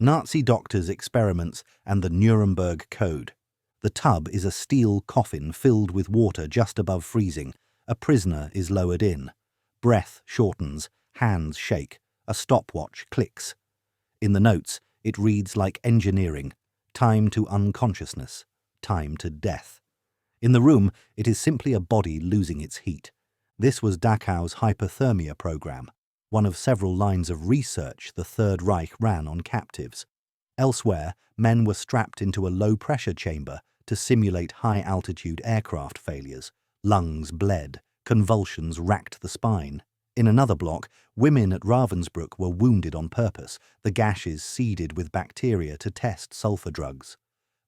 Nazi doctors' experiments and the Nuremberg Code. The tub is a steel coffin filled with water just above freezing. A prisoner is lowered in. Breath shortens, hands shake, a stopwatch clicks. In the notes, it reads like engineering: time to unconsciousness, time to death. In the room, it is simply a body losing its heat. This was Dachau's hypothermia program, one of several lines of research the Third Reich ran on captives. Elsewhere, men were strapped into a low-pressure chamber to simulate high-altitude aircraft failures. Lungs bled, convulsions racked the spine. In another block, women at Ravensbrück were wounded on purpose, the gashes seeded with bacteria to test sulfur drugs.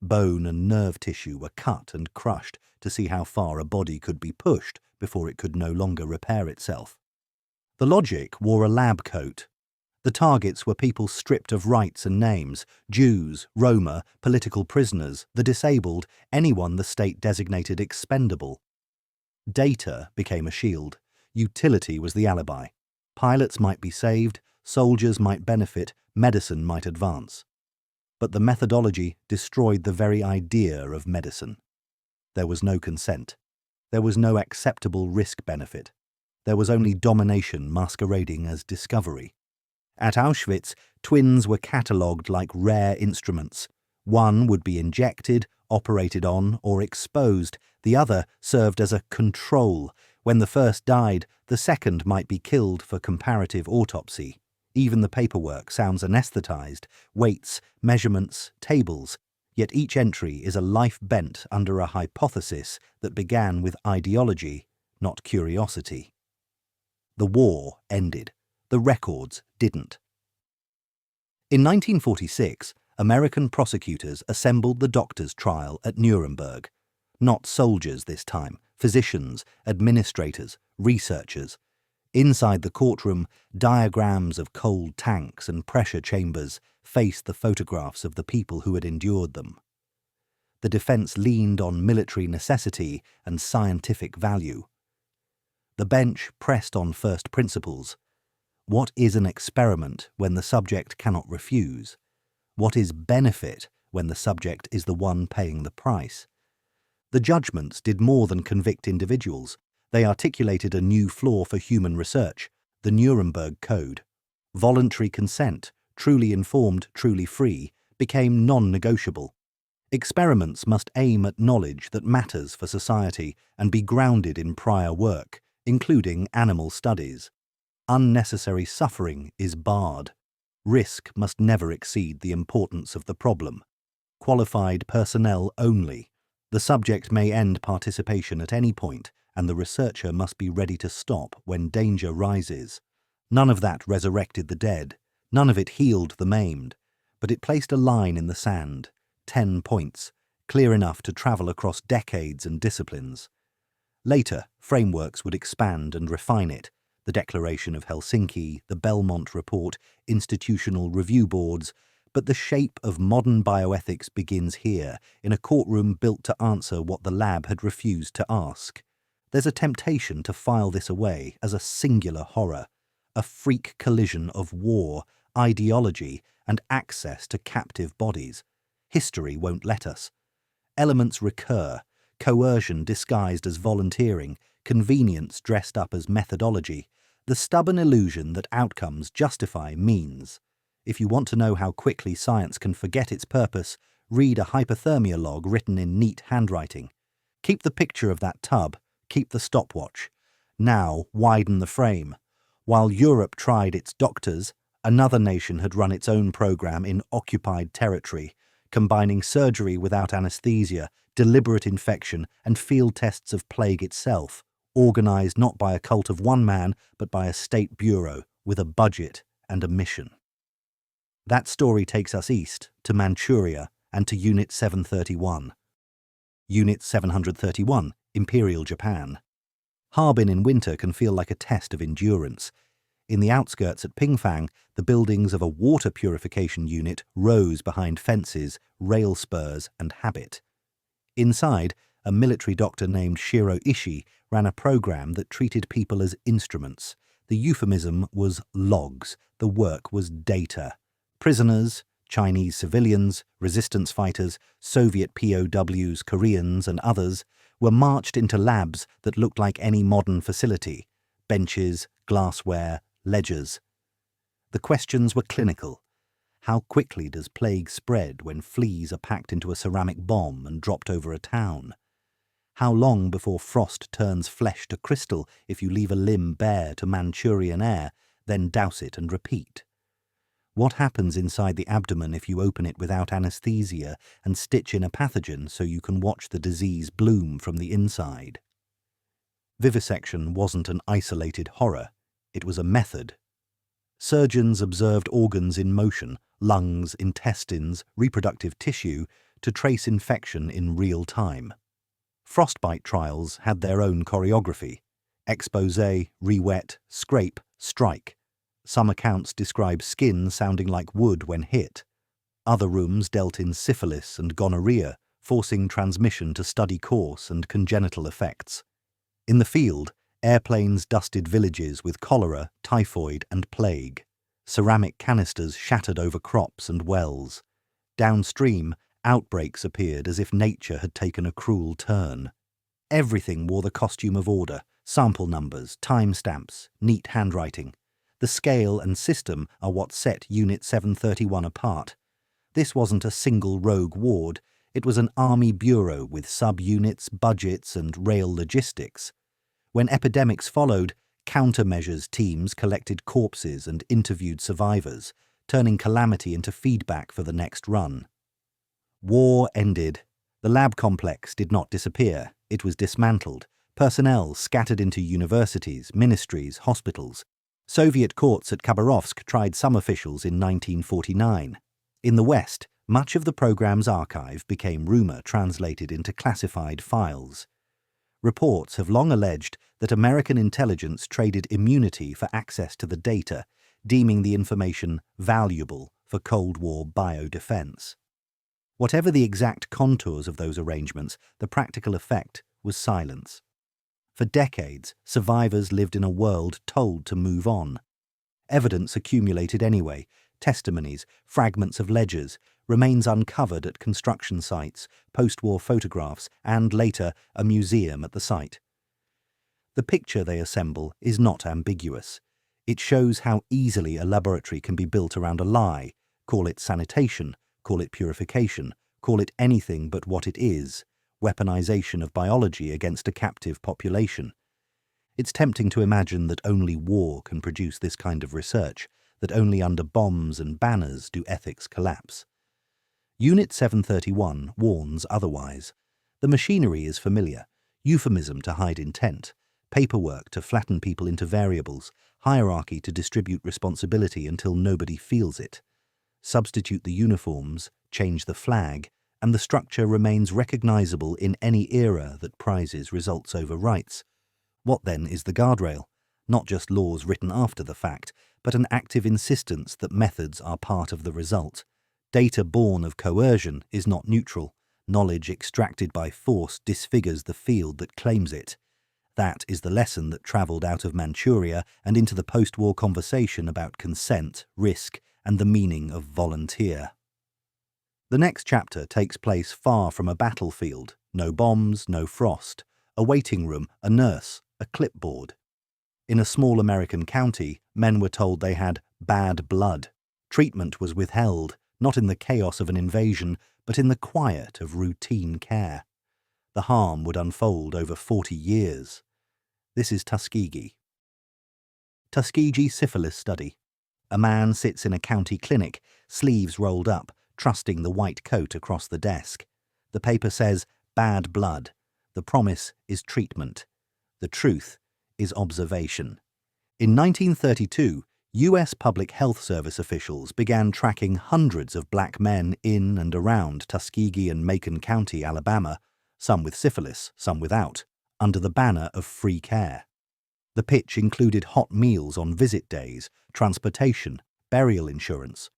Bone and nerve tissue were cut and crushed to see how far a body could be pushed before it could no longer repair itself. The logic wore a lab coat. The targets were people stripped of rights and names: Jews, Roma, political prisoners, the disabled, anyone the state designated expendable. Data became a shield. Utility was the alibi. Pilots might be saved, soldiers might benefit, medicine might advance. But the methodology destroyed the very idea of medicine. There was no consent. There was no acceptable risk-benefit. There was only domination masquerading as discovery. At Auschwitz, twins were catalogued like rare instruments. One would be injected, operated on, or exposed. The other served as a control. When the first died, the second might be killed for comparative autopsy. Even the paperwork sounds anesthetized: weights, measurements, tables. Yet each entry is a life bent under a hypothesis that began with ideology, not curiosity. The war ended. The records didn't. In 1946, American prosecutors assembled the doctors' trial at Nuremberg. Not soldiers this time, physicians, administrators, researchers. Inside the courtroom, diagrams of cold tanks and pressure chambers faced the photographs of the people who had endured them. The defense leaned on military necessity and scientific value. The bench pressed on first principles. What is an experiment when the subject cannot refuse? What is benefit when the subject is the one paying the price? The judgments did more than convict individuals. They articulated a new flaw for human research: the Nuremberg Code. Voluntary consent, truly informed, truly free, became non-negotiable. Experiments must aim at knowledge that matters for society and be grounded in prior work, including animal studies. Unnecessary suffering is barred. Risk must never exceed the importance of the problem. Qualified personnel only. The subject may end participation at any point, and the researcher must be ready to stop when danger rises. None of that resurrected the dead. None of it healed the maimed. But it placed a line in the sand, 10 points, clear enough to travel across decades and disciplines. Later, frameworks would expand and refine it: the Declaration of Helsinki, the Belmont Report, institutional review boards. But the shape of modern bioethics begins here, in a courtroom built to answer what the lab had refused to ask. There's a temptation to file this away as a singular horror, a freak collision of war, ideology, and access to captive bodies. History won't let us. Elements recur: coercion disguised as volunteering, convenience dressed up as methodology, the stubborn illusion that outcomes justify means. If you want to know how quickly science can forget its purpose, read a hypothermia log written in neat handwriting. Keep the picture of that tub, keep the stopwatch. Now widen the frame. While Europe tried its doctors, another nation had run its own program in occupied territory, combining surgery without anesthesia, deliberate infection, and field tests of plague itself, organized not by a cult of one man, but by a state bureau with a budget and a mission. That story takes us east, to Manchuria, and to Unit 731. Unit 731, Imperial Japan. Harbin in winter can feel like a test of endurance. In the outskirts at Pingfang, the buildings of a water purification unit rose behind fences, rail spurs, and habit. Inside, a military doctor named Shiro Ishii ran a program that treated people as instruments. The euphemism was logs, the work was data. Prisoners, Chinese civilians, resistance fighters, Soviet POWs, Koreans and others were marched into labs that looked like any modern facility: benches, glassware, ledgers. The questions were clinical. How quickly does plague spread when fleas are packed into a ceramic bomb and dropped over a town? How long before frost turns flesh to crystal if you leave a limb bare to Manchurian air, then douse it and repeat? What happens inside the abdomen if you open it without anesthesia and stitch in a pathogen so you can watch the disease bloom from the inside? Vivisection wasn't an isolated horror, it was a method. Surgeons observed organs in motion, lungs, intestines, reproductive tissue, to trace infection in real time. Frostbite trials had their own choreography: expose, re-wet, scrape, strike. Some accounts describe skin sounding like wood when hit. Other rooms dealt in syphilis and gonorrhea, forcing transmission to study course and congenital effects. In the field, airplanes dusted villages with cholera, typhoid and plague. Ceramic canisters shattered over crops and wells. Downstream, outbreaks appeared as if nature had taken a cruel turn. Everything wore the costume of order: sample numbers, time stamps, neat handwriting. The scale and system are what set Unit 731 apart. This wasn't a single rogue ward, it was an army bureau with sub-units, budgets and rail logistics. When epidemics followed, countermeasures teams collected corpses and interviewed survivors, turning calamity into feedback for the next run. War ended. The lab complex did not disappear, it was dismantled. Personnel scattered into universities, ministries, hospitals. Soviet courts at Khabarovsk tried some officials in 1949. In the West, much of the program's archive became rumor translated into classified files. Reports have long alleged that American intelligence traded immunity for access to the data, deeming the information valuable for Cold War biodefense. Whatever the exact contours of those arrangements, the practical effect was silence. For decades, survivors lived in a world told to move on. Evidence accumulated anyway: testimonies, fragments of ledgers, remains uncovered at construction sites, post-war photographs, and later a museum at the site. The picture they assemble is not ambiguous. It shows how easily a laboratory can be built around a lie. Call it sanitation, call it purification, call it anything but what it is: weaponization of biology against a captive population. It's tempting to imagine that only war can produce this kind of research, that only under bombs and banners do ethics collapse. Unit 731 warns otherwise. The machinery is familiar: euphemism to hide intent, paperwork to flatten people into variables, hierarchy to distribute responsibility until nobody feels it. Substitute the uniforms, change the flag, and the structure remains recognizable in any era that prizes results over rights. What then is the guardrail? Not just laws written after the fact, but an active insistence that methods are part of the result. Data born of coercion is not neutral. Knowledge extracted by force disfigures the field that claims it. That is the lesson that travelled out of Manchuria and into the post-war conversation about consent, risk, and the meaning of volunteer. The next chapter takes place far from a battlefield: no bombs, no frost, a waiting room, a nurse, a clipboard. In a small American county, men were told they had bad blood. Treatment was withheld, not in the chaos of an invasion, but in the quiet of routine care. The harm would unfold over 40 years. This is Tuskegee. Tuskegee Syphilis Study. A man sits in a county clinic, sleeves rolled up, trusting the white coat across the desk. The paper says, bad blood. The promise is treatment. The truth is observation. In 1932, U.S. Public Health Service officials began tracking hundreds of black men in and around Tuskegee and Macon County, Alabama, some with syphilis, some without, under the banner of free care. The pitch included hot meals on visit days, transportation, burial insurance.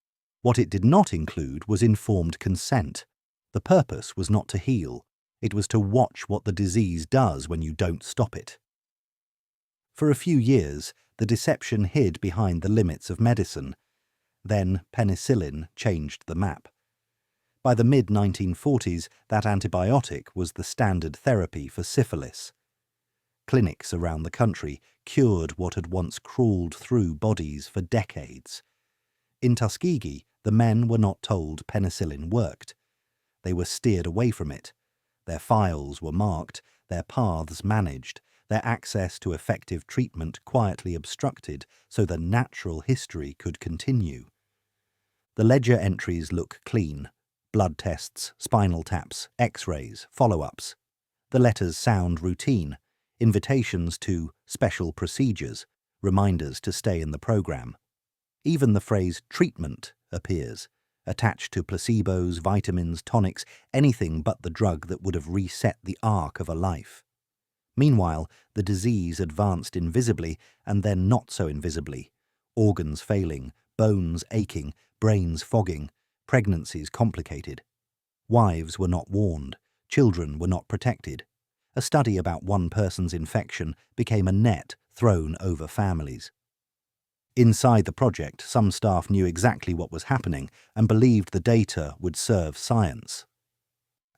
What it did not include was informed consent. The purpose was not to heal. It was to watch what the disease does when you don't stop it. For a few years, the deception hid behind the limits of medicine. Then penicillin changed the map. By the mid-1940s, that antibiotic was the standard therapy for syphilis. Clinics around the country cured what had once crawled through bodies for decades. In Tuskegee, the men were not told penicillin worked. They were steered away from it. Their files were marked, their paths managed, their access to effective treatment quietly obstructed so the natural history could continue. The ledger entries look clean. Blood tests, spinal taps, x-rays, follow-ups. The letters sound routine, invitations to special procedures, reminders to stay in the program. Even the phrase treatment appears, attached to placebos, vitamins, tonics, anything but the drug that would have reset the arc of a life. Meanwhile, the disease advanced invisibly and then not so invisibly. Organs failing, bones aching, brains fogging, pregnancies complicated. Wives were not warned, children were not protected. A study about one person's infection became a net thrown over families. Inside the project, some staff knew exactly what was happening and believed the data would serve science.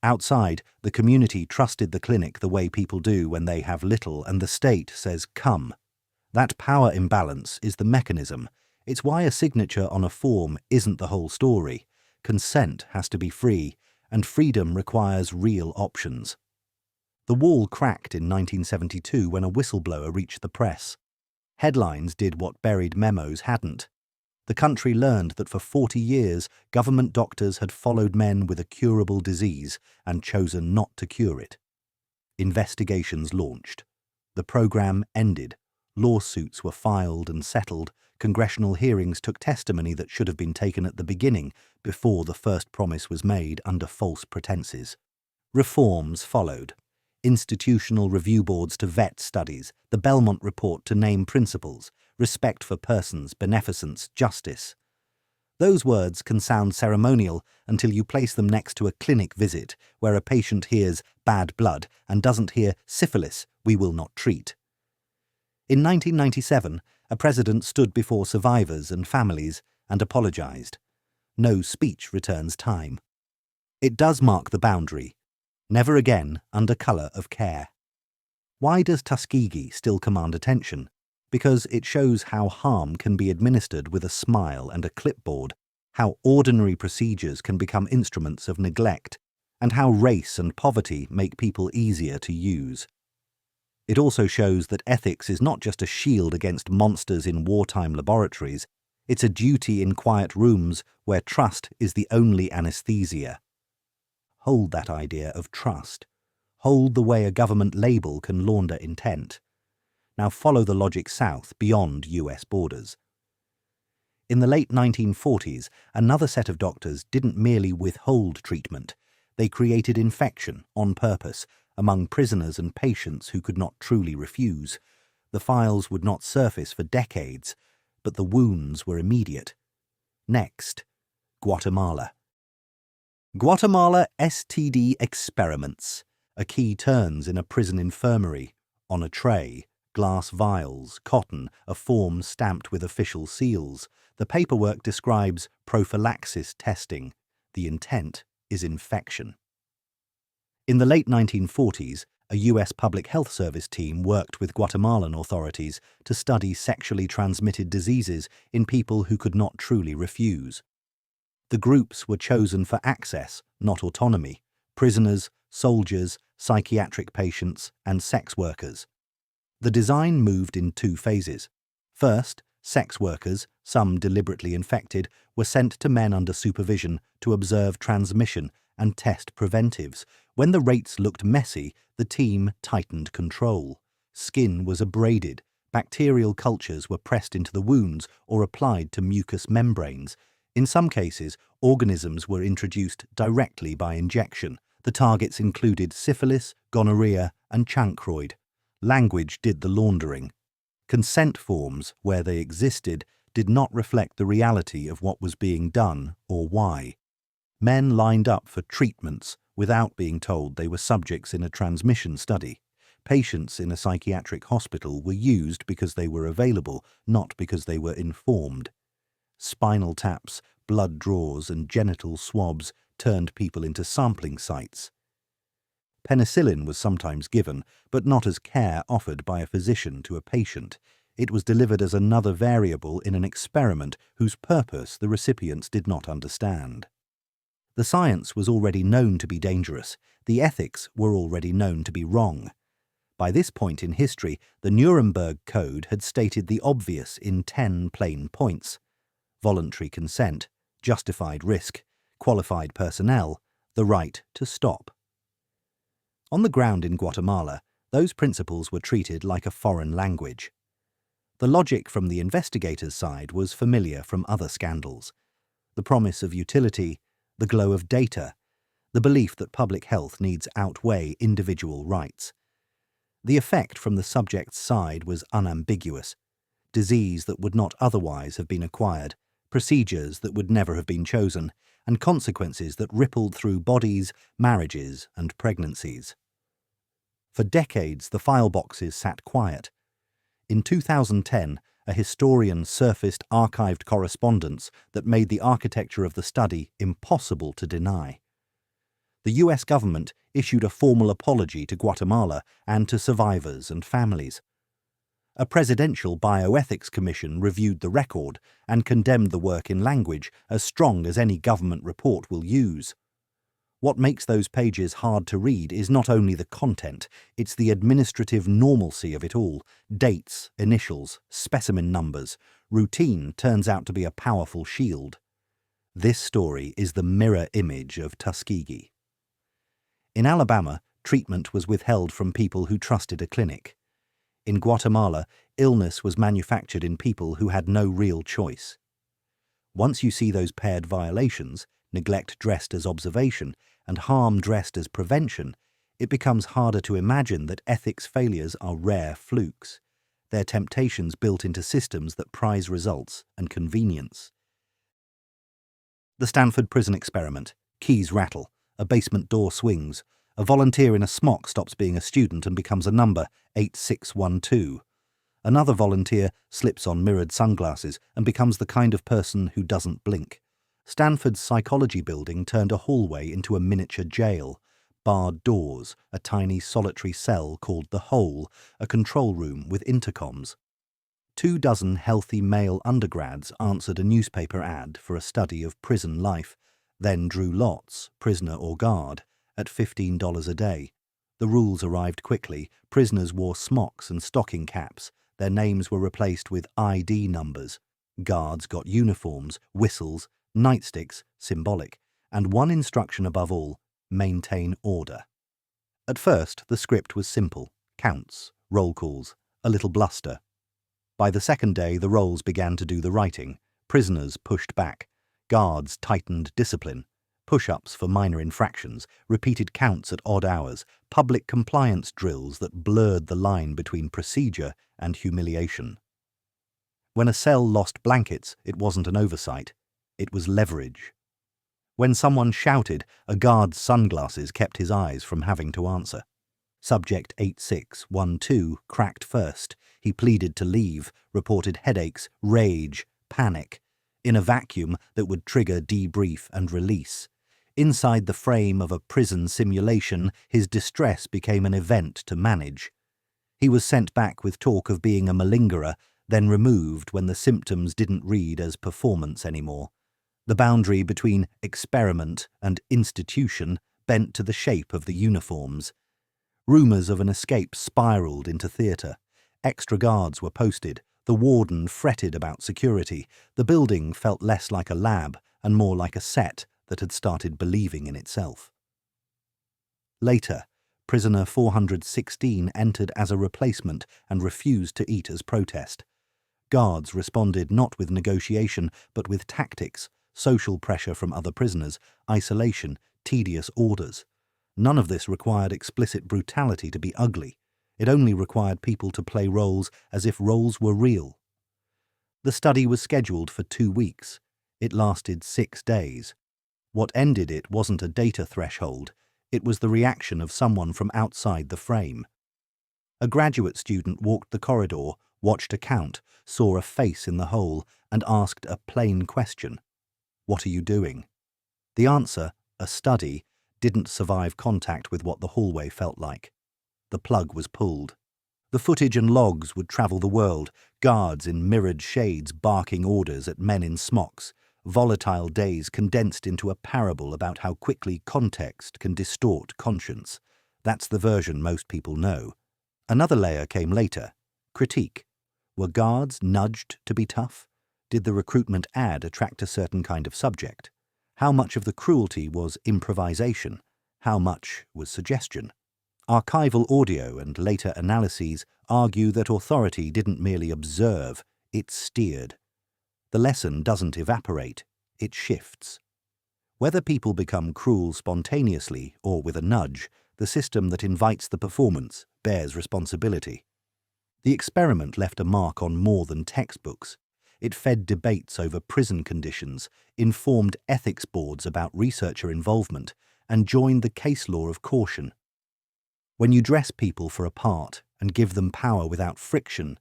Outside, the community trusted the clinic the way people do when they have little and the state says come. That power imbalance is the mechanism. It's why a signature on a form isn't the whole story. Consent has to be free, and freedom requires real options. The wall cracked in 1972 when a whistleblower reached the press. Headlines did what buried memos hadn't. The country learned that for 40 years government doctors had followed men with a curable disease and chosen not to cure it. Investigations launched. The program ended. Lawsuits were filed and settled. Congressional hearings took testimony that should have been taken at the beginning, before the first promise was made under false pretenses. Reforms followed. Institutional review boards to vet studies, the Belmont Report to name principles, respect for persons, beneficence, justice. Those words can sound ceremonial until you place them next to a clinic visit where a patient hears bad blood and doesn't hear syphilis, we will not treat. In 1997, a president stood before survivors and families and apologized. No speech returns time. It does mark the boundary. Never again under colour of care. Why does Tuskegee still command attention? Because it shows how harm can be administered with a smile and a clipboard, how ordinary procedures can become instruments of neglect, and how race and poverty make people easier to use. It also shows that ethics is not just a shield against monsters in wartime laboratories, it's a duty in quiet rooms where trust is the only anesthesia. Hold that idea of trust. Hold the way a government label can launder intent. Now follow the logic south beyond US borders. In the late 1940s, another set of doctors didn't merely withhold treatment. They created infection on purpose among prisoners and patients who could not truly refuse. The files would not surface for decades, but the wounds were immediate. Next, Guatemala. Guatemala STD experiments. A key turns in a prison infirmary. On a tray, glass vials, cotton, a form stamped with official seals. The paperwork describes prophylaxis testing. The intent is infection. In the late 1940s, a US Public Health Service team worked with Guatemalan authorities to study sexually transmitted diseases in people who could not truly refuse. The groups were chosen for access, not autonomy: prisoners, soldiers, psychiatric patients, and sex workers. The design moved in two phases. First, sex workers, some deliberately infected, were sent to men under supervision to observe transmission and test preventives. When the rates looked messy, the team tightened control. Skin was abraded, bacterial cultures were pressed into the wounds or applied to mucous membranes. In some cases, organisms were introduced directly by injection. The targets included syphilis, gonorrhea, and chancroid. Language did the laundering. Consent forms, where they existed, did not reflect the reality of what was being done or why. Men lined up for treatments without being told they were subjects in a transmission study. Patients in a psychiatric hospital were used because they were available, not because they were informed. Spinal taps, blood draws, and genital swabs turned people into sampling sites. Penicillin was sometimes given, but not as care offered by a physician to a patient. It was delivered as another variable in an experiment whose purpose the recipients did not understand. The science was already known to be dangerous. The ethics were already known to be wrong. By this point in history, the Nuremberg Code had stated the obvious in 10 plain points: voluntary consent, justified risk, qualified personnel, the right to stop. On the ground in Guatemala, those principles were treated like a foreign language. The logic from the investigators' side was familiar from other scandals. The promise of utility, the glow of data, the belief that public health needs outweigh individual rights. The effect from the subject's side was unambiguous: disease that would not otherwise have been acquired, procedures that would never have been chosen, and consequences that rippled through bodies, marriages, and pregnancies. For decades, the file boxes sat quiet. In 2010, a historian surfaced archived correspondence that made the architecture of the study impossible to deny. The US government issued a formal apology to Guatemala and to survivors and families. A presidential bioethics commission reviewed the record and condemned the work in language as strong as any government report will use. What makes those pages hard to read is not only the content, it's the administrative normalcy of it all. Dates, initials, specimen numbers. Routine turns out to be a powerful shield. This story is the mirror image of Tuskegee. In Alabama, treatment was withheld from people who trusted a clinic. In Guatemala, illness was manufactured in people who had no real choice. Once you see those paired violations, neglect dressed as observation and harm dressed as prevention, it becomes harder to imagine that ethics failures are rare flukes. They're temptations built into systems that prize results and convenience. The Stanford Prison Experiment. Keys rattle. A basement door swings. A volunteer in a smock stops being a student and becomes a number, 8612. Another volunteer slips on mirrored sunglasses and becomes the kind of person who doesn't blink. Stanford's psychology building turned a hallway into a miniature jail. Barred doors, a tiny solitary cell called the Hole, a control room with intercoms. 24 healthy male undergrads answered a newspaper ad for a study of prison life, then drew lots, prisoner or guard, at $15 a day. The rules arrived quickly. Prisoners wore smocks and stocking caps. Their names were replaced with ID numbers. Guards got uniforms, whistles, nightsticks, symbolic, and one instruction above all: maintain order. At first, the script was simple: counts, roll calls, a little bluster. By the second day, the roles began to do the writing. Prisoners pushed back. Guards tightened discipline. Push-ups for minor infractions, repeated counts at odd hours, public compliance drills that blurred the line between procedure and humiliation. When a cell lost blankets, it wasn't an oversight. It was leverage. When someone shouted, a guard's sunglasses kept his eyes from having to answer. Subject 8612 cracked first. He pleaded to leave, reported headaches, rage, panic, in a vacuum that would trigger debrief and release. Inside the frame of a prison simulation, his distress became an event to manage. He was sent back with talk of being a malingerer, then removed when the symptoms didn't read as performance anymore. The boundary between experiment and institution bent to the shape of the uniforms. Rumours of an escape spiralled into theatre. Extra guards were posted. The warden fretted about security. The building felt less like a lab and more like a set that had started believing in itself. Later, prisoner 416 entered as a replacement and refused to eat as protest. Guards responded not with negotiation but with tactics, social pressure from other prisoners, isolation, tedious orders. None of this required explicit brutality to be ugly. It only required people to play roles as if roles were real. The study was scheduled for 2 weeks. It lasted 6 days. What ended it wasn't a data threshold. It was the reaction of someone from outside the frame. A graduate student walked the corridor, watched a count, saw a face in the hole, and asked a plain question. "What are you doing?" The answer, a study, didn't survive contact with what the hallway felt like. The plug was pulled. The footage and logs would travel the world, guards in mirrored shades barking orders at men in smocks, volatile days condensed into a parable about how quickly context can distort conscience. That's the version most people know. Another layer came later. Critique. Were guards nudged to be tough? Did the recruitment ad attract a certain kind of subject? How much of the cruelty was improvisation? How much was suggestion? Archival audio and later analyses argue that authority didn't merely observe, it steered. The lesson doesn't evaporate, it shifts. Whether people become cruel spontaneously or with a nudge, the system that invites the performance bears responsibility. The experiment left a mark on more than textbooks. It fed debates over prison conditions, informed ethics boards about researcher involvement, and joined the case law of caution. When you dress people for a part and give them power without friction,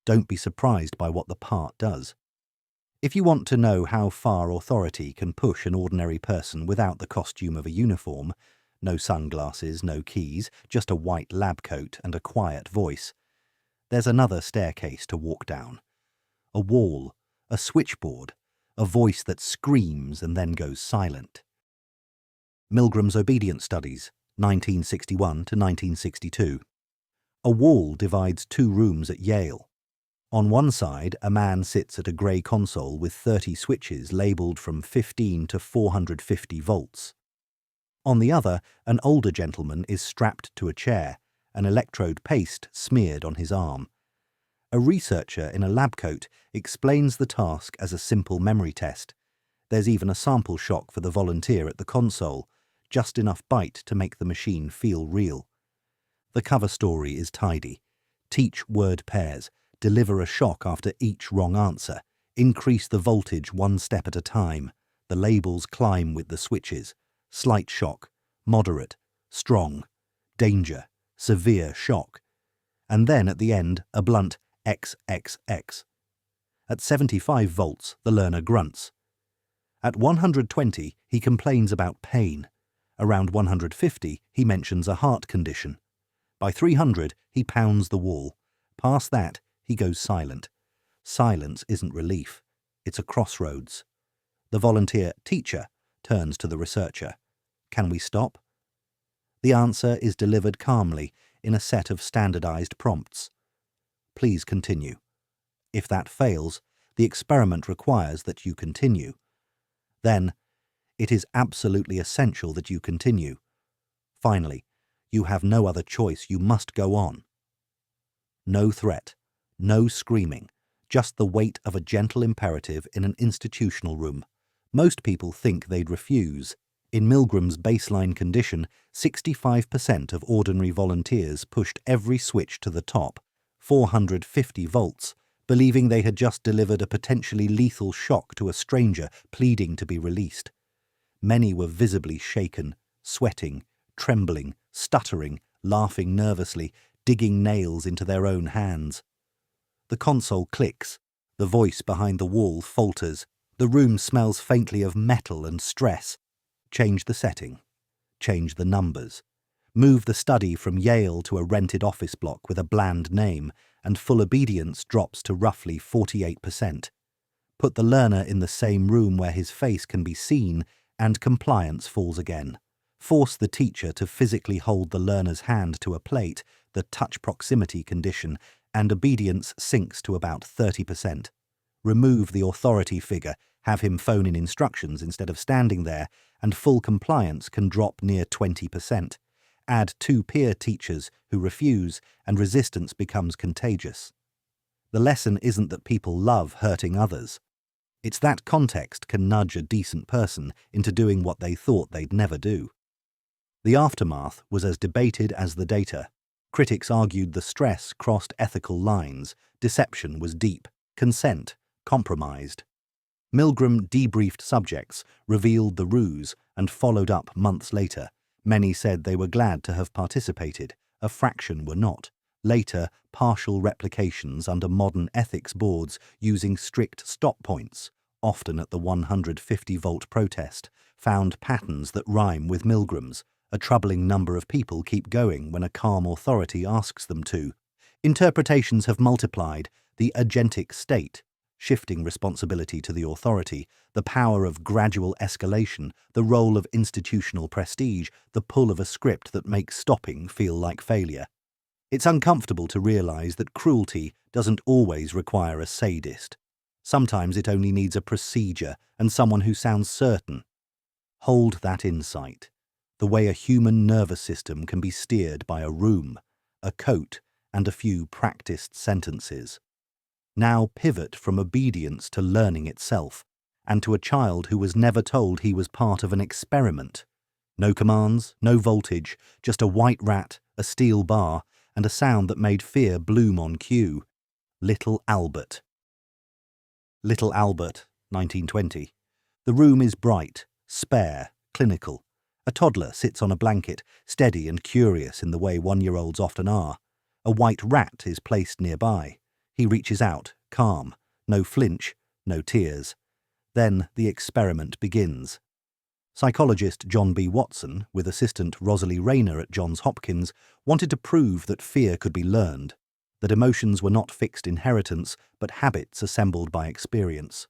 don't be surprised by what the part does. If you want to know how far authority can push an ordinary person without the costume of a uniform, no sunglasses, no keys, just a white lab coat and a quiet voice, there's another staircase to walk down. A wall, a switchboard, a voice that screams and then goes silent. Milgram's Obedience Studies, 1961 to 1962. A wall divides two rooms at Yale. On one side, a man sits at a grey console with 30 switches labelled from 15 to 450 volts. On the other, an older gentleman is strapped to a chair, an electrode paste smeared on his arm. A researcher in a lab coat explains the task as a simple memory test. There's even a sample shock for the volunteer at the console, just enough bite to make the machine feel real. The cover story is tidy. Teach word pairs, deliver a shock after each wrong answer, increase the voltage one step at a time. The labels climb with the switches. Slight shock, moderate, strong, danger, severe shock. And then at the end, a blunt XXX. At 75 volts, the learner grunts. At 120, he complains about pain. Around 150, he mentions a heart condition. By 300, he pounds the wall. Past that, he goes silent. Silence isn't relief. It's a crossroads. The volunteer teacher turns to the researcher. Can we stop? The answer is delivered calmly in a set of standardized prompts. Please continue. If that fails, the experiment requires that you continue. Then, it is absolutely essential that you continue. Finally, you have no other choice, you must go on. No threat, no screaming, just the weight of a gentle imperative in an institutional room. Most people think they'd refuse. In Milgram's baseline condition, 65% of ordinary volunteers pushed every switch to the top, 450 volts, believing they had just delivered a potentially lethal shock to a stranger pleading to be released. Many were visibly shaken, sweating, trembling, stuttering, laughing nervously, digging nails into their own hands. The console clicks. The voice behind the wall falters. The room smells faintly of metal and stress. Change the setting. Change the numbers. Move the study from Yale to a rented office block with a bland name, and full obedience drops to roughly 48%. Put the learner in the same room where his face can be seen, and compliance falls again. Force the teacher to physically hold the learner's hand to a plate, the touch proximity condition, and obedience sinks to about 30%. Remove the authority figure, have him phone in instructions instead of standing there, and full compliance can drop near 20%. Add 2 peer teachers who refuse, and resistance becomes contagious. The lesson isn't that people love hurting others. It's that context can nudge a decent person into doing what they thought they'd never do. The aftermath was as debated as the data. Critics argued the stress crossed ethical lines, deception was deep, consent compromised. Milgram debriefed subjects, revealed the ruse, and followed up months later. Many said they were glad to have participated. A fraction were not. Later, partial replications under modern ethics boards using strict stop points, often at the 150-volt protest, found patterns that rhyme with Milgram's. A troubling number of people keep going when a calm authority asks them to. Interpretations have multiplied: the agentic state, shifting responsibility to the authority, the power of gradual escalation, the role of institutional prestige, the pull of a script that makes stopping feel like failure. It's uncomfortable to realize that cruelty doesn't always require a sadist. Sometimes it only needs a procedure and someone who sounds certain. Hold that insight. The way a human nervous system can be steered by a room, a coat, and a few practiced sentences. Now pivot from obedience to learning itself, and to a child who was never told he was part of an experiment. No commands, no voltage, just a white rat, a steel bar, and a sound that made fear bloom on cue. Little Albert. Little Albert, 1920. The room is bright, spare, clinical. A toddler sits on a blanket, steady and curious in the way one-year-olds often are. A white rat is placed nearby. He reaches out, calm, no flinch, no tears. Then the experiment begins. Psychologist John B. Watson, with assistant Rosalie Rayner at Johns Hopkins, wanted to prove that fear could be learned, that emotions were not fixed inheritance, but habits assembled by experience.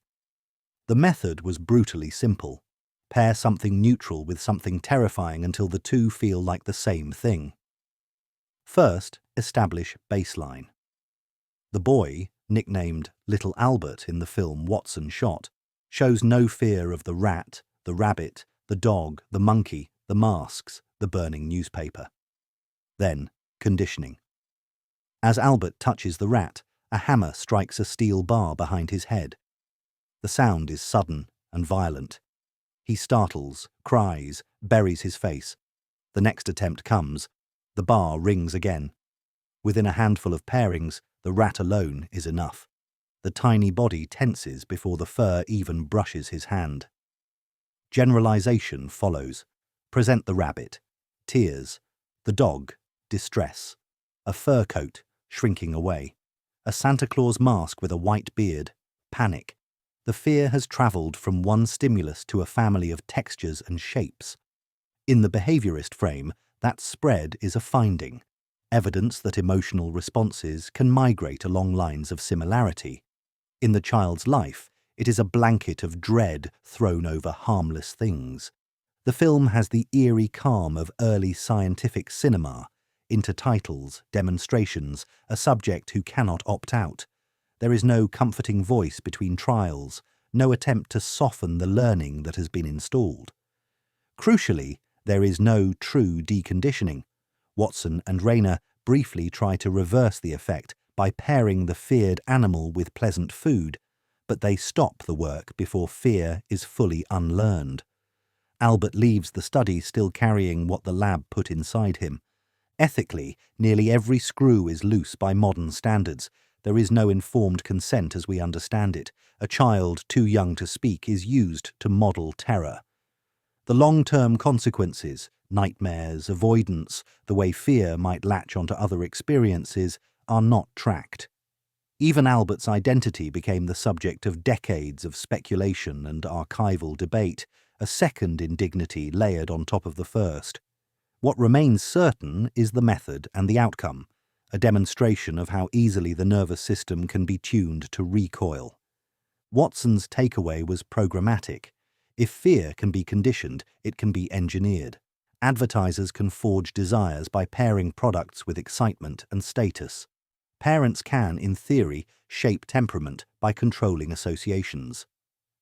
The method was brutally simple. Pair something neutral with something terrifying until the two feel like the same thing. First, establish baseline. The boy, nicknamed Little Albert in the film Watson shot, shows no fear of the rat, the rabbit, the dog, the monkey, the masks, the burning newspaper. Then, conditioning. As Albert touches the rat, a hammer strikes a steel bar behind his head. The sound is sudden and violent. He startles, cries, buries his face. The next attempt comes. The bar rings again. Within a handful of pairings, the rat alone is enough. The tiny body tenses before the fur even brushes his hand. Generalization follows. Present the rabbit. Tears. The dog. Distress. A fur coat. Shrinking away. A Santa Claus mask with a white beard. Panic. The fear has travelled from one stimulus to a family of textures and shapes. In the behaviourist frame, that spread is a finding, evidence that emotional responses can migrate along lines of similarity. In the child's life, it is a blanket of dread thrown over harmless things. The film has the eerie calm of early scientific cinema, intertitles, demonstrations, a subject who cannot opt out. There is no comforting voice between trials, no attempt to soften the learning that has been installed. Crucially, there is no true deconditioning. Watson and Rayner briefly try to reverse the effect by pairing the feared animal with pleasant food, but they stop the work before fear is fully unlearned. Albert leaves the study still carrying what the lab put inside him. Ethically, nearly every screw is loose by modern standards. There is no informed consent as we understand it. A child too young to speak is used to model terror. The long-term consequences, nightmares, avoidance, the way fear might latch onto other experiences, are not tracked. Even Albert's identity became the subject of decades of speculation and archival debate, a second indignity layered on top of the first. What remains certain is the method and the outcome, a demonstration of how easily the nervous system can be tuned to recoil. Watson's takeaway was programmatic. If fear can be conditioned, it can be engineered. Advertisers can forge desires by pairing products with excitement and status. Parents can, in theory, shape temperament by controlling associations.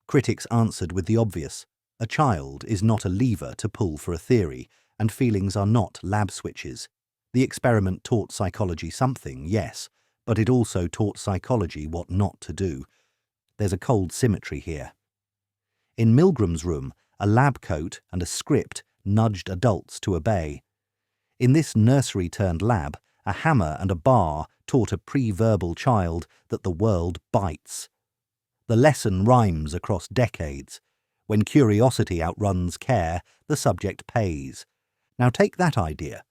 Critics answered with the obvious. A child is not a lever to pull for a theory, and feelings are not lab switches. The experiment taught psychology something, yes, but it also taught psychology what not to do. There's a cold symmetry here. In Milgram's room, a lab coat and a script nudged adults to obey. In this nursery-turned-lab, a hammer and a bar taught a pre-verbal child that the world bites. The lesson rhymes across decades. When curiosity outruns care, the subject pays. Now take that idea.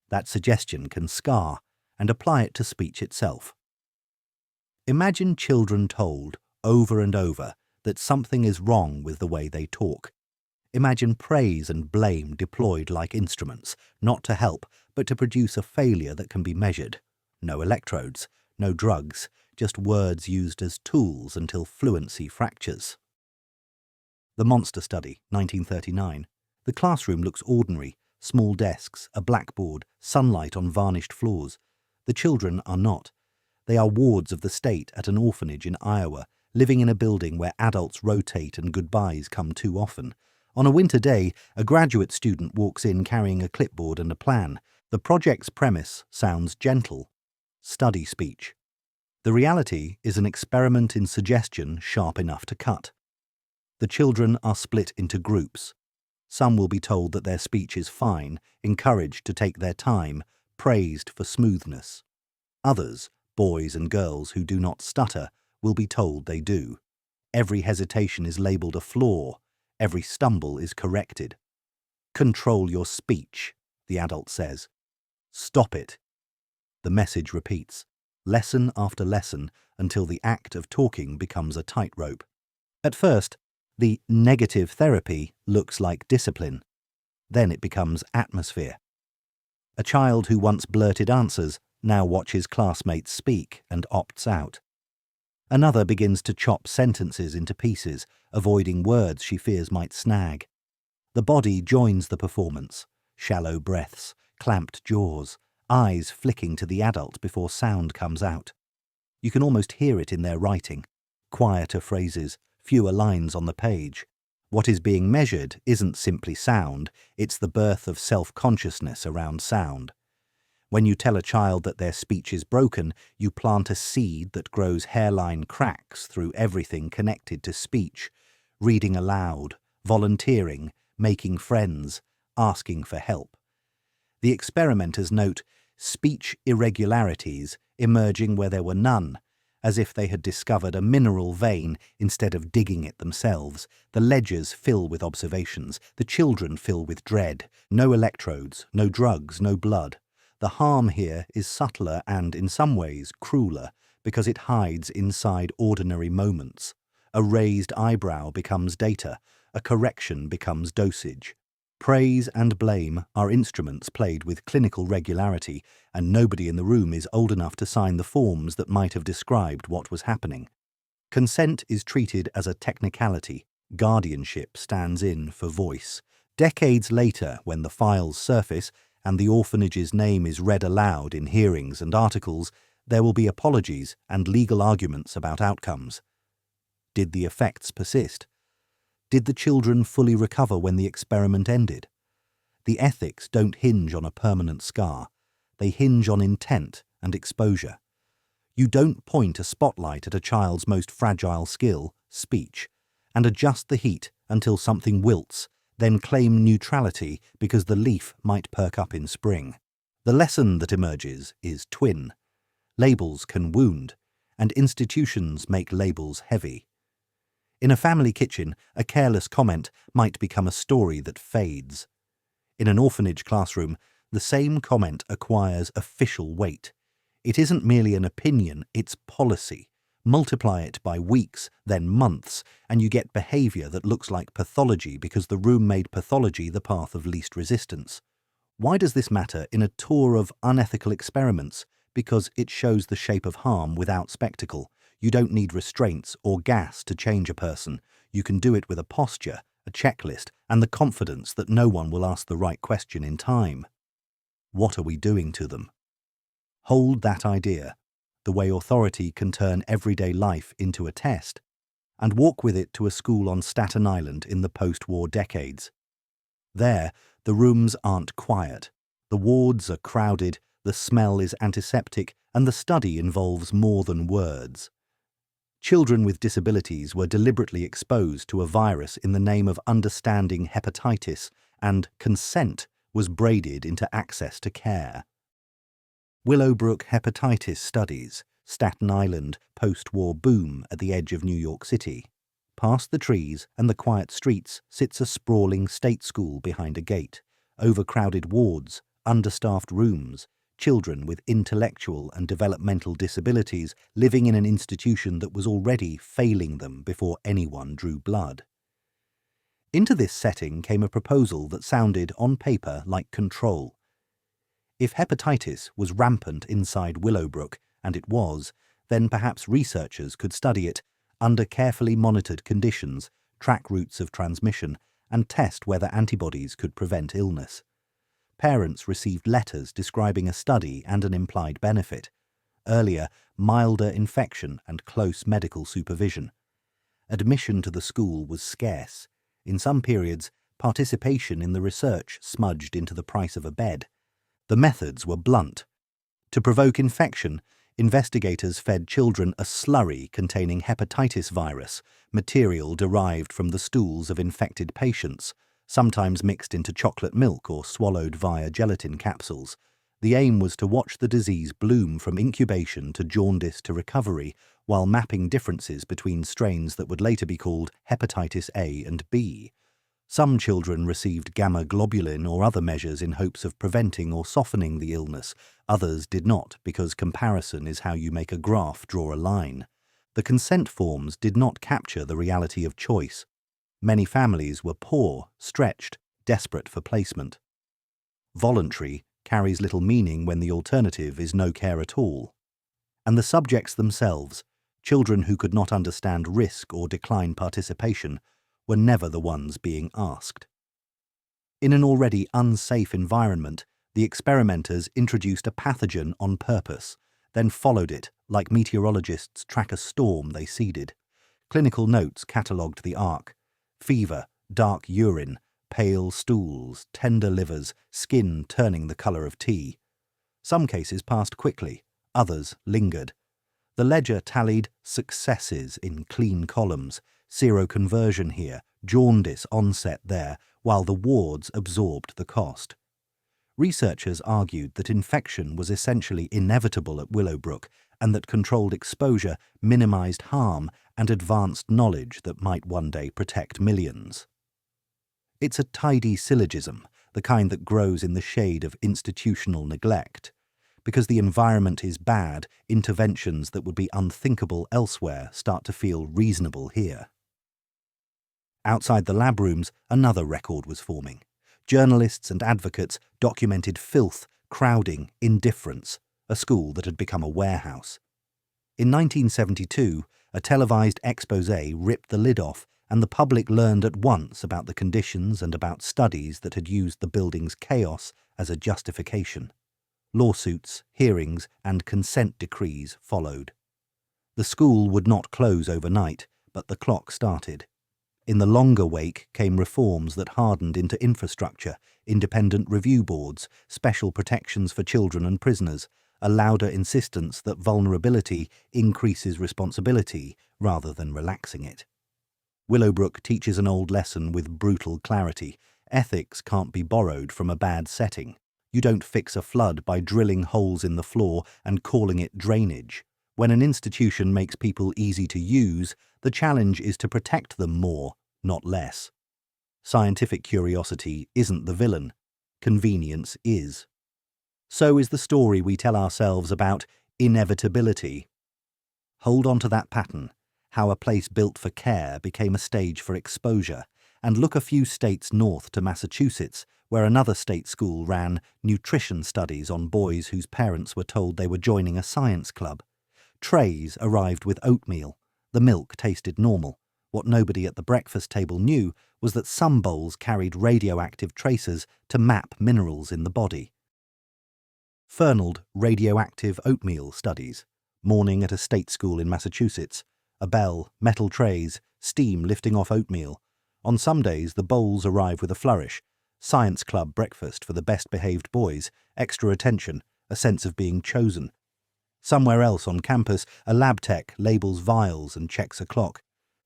That suggestion can scar, and apply it to speech itself. Imagine children told, over and over, that something is wrong with the way they talk. Imagine praise and blame deployed like instruments, not to help, but to produce a failure that can be measured. No electrodes, no drugs, just words used as tools until fluency fractures. The Monster Study, 1939. The classroom looks ordinary, small desks, a blackboard, sunlight on varnished floors. The children are not. They are wards of the state at an orphanage in Iowa, living in a building where adults rotate and goodbyes come too often. On a winter day, a graduate student walks in carrying a clipboard and a plan. The project's premise sounds gentle. Study speech. The reality is an experiment in suggestion sharp enough to cut. The children are split into groups. Some will be told that their speech is fine, encouraged to take their time, praised for smoothness. Others, boys and girls who do not stutter, will be told they do. Every hesitation is labelled a flaw. Every stumble is corrected. Control your speech, the adult says. Stop it. The message repeats, lesson after lesson, until the act of talking becomes a tightrope. At first, the negative therapy looks like discipline. Then it becomes atmosphere. A child who once blurted answers now watches classmates speak and opts out. Another begins to chop sentences into pieces, avoiding words she fears might snag. The body joins the performance, shallow breaths, clamped jaws, eyes flicking to the adult before sound comes out. You can almost hear it in their writing. Quieter phrases, fewer lines on the page. What is being measured isn't simply sound, it's the birth of self-consciousness around sound. When you tell a child that their speech is broken, you plant a seed that grows hairline cracks through everything connected to speech, reading aloud, volunteering, making friends, asking for help. The experimenters note speech irregularities emerging where there were none, as if they had discovered a mineral vein instead of digging it themselves. The ledgers fill with observations, the children fill with dread. No electrodes, no drugs, no blood. The harm here is subtler and, in some ways, crueler, because it hides inside ordinary moments. A raised eyebrow becomes data, a correction becomes dosage. Praise and blame are instruments played with clinical regularity, and nobody in the room is old enough to sign the forms that might have described what was happening. Consent is treated as a technicality. Guardianship stands in for voice. Decades later, when the files surface, and the orphanage's name is read aloud in hearings and articles, there will be apologies and legal arguments about outcomes. Did the effects persist? Did the children fully recover when the experiment ended? The ethics don't hinge on a permanent scar. They hinge on intent and exposure. You don't point a spotlight at a child's most fragile skill, speech, and adjust the heat until something wilts, then claim neutrality because the leaf might perk up in spring. The lesson that emerges is twin. Labels can wound, and institutions make labels heavy. In a family kitchen, a careless comment might become a story that fades. In an orphanage classroom, the same comment acquires official weight. It isn't merely an opinion, it's policy. Multiply it by weeks, then months, and you get behaviour that looks like pathology because the room made pathology the path of least resistance. Why does this matter in a tour of unethical experiments? Because it shows the shape of harm without spectacle. You don't need restraints or gas to change a person. You can do it with a posture, a checklist, and the confidence that no one will ask the right question in time. What are we doing to them? Hold that idea, the way authority can turn everyday life into a test, and walk with it to a school on Staten Island in the post-war decades. There, the rooms aren't quiet. The wards are crowded, the smell is antiseptic, and the study involves more than words. Children with disabilities were deliberately exposed to a virus in the name of understanding hepatitis, and consent was braided into access to care. Willowbrook Hepatitis Studies, Staten Island post-war boom at the edge of New York City. Past the trees and the quiet streets sits a sprawling state school behind a gate, overcrowded wards, understaffed rooms, children with intellectual and developmental disabilities living in an institution that was already failing them before anyone drew blood. Into this setting came a proposal that sounded, on paper, like control. If hepatitis was rampant inside Willowbrook, and it was, then perhaps researchers could study it under carefully monitored conditions, track routes of transmission, and test whether antibodies could prevent illness. Parents received letters describing a study and an implied benefit. Earlier, milder infection and close medical supervision. Admission to the school was scarce. In some periods, participation in the research smudged into the price of a bed. The methods were blunt. To provoke infection, investigators fed children a slurry containing hepatitis virus, material derived from the stools of infected patients, sometimes mixed into chocolate milk or swallowed via gelatin capsules. The aim was to watch the disease bloom from incubation to jaundice to recovery, while mapping differences between strains that would later be called hepatitis A and B. Some children received gamma globulin or other measures in hopes of preventing or softening the illness. Others did not, because comparison is how you make a graph draw a line. The consent forms did not capture the reality of choice. Many families were poor, stretched, desperate for placement. Voluntary carries little meaning when the alternative is no care at all. And the subjects themselves, children who could not understand risk or decline participation, were never the ones being asked. In an already unsafe environment, the experimenters introduced a pathogen on purpose, then followed it like meteorologists track a storm they seeded. Clinical notes catalogued the arc: fever, dark urine, pale stools, tender livers, skin turning the colour of tea. Some cases passed quickly, others lingered. The ledger tallied successes in clean columns, seroconversion here, jaundice onset there, while the wards absorbed the cost. Researchers argued that infection was essentially inevitable at Willowbrook and that controlled exposure minimised harm and advanced knowledge that might one day protect millions. It's a tidy syllogism, the kind that grows in the shade of institutional neglect. Because the environment is bad, interventions that would be unthinkable elsewhere start to feel reasonable here. Outside the lab rooms, another record was forming. Journalists and advocates documented filth, crowding, indifference, a school that had become a warehouse. In 1972, a televised exposé ripped the lid off, and the public learned at once about the conditions and about studies that had used the building's chaos as a justification. Lawsuits, hearings, and consent decrees followed. The school would not close overnight, but the clock started. In the longer wake came reforms that hardened into infrastructure, independent review boards, special protections for children and prisoners, a louder insistence that vulnerability increases responsibility rather than relaxing it. Willowbrook teaches an old lesson with brutal clarity. Ethics can't be borrowed from a bad setting. You don't fix a flood by drilling holes in the floor and calling it drainage. When an institution makes people easy to use, the challenge is to protect them more, not less. Scientific curiosity isn't the villain. Convenience is. So is the story we tell ourselves about inevitability. Hold on to that pattern, how a place built for care became a stage for exposure, and look a few states north to Massachusetts, where another state school ran nutrition studies on boys whose parents were told they were joining a science club. Trays arrived with oatmeal. The milk tasted normal. What nobody at the breakfast table knew was that some bowls carried radioactive tracers to map minerals in the body. Fernald radioactive oatmeal studies. Morning at a state school in Massachusetts. A bell, metal trays, steam lifting off oatmeal. On some days the bowls arrive with a flourish. Science club breakfast for the best-behaved boys, extra attention, a sense of being chosen. Somewhere else on campus, a lab tech labels vials and checks a clock.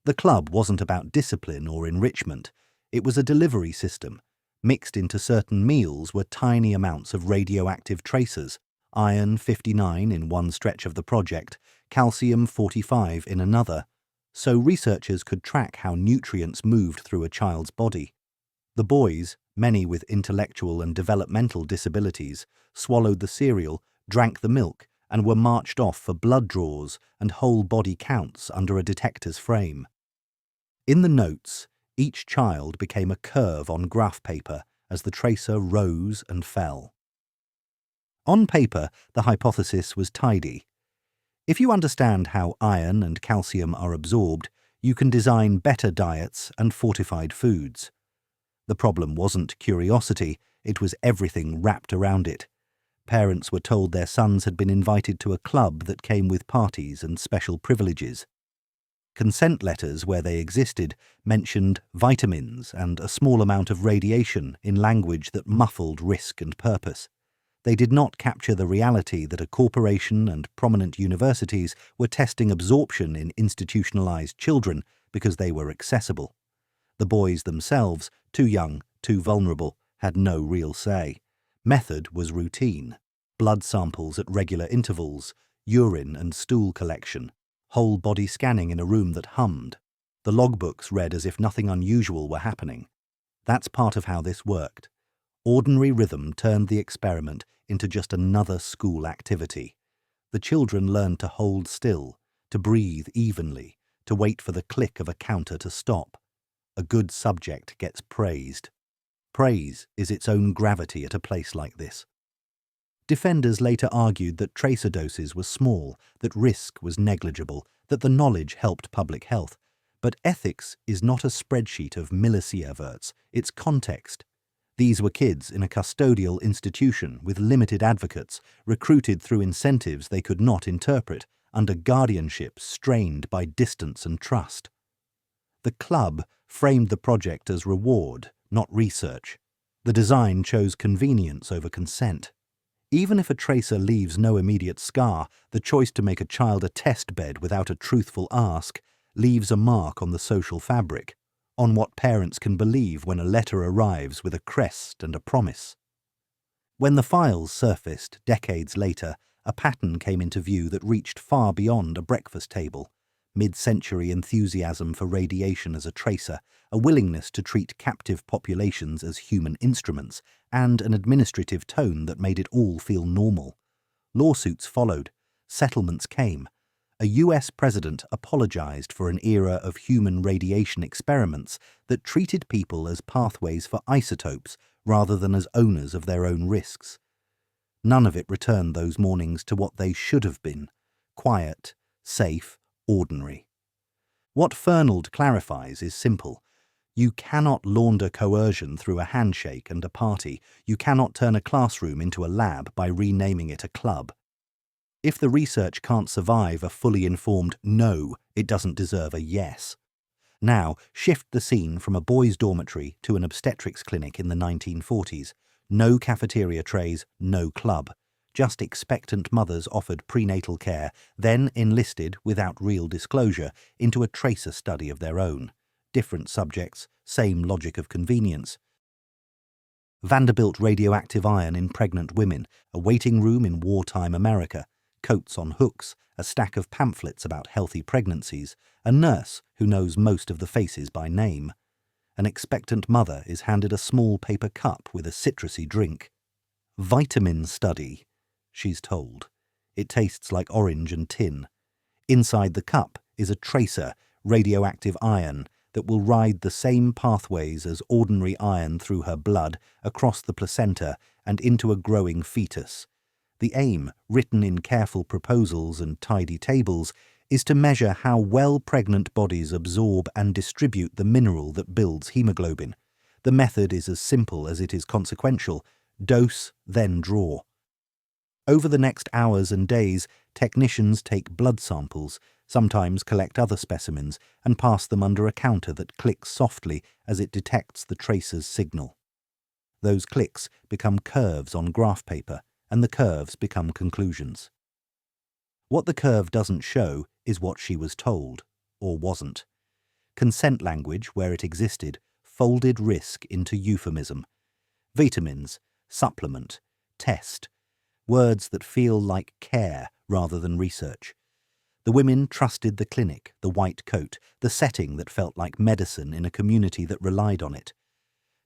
The club wasn't about discipline or enrichment. It was a delivery system. Mixed into certain meals were tiny amounts of radioactive tracers, iron 59 in one stretch of the project, calcium 45 in another, so researchers could track how nutrients moved through a child's body. The boys, many with intellectual and developmental disabilities, swallowed the cereal, drank the milk, and were marched off for blood draws and whole body counts under a detector's frame. In the notes, each child became a curve on graph paper as the tracer rose and fell. On paper, the hypothesis was tidy. If you understand how iron and calcium are absorbed, you can design better diets and fortified foods. The problem wasn't curiosity, it was everything wrapped around it. Parents were told their sons had been invited to a club that came with parties and special privileges. Consent letters, where they existed, mentioned vitamins and a small amount of radiation in language that muffled risk and purpose. They did not capture the reality that a corporation and prominent universities were testing absorption in institutionalized children because they were accessible. The boys themselves, too young, too vulnerable, had no real say. Method was routine. Blood samples at regular intervals, urine and stool collection, whole body scanning in a room that hummed. The logbooks read as if nothing unusual were happening. That's part of how this worked. Ordinary rhythm turned the experiment into just another school activity. The children learned to hold still, to breathe evenly, to wait for the click of a counter to stop. A good subject gets praised. Praise is its own gravity at a place like this. Defenders later argued that tracer doses were small, that risk was negligible, that the knowledge helped public health. But ethics is not a spreadsheet of millisieverts, it's context. These were kids in a custodial institution with limited advocates, recruited through incentives they could not interpret, under guardianship strained by distance and trust. The club framed the project as reward, not research. The design chose convenience over consent. Even if a tracer leaves no immediate scar, the choice to make a child a test bed without a truthful ask leaves a mark on the social fabric, on what parents can believe when a letter arrives with a crest and a promise. When the files surfaced decades later, a pattern came into view that reached far beyond a breakfast table. Mid-century enthusiasm for radiation as a tracer, a willingness to treat captive populations as human instruments, and an administrative tone that made it all feel normal. Lawsuits followed. Settlements came. A US president apologized for an era of human radiation experiments that treated people as pathways for isotopes rather than as owners of their own risks. None of it returned those mornings to what they should have been: quiet, safe, ordinary. What Fernald clarifies is simple. You cannot launder coercion through a handshake and a party. You cannot turn a classroom into a lab by renaming it a club. If the research can't survive a fully informed no, it doesn't deserve a yes. Now, shift the scene from a boys' dormitory to an obstetrics clinic in the 1940s. No cafeteria trays, no club. Just expectant mothers offered prenatal care, then enlisted, without real disclosure, into a tracer study of their own. Different subjects, same logic of convenience. Vanderbilt radioactive iron in pregnant women, a waiting room in wartime America, coats on hooks, a stack of pamphlets about healthy pregnancies, a nurse who knows most of the faces by name. An expectant mother is handed a small paper cup with a citrusy drink. Vitamin study, she's told. It tastes like orange and tin. Inside the cup is a tracer, radioactive iron, that will ride the same pathways as ordinary iron through her blood, across the placenta, and into a growing fetus. The aim, written in careful proposals and tidy tables, is to measure how well pregnant bodies absorb and distribute the mineral that builds hemoglobin. The method is as simple as it is consequential: dose, then draw. Over the next hours and days, technicians take blood samples, sometimes collect other specimens, and pass them under a counter that clicks softly as it detects the tracer's signal. Those clicks become curves on graph paper, and the curves become conclusions. What the curve doesn't show is what she was told, or wasn't. Consent language, where it existed, folded risk into euphemism. Vitamins, supplement, test, words that feel like care rather than research. The women trusted the clinic, the white coat, the setting that felt like medicine in a community that relied on it.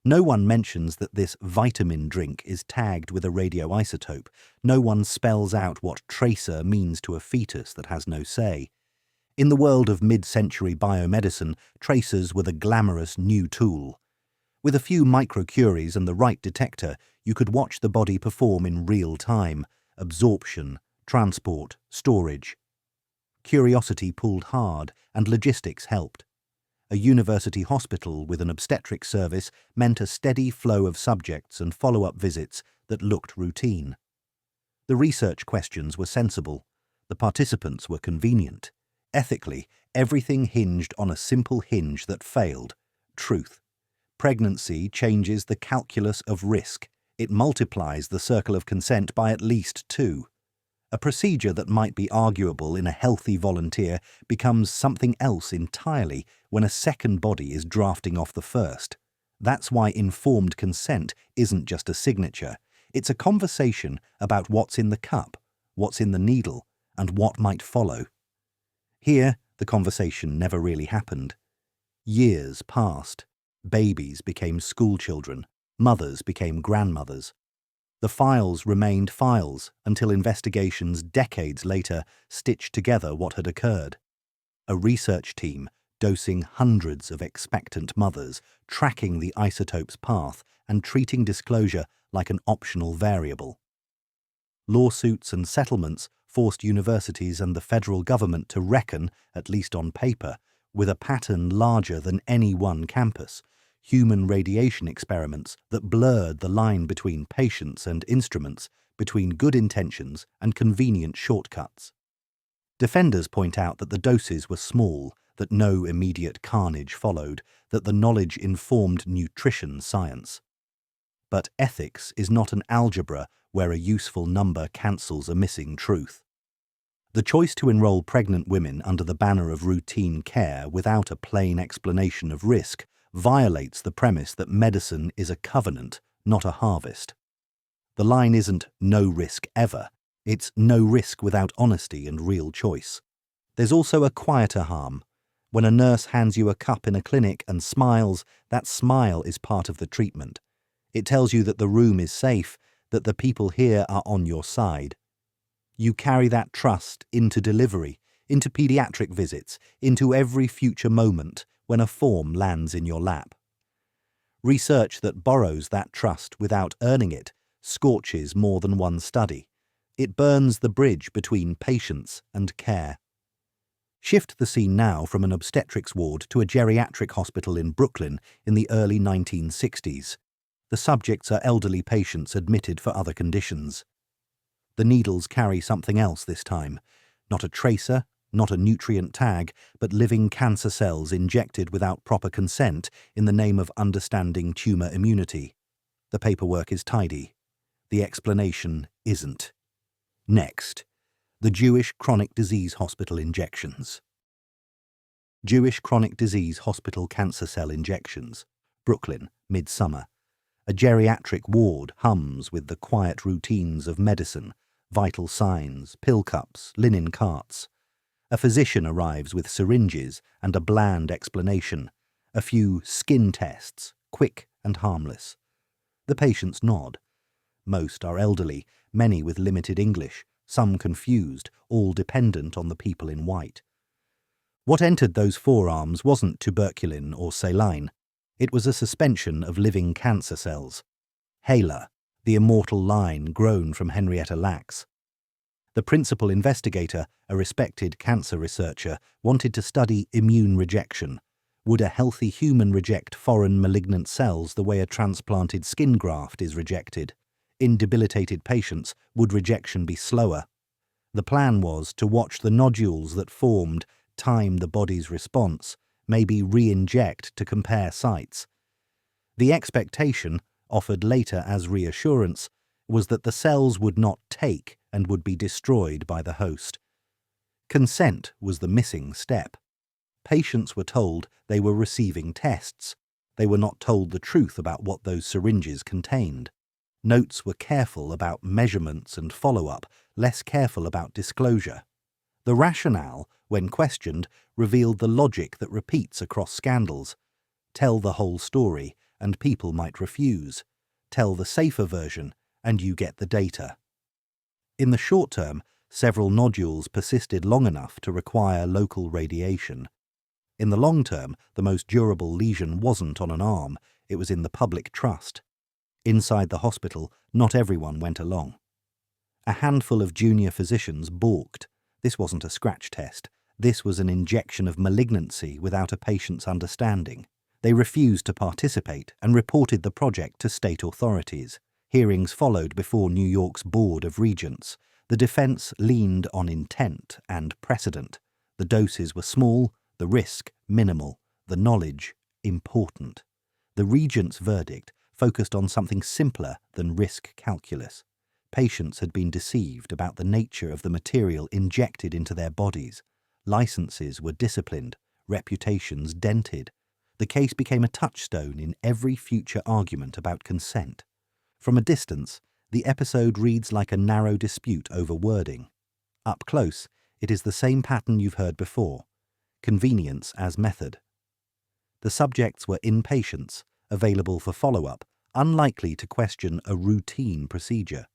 No one mentions that this vitamin drink is tagged with a radioisotope. No one spells out what tracer means to a fetus that has no say. In the world of mid-century biomedicine, tracers were the glamorous new tool. With a few microcuries and the right detector, you could watch the body perform in real time: absorption, transport, storage. Curiosity pulled hard, and logistics helped. A university hospital with an obstetric service meant a steady flow of subjects and follow-up visits that looked routine. The research questions were sensible. The participants were convenient. Ethically, everything hinged on a simple hinge that failed: truth. Pregnancy changes the calculus of risk. It multiplies the circle of consent by at least 2. A procedure that might be arguable in a healthy volunteer becomes something else entirely when a second body is drafting off the first. That's why informed consent isn't just a signature. It's a conversation about what's in the cup, what's in the needle, and what might follow. Here, the conversation never really happened. Years passed. Babies became schoolchildren. Mothers became grandmothers. The files remained files until investigations decades later stitched together what had occurred. A research team dosing hundreds of expectant mothers, tracking the isotope's path and treating disclosure like an optional variable. Lawsuits and settlements forced universities and the federal government to reckon, at least on paper, with a pattern larger than any one campus: human radiation experiments that blurred the line between patients and instruments, between good intentions and convenient shortcuts. Defenders point out that the doses were small, that no immediate carnage followed, that the knowledge informed nutrition science. But ethics is not an algebra where a useful number cancels a missing truth. The choice to enroll pregnant women under the banner of routine care without a plain explanation of risk violates the premise that medicine is a covenant, not a harvest. The line isn't no risk ever, it's no risk without honesty and real choice. There's also a quieter harm. When a nurse hands you a cup in a clinic and smiles, that smile is part of the treatment. It tells you that the room is safe, that the people here are on your side. You carry that trust into delivery, into pediatric visits, into every future moment when a form lands in your lap. Research that borrows that trust without earning it scorches more than one study. It burns the bridge between patients and care. Shift the scene now from an obstetrics ward to a geriatric hospital in Brooklyn in the early 1960s. The subjects are elderly patients admitted for other conditions. The needles carry something else this time: not a tracer, not a nutrient tag, but living cancer cells injected without proper consent in the name of understanding tumour immunity. The paperwork is tidy. The explanation isn't. Next, the Jewish Chronic Disease Hospital injections. Jewish Chronic Disease Hospital cancer cell injections. Brooklyn, midsummer. A geriatric ward hums with the quiet routines of medicine: vital signs, pill cups, linen carts. A physician arrives with syringes and a bland explanation, a few skin tests, quick and harmless. The patients nod. Most are elderly, many with limited English, some confused, all dependent on the people in white. What entered those forearms wasn't tuberculin or saline. It was a suspension of living cancer cells. HeLa, the immortal line grown from Henrietta Lacks. The principal investigator, a respected cancer researcher, wanted to study immune rejection. Would a healthy human reject foreign malignant cells the way a transplanted skin graft is rejected? In debilitated patients, would rejection be slower? The plan was to watch the nodules that formed, time the body's response, maybe re-inject to compare sites. The expectation, offered later as reassurance, was that the cells would not take and would be destroyed by the host. Consent was the missing step. Patients were told they were receiving tests. They were not told the truth about what those syringes contained. Notes were careful about measurements and follow-up, less careful about disclosure. The rationale, when questioned, revealed the logic that repeats across scandals: tell the whole story, and people might refuse. Tell the safer version, and you get the data. In the short term, several nodules persisted long enough to require local radiation. In the long term, the most durable lesion wasn't on an arm, it was in the public trust. Inside the hospital, not everyone went along. A handful of junior physicians balked. This wasn't a scratch test. This was an injection of malignancy without a patient's understanding. They refused to participate and reported the project to state authorities. Hearings followed before New York's Board of Regents. The defense leaned on intent and precedent. The doses were small, the risk minimal, the knowledge important. The Regents' verdict focused on something simpler than risk calculus. Patients had been deceived about the nature of the material injected into their bodies. Licenses were disciplined, reputations dented. The case became a touchstone in every future argument about consent. From a distance, the episode reads like a narrow dispute over wording. Up close, it is the same pattern you've heard before: convenience as method. The subjects were inpatients, available for follow-up, unlikely to question a routine procedure.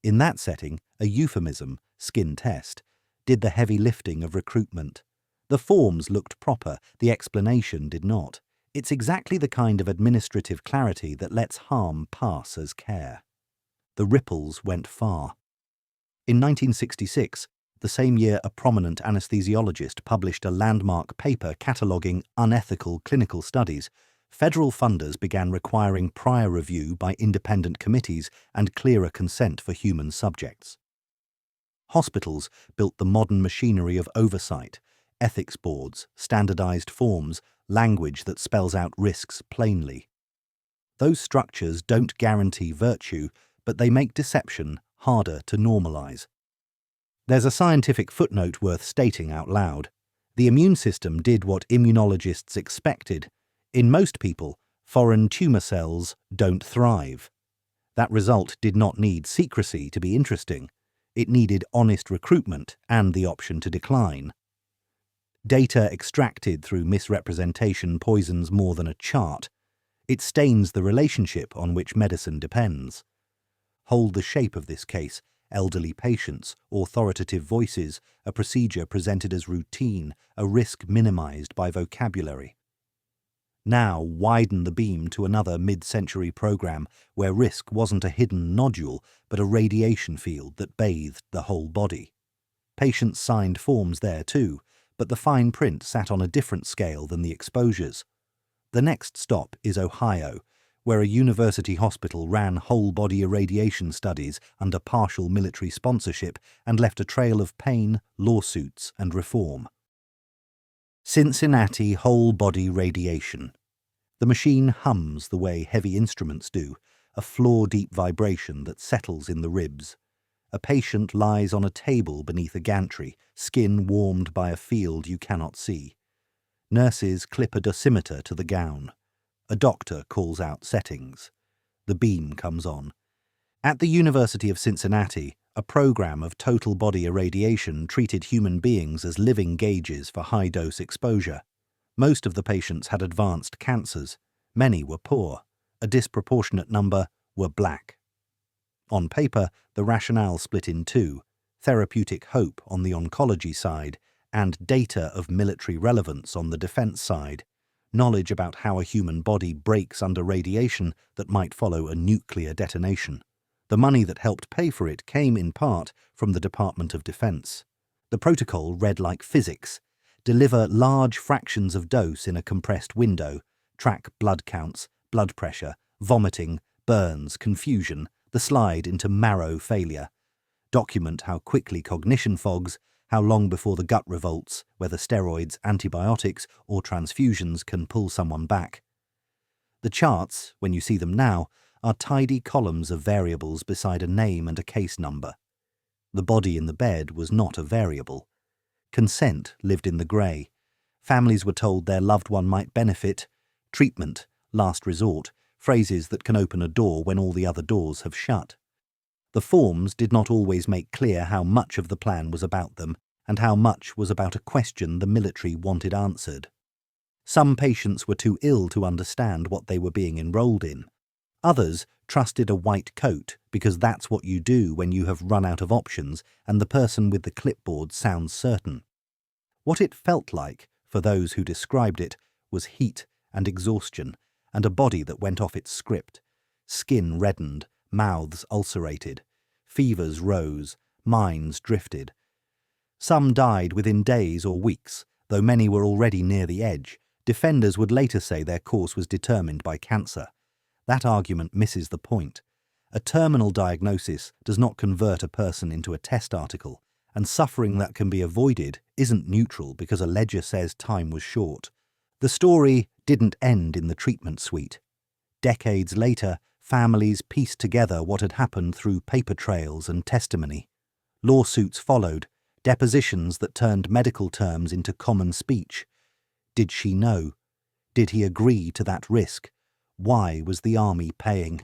In that setting, a euphemism, skin test, did the heavy lifting of recruitment. The forms looked proper, the explanation did not. It's exactly the kind of administrative clarity that lets harm pass as care. The ripples went far. In 1966, the same year a prominent anesthesiologist published a landmark paper cataloguing unethical clinical studies, federal funders began requiring prior review by independent committees and clearer consent for human subjects. Hospitals built the modern machinery of oversight, ethics boards, standardized forms, language that spells out risks plainly. Those structures don't guarantee virtue, but they make deception harder to normalize. There's a scientific footnote worth stating out loud. The immune system did what immunologists expected. In most people, foreign tumor cells don't thrive. That result did not need secrecy to be interesting. It needed honest recruitment and the option to decline. Data extracted through misrepresentation poisons more than a chart. It stains the relationship on which medicine depends. Hold the shape of this case: elderly patients, authoritative voices, a procedure presented as routine, a risk minimized by vocabulary. Now widen the beam to another mid-century program where risk wasn't a hidden nodule but a radiation field that bathed the whole body. Patients signed forms there too, but the fine print sat on a different scale than the exposures. The next stop is Ohio, where a university hospital ran whole-body irradiation studies under partial military sponsorship and left a trail of pain, lawsuits, and reform. Cincinnati whole-body radiation. The machine hums the way heavy instruments do, a floor-deep vibration that settles in the ribs. A patient lies on a table beneath a gantry, skin warmed by a field you cannot see. Nurses clip a dosimeter to the gown. A doctor calls out settings. The beam comes on. At the University of Cincinnati, a program of total body irradiation treated human beings as living gauges for high-dose exposure. Most of the patients had advanced cancers. Many were poor. A disproportionate number were black. On paper, the rationale split in two: therapeutic hope on the oncology side and data of military relevance on the defense side, knowledge about how a human body breaks under radiation that might follow a nuclear detonation. The money that helped pay for it came in part from the Department of Defense. The protocol read like physics: deliver large fractions of dose in a compressed window, track blood counts, blood pressure, vomiting, burns, confusion, the slide into marrow failure. Document how quickly cognition fogs, how long before the gut revolts, whether steroids, antibiotics, or transfusions can pull someone back. The charts, when you see them now, are tidy columns of variables beside a name and a case number. The body in the bed was not a variable. Consent lived in the grey. Families were told their loved one might benefit. Treatment, last resort, phrases that can open a door when all the other doors have shut. The forms did not always make clear how much of the plan was about them and how much was about a question the military wanted answered. Some patients were too ill to understand what they were being enrolled in. Others trusted a white coat because that's what you do when you have run out of options and the person with the clipboard sounds certain. What it felt like, for those who described it, was heat and exhaustion and a body that went off its script. Skin reddened, mouths ulcerated, fevers rose, minds drifted. Some died within days or weeks, though many were already near the edge. Defenders would later say their course was determined by cancer. That argument misses the point. A terminal diagnosis does not convert a person into a test article, and suffering that can be avoided isn't neutral because a ledger says time was short. The story didn't end in the treatment suite. Decades later, families pieced together what had happened through paper trails and testimony. Lawsuits followed, depositions that turned medical terms into common speech. Did she know? Did he agree to that risk? Why was the army paying?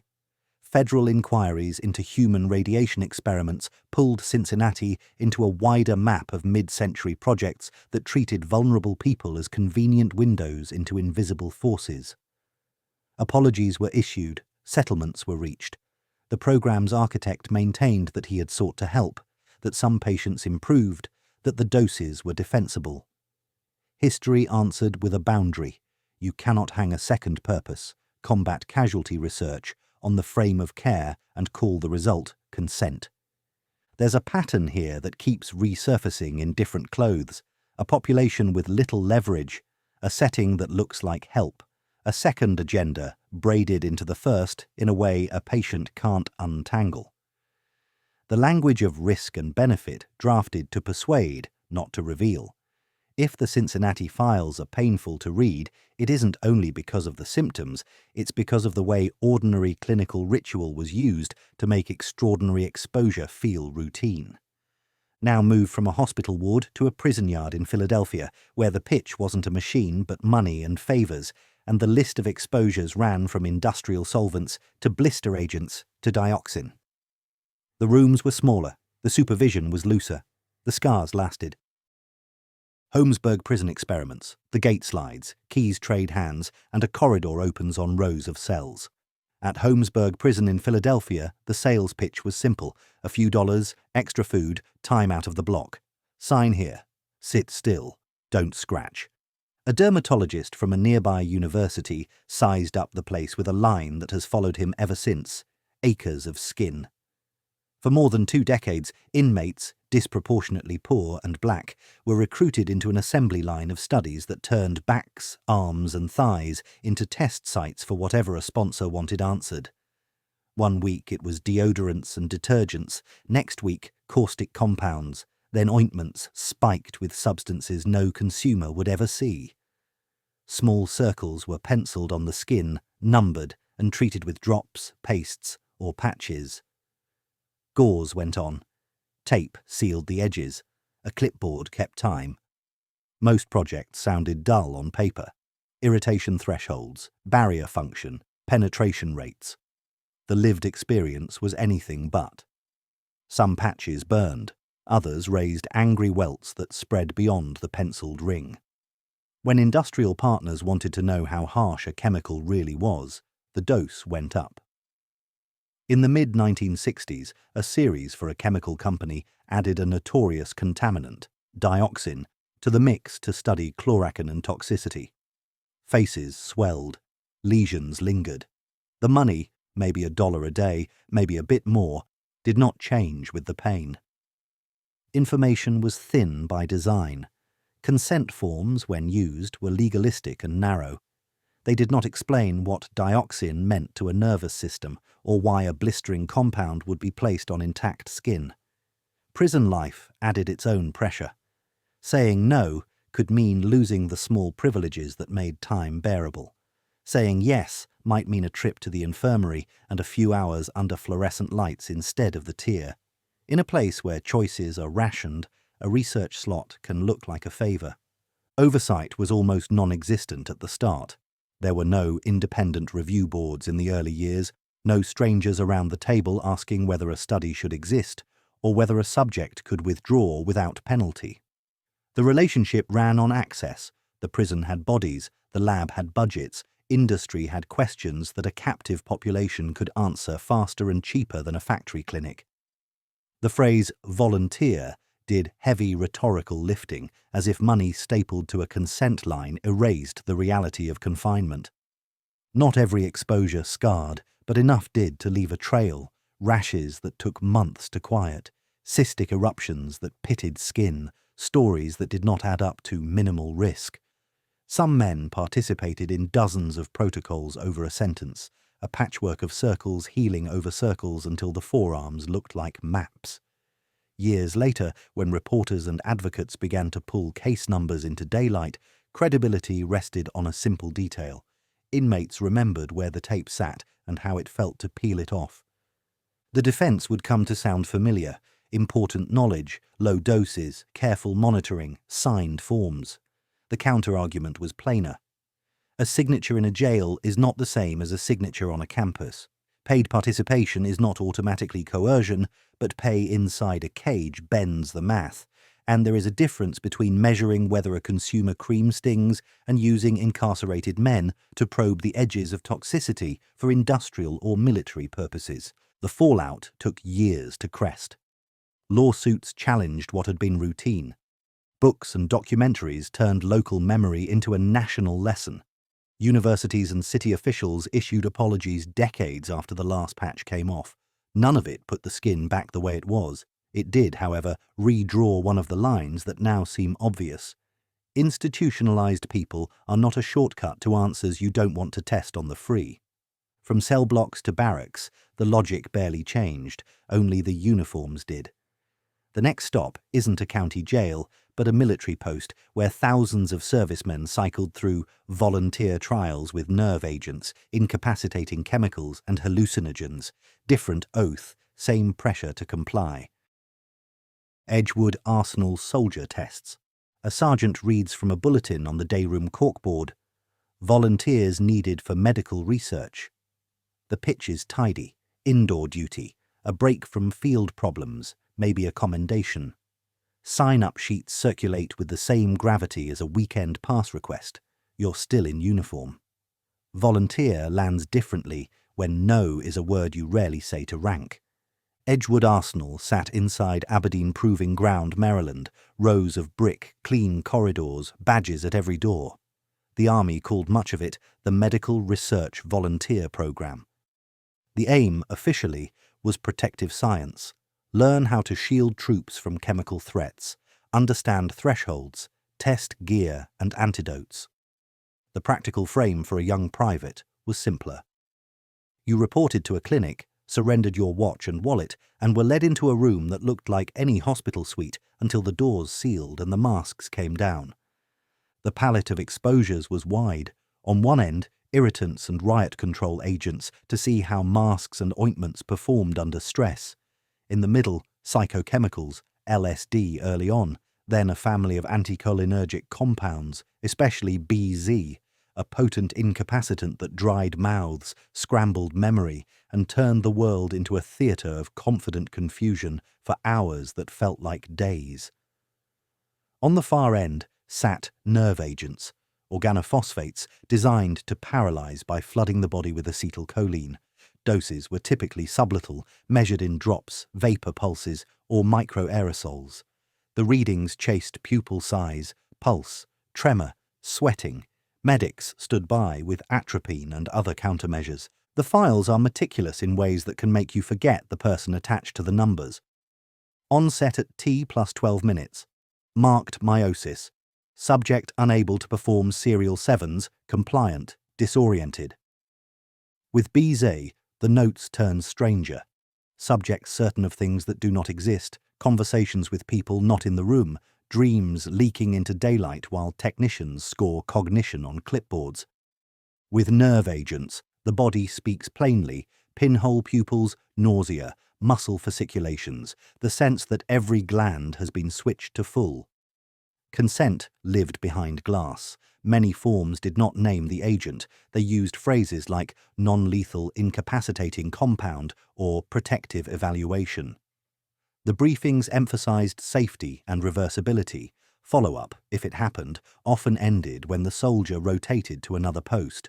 Federal inquiries into human radiation experiments pulled Cincinnati into a wider map of mid-century projects that treated vulnerable people as convenient windows into invisible forces. Apologies were issued, settlements were reached. The program's architect maintained that he had sought to help, that some patients improved, that the doses were defensible. History answered with a boundary. You cannot hang a second purpose, combat casualty research, on the frame of care and call the result consent. There's a pattern here that keeps resurfacing in different clothes, a population with little leverage, a setting that looks like help, a second agenda braided into the first in a way a patient can't untangle. The language of risk and benefit drafted to persuade, not to reveal. If the Cincinnati files are painful to read, it isn't only because of the symptoms, it's because of the way ordinary clinical ritual was used to make extraordinary exposure feel routine. Now move from a hospital ward to a prison yard in Philadelphia, where the pitch wasn't a machine but money and favours, and the list of exposures ran from industrial solvents to blister agents to dioxin. The rooms were smaller, the supervision was looser, the scars lasted. Holmesburg prison experiments, the gate slides, keys trade hands, and a corridor opens on rows of cells. At Holmesburg prison in Philadelphia, the sales pitch was simple: a few dollars, extra food, time out of the block. Sign here. Sit still. Don't scratch. A dermatologist from a nearby university sized up the place with a line that has followed him ever since: acres of skin. For more than 2 decades, inmates, disproportionately poor and black, were recruited into an assembly line of studies that turned backs, arms and thighs into test sites for whatever a sponsor wanted answered. One week it was deodorants and detergents, next week caustic compounds, then ointments spiked with substances no consumer would ever see. Small circles were penciled on the skin, numbered, and treated with drops, pastes, or patches. Gauze went on. Tape sealed the edges. A clipboard kept time. Most projects sounded dull on paper. Irritation thresholds, barrier function, penetration rates. The lived experience was anything but. Some patches burned. Others raised angry welts that spread beyond the penciled ring. When industrial partners wanted to know how harsh a chemical really was, the dose went up. In the mid-1960s, a series for a chemical company added a notorious contaminant, dioxin, to the mix to study chloracin toxicity. Faces swelled. Lesions lingered. The money, maybe $1 a day, maybe a bit more, did not change with the pain. Information was thin by design. Consent forms, when used, were legalistic and narrow. They did not explain what dioxin meant to a nervous system or why a blistering compound would be placed on intact skin. Prison life added its own pressure. Saying no could mean losing the small privileges that made time bearable. Saying yes might mean a trip to the infirmary and a few hours under fluorescent lights instead of the tier. In a place where choices are rationed, a research slot can look like a favour. Oversight was almost non-existent at the start. There were no independent review boards in the early years, no strangers around the table asking whether a study should exist or whether a subject could withdraw without penalty. The relationship ran on access. The prison had bodies, The lab had budgets, industry had questions that a captive population could answer faster and cheaper than a factory clinic. The phrase volunteer did heavy rhetorical lifting, as if money stapled to a consent line erased the reality of confinement. Not every exposure scarred, but enough did to leave a trail, rashes that took months to quiet, cystic eruptions that pitted skin, stories that did not add up to minimal risk. Some men participated in dozens of protocols over a sentence, a patchwork of circles healing over circles until the forearms looked like maps. Years later, when reporters and advocates began to pull case numbers into daylight, credibility rested on a simple detail. Inmates remembered where the tape sat and how it felt to peel it off. The defense would come to sound familiar: important knowledge, low doses, careful monitoring, signed forms. The counter-argument was plainer. A signature in a jail is not the same as a signature on a campus. Paid participation is not automatically coercion, but pay inside a cage bends the math, and there is a difference between measuring whether a consumer cream stings and using incarcerated men to probe the edges of toxicity for industrial or military purposes. The fallout took years to crest. Lawsuits challenged what had been routine. Books and documentaries turned local memory into a national lesson. Universities and city officials issued apologies decades after the last patch came off. None of it put the skin back the way it was. It did, however, redraw one of the lines that now seem obvious. Institutionalized people are not a shortcut to answers you don't want to test on the free. From cell blocks to barracks, the logic barely changed, only the uniforms did. The next stop isn't a county jail, but a military post where thousands of servicemen cycled through volunteer trials with nerve agents, incapacitating chemicals and hallucinogens. Different oath, same pressure to comply. Edgewood Arsenal soldier tests. A sergeant reads from a bulletin on the dayroom corkboard. Volunteers needed for medical research. The pitch is tidy. Indoor duty. A break from field problems. Maybe a commendation. Sign-up sheets circulate with the same gravity as a weekend pass request. You're still in uniform. Volunteer lands differently when no is a word you rarely say to rank. Edgewood Arsenal sat inside Aberdeen Proving Ground, Maryland, rows of brick, clean corridors, badges at every door. The Army called much of it the Medical Research Volunteer Program. The aim, officially, was protective science. Learn how to shield troops from chemical threats, understand thresholds, test gear and antidotes. The practical frame for a young private was simpler. You reported to a clinic, surrendered your watch and wallet, and were led into a room that looked like any hospital suite until the doors sealed and the masks came down. The palette of exposures was wide. On one end, irritants and riot control agents to see how masks and ointments performed under stress. In the middle, psychochemicals, LSD early on, then a family of anticholinergic compounds, especially BZ, a potent incapacitant that dried mouths, scrambled memory, and turned the world into a theatre of confident confusion for hours that felt like days. On the far end sat nerve agents, organophosphates designed to paralyze by flooding the body with acetylcholine. Doses were typically sublethal, measured in drops, vapor pulses, or microaerosols. The readings chased pupil size, pulse, tremor, sweating. Medics stood by with atropine and other countermeasures. The files are meticulous in ways that can make you forget the person attached to the numbers. Onset at T plus 12 minutes. Marked meiosis. Subject unable to perform serial sevens, compliant, disoriented. With BZ, the notes turn stranger. Subjects certain of things that do not exist, conversations with people not in the room, dreams leaking into daylight while technicians score cognition on clipboards. With nerve agents, the body speaks plainly, pinhole pupils, nausea, muscle fasciculations, the sense that every gland has been switched to full. Consent lived behind glass. Many forms did not name the agent. They used phrases like non-lethal incapacitating compound or protective evaluation. The briefings emphasized safety and reversibility. Follow-up, if it happened, often ended when the soldier rotated to another post.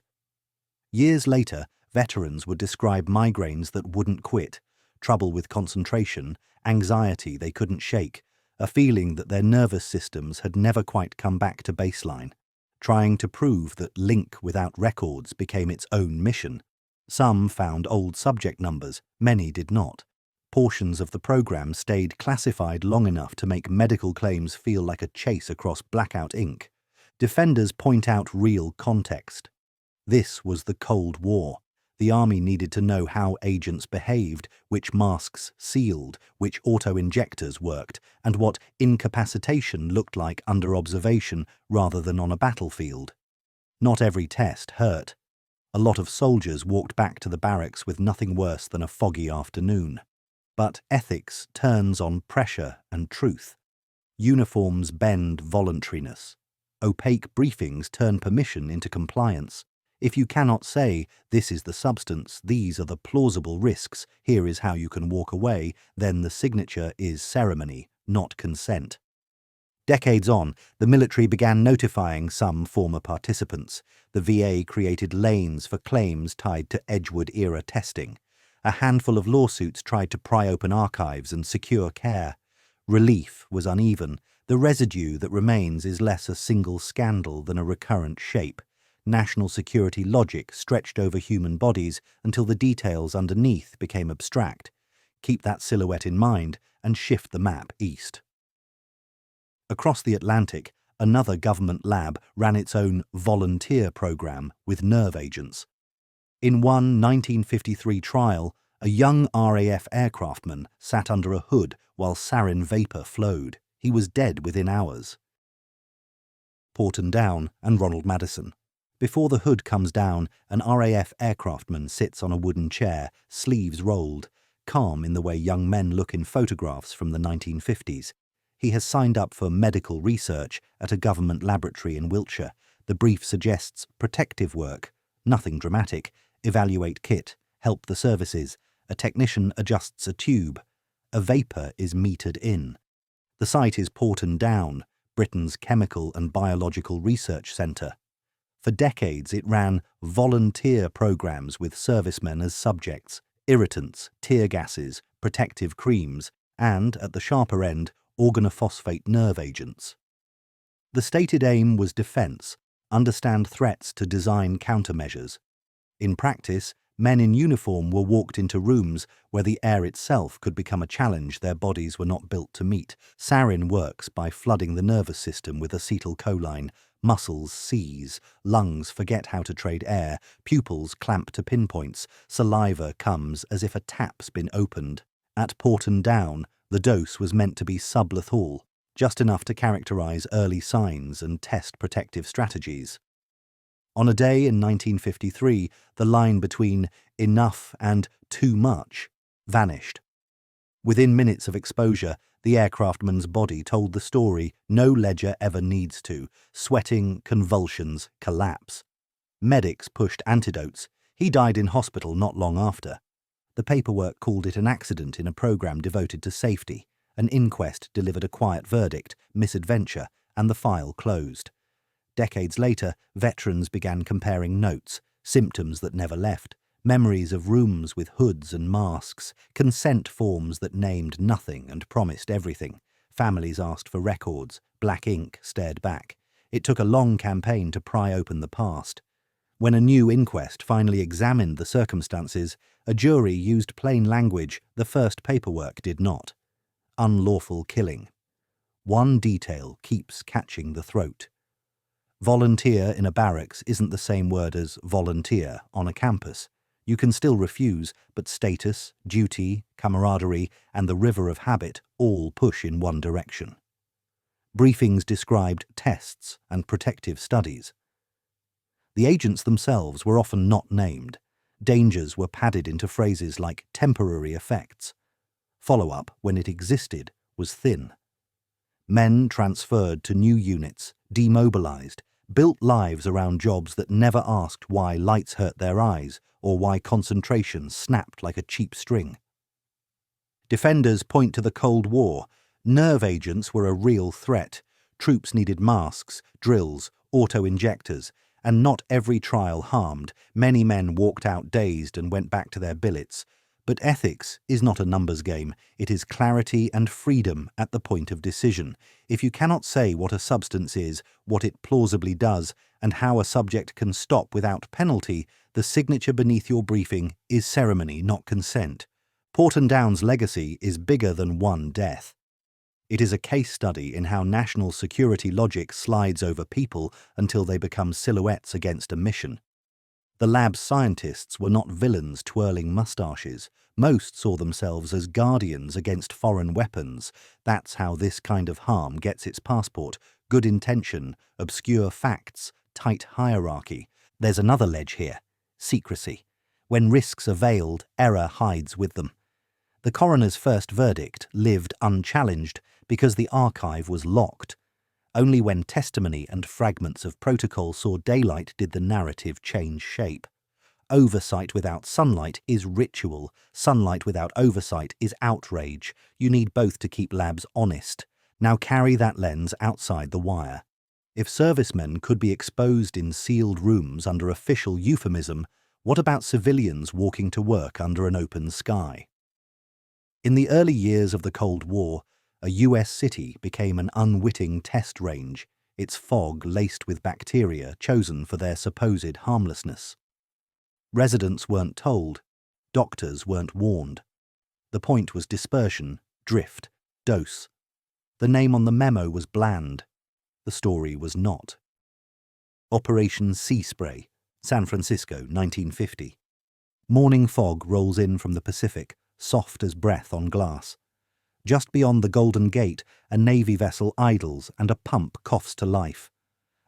Years later, veterans would describe migraines that wouldn't quit, trouble with concentration, anxiety they couldn't shake, a feeling that their nervous systems had never quite come back to baseline, trying to prove that link without records became its own mission. Some found old subject numbers, many did not. Portions of the program stayed classified long enough to make medical claims feel like a chase across blackout ink. Defenders point out real context. This was the Cold War. The Army needed to know how agents behaved, which masks sealed, which auto-injectors worked, and what incapacitation looked like under observation rather than on a battlefield. Not every test hurt. A lot of soldiers walked back to the barracks with nothing worse than a foggy afternoon. But ethics turns on pressure and truth. Uniforms bend voluntariness. Opaque briefings turn permission into compliance. If you cannot say, this is the substance, these are the plausible risks, here is how you can walk away, then the signature is ceremony, not consent. Decades on, the military began notifying some former participants. The VA created lanes for claims tied to Edgewood-era testing. A handful of lawsuits tried to pry open archives and secure care. Relief was uneven. The residue that remains is less a single scandal than a recurrent shape. National security logic stretched over human bodies until the details underneath became abstract. Keep that silhouette in mind and shift the map east. Across the Atlantic, another government lab ran its own volunteer program with nerve agents. In one 1953 trial, a young RAF aircraftman sat under a hood while sarin vapor flowed. He was dead within hours. Porton Down and Ronald Madison. Before the hood comes down, an RAF aircraftman sits on a wooden chair, sleeves rolled, calm in the way young men look in photographs from the 1950s. He has signed up for medical research at a government laboratory in Wiltshire. The brief suggests protective work, nothing dramatic, evaluate kit, help the services, a technician adjusts a tube, a vapour is metered in. The site is Porton Down, Britain's chemical and biological research centre. For decades it ran volunteer programmes with servicemen as subjects, irritants, tear gases, protective creams, and, at the sharper end, organophosphate nerve agents. The stated aim was defence, understand threats to design countermeasures. In practice, men in uniform were walked into rooms where the air itself could become a challenge their bodies were not built to meet. Sarin works by flooding the nervous system with acetylcholine. Muscles seize, lungs forget how to trade air, pupils clamp to pinpoints, saliva comes as if a tap's been opened. At Porton Down, the dose was meant to be sublethal, just enough to characterise early signs and test protective strategies. On a day in 1953, the line between enough and too much vanished. Within minutes of exposure, the aircraftman's body told the story no ledger ever needs to: sweating, convulsions, collapse. Medics pushed antidotes. He died in hospital not long after. The paperwork called it an accident in a programme devoted to safety. An inquest delivered a quiet verdict, misadventure, and the file closed. Decades later, veterans began comparing notes, symptoms that never left, memories of rooms with hoods and masks, consent forms that named nothing and promised everything. Families asked for records, black ink stared back. It took a long campaign to pry open the past. When a new inquest finally examined the circumstances, a jury used plain language the first paperwork did not. Unlawful killing. One detail keeps catching the throat. Volunteer in a barracks isn't the same word as volunteer on a campus. You can still refuse, but status, duty, camaraderie, and the river of habit all push in one direction. Briefings described tests and protective studies. The agents themselves were often not named. Dangers were padded into phrases like temporary effects. Follow-up, when it existed, was thin. Men transferred to new units, demobilised, built lives around jobs that never asked why lights hurt their eyes or why concentration snapped like a cheap string. Defenders point to the Cold War. Nerve agents were a real threat. Troops needed masks, drills, auto-injectors, and not every trial harmed. Many men walked out dazed and went back to their billets. But ethics is not a numbers game. It is clarity and freedom at the point of decision. If you cannot say what a substance is, what it plausibly does, and how a subject can stop without penalty, the signature beneath your briefing is ceremony, not consent. Porton Down's legacy is bigger than one death. It is a case study in how national security logic slides over people until they become silhouettes against a mission. The lab's scientists were not villains twirling moustaches. Most saw themselves as guardians against foreign weapons. That's how this kind of harm gets its passport. Good intention, obscure facts, tight hierarchy. There's another ledge here: secrecy. When risks are veiled, error hides with them. The coroner's first verdict lived unchallenged because the archive was locked. Only when testimony and fragments of protocol saw daylight did the narrative change shape. Oversight without sunlight is ritual. Sunlight without oversight is outrage. You need both to keep labs honest. Now carry that lens outside the wire. If servicemen could be exposed in sealed rooms under official euphemism, what about civilians walking to work under an open sky? In the early years of the Cold War, a US city became an unwitting test range, its fog laced with bacteria chosen for their supposed harmlessness. Residents weren't told, doctors weren't warned. The point was dispersion, drift, dose. The name on the memo was bland. The story was not. Operation Sea Spray, San Francisco, 1950. Morning fog rolls in from the Pacific, soft as breath on glass. Just beyond the Golden Gate, a Navy vessel idles and a pump coughs to life.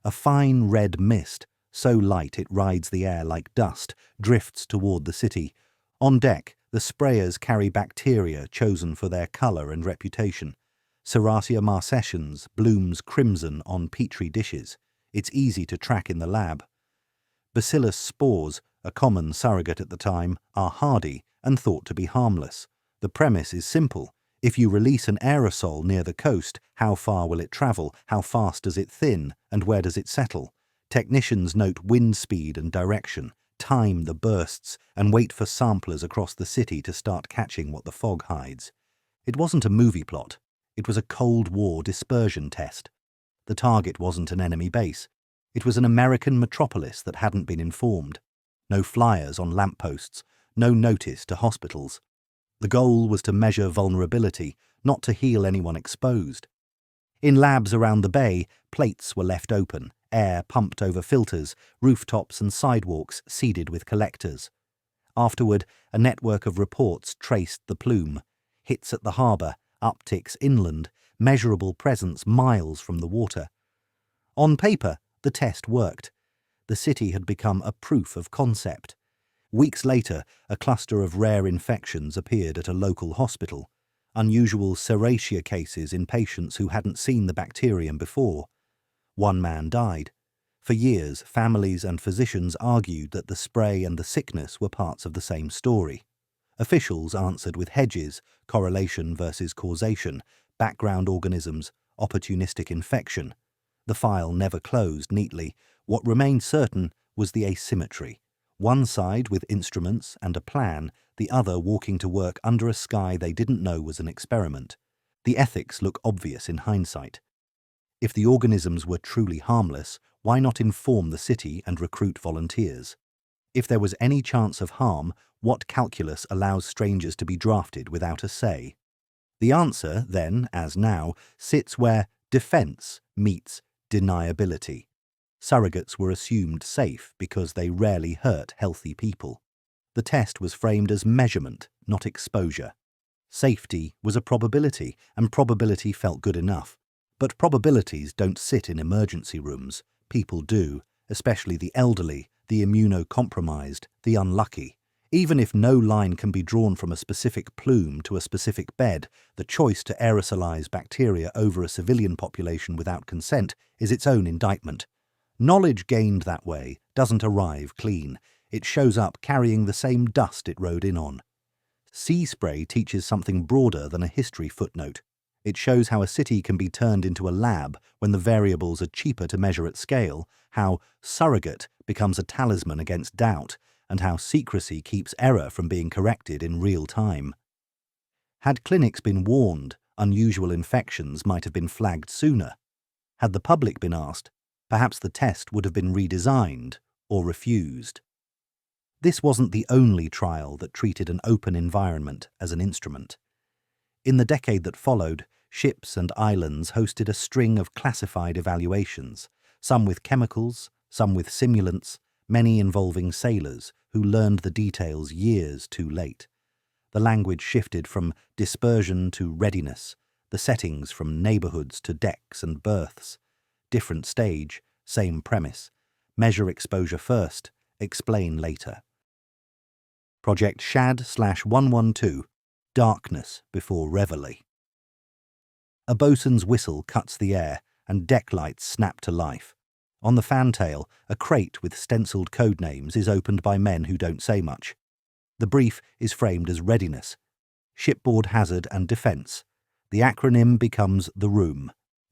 A fine red mist, so light it rides the air like dust, drifts toward the city. On deck, the sprayers carry bacteria chosen for their colour and reputation. Serratia marcescens blooms crimson on petri dishes. It's easy to track in the lab. Bacillus spores, a common surrogate at the time, are hardy and thought to be harmless. The premise is simple. If you release an aerosol near the coast, how far will it travel, how fast does it thin, and where does it settle? Technicians note wind speed and direction, time the bursts, and wait for samplers across the city to start catching what the fog hides. It wasn't a movie plot. It was a Cold War dispersion test. The target wasn't an enemy base. It was an American metropolis that hadn't been informed. No flyers on lampposts, no notice to hospitals. The goal was to measure vulnerability, not to heal anyone exposed. In labs around the bay, plates were left open, air pumped over filters, rooftops and sidewalks seeded with collectors. Afterward, a network of reports traced the plume. Hits at the harbour, upticks inland, measurable presence miles from the water. On paper, the test worked. The city had become a proof of concept. Weeks later, a cluster of rare infections appeared at a local hospital, unusual Serratia cases in patients who hadn't seen the bacterium before. One man died. For years, families and physicians argued that the spray and the sickness were parts of the same story. Officials answered with hedges, correlation versus causation, background organisms, opportunistic infection. The file never closed neatly. What remained certain was the asymmetry. One side with instruments and a plan, the other walking to work under a sky they didn't know was an experiment. The ethics look obvious in hindsight. If the organisms were truly harmless, why not inform the city and recruit volunteers? If there was any chance of harm, what calculus allows strangers to be drafted without a say? The answer, then, as now, sits where defense meets deniability. Surrogates were assumed safe because they rarely hurt healthy people. The test was framed as measurement, not exposure. Safety was a probability, and probability felt good enough. But probabilities don't sit in emergency rooms. People do, especially the elderly, the immunocompromised, the unlucky. Even if no line can be drawn from a specific plume to a specific bed, the choice to aerosolize bacteria over a civilian population without consent is its own indictment. Knowledge gained that way doesn't arrive clean. It shows up carrying the same dust it rode in on. Sea spray teaches something broader than a history footnote. It shows how a city can be turned into a lab when the variables are cheaper to measure at scale, how surrogate becomes a talisman against doubt, and how secrecy keeps error from being corrected in real time. Had clinics been warned, unusual infections might have been flagged sooner. Had the public been asked, perhaps the test would have been redesigned or refused. This wasn't the only trial that treated an open environment as an instrument. In the decade that followed, ships and islands hosted a string of classified evaluations, some with chemicals, some with simulants, many involving sailors who learned the details years too late. The language shifted from dispersion to readiness, the settings from neighborhoods to decks and berths. Different stage, same premise. Measure exposure first, explain later. Project Shad/112, Darkness Before Reveille. A boatswain's whistle cuts the air and deck lights snap to life. On the fantail, a crate with stenciled code names is opened by men who don't say much. The brief is framed as readiness, shipboard hazard and defence. The acronym becomes the Room,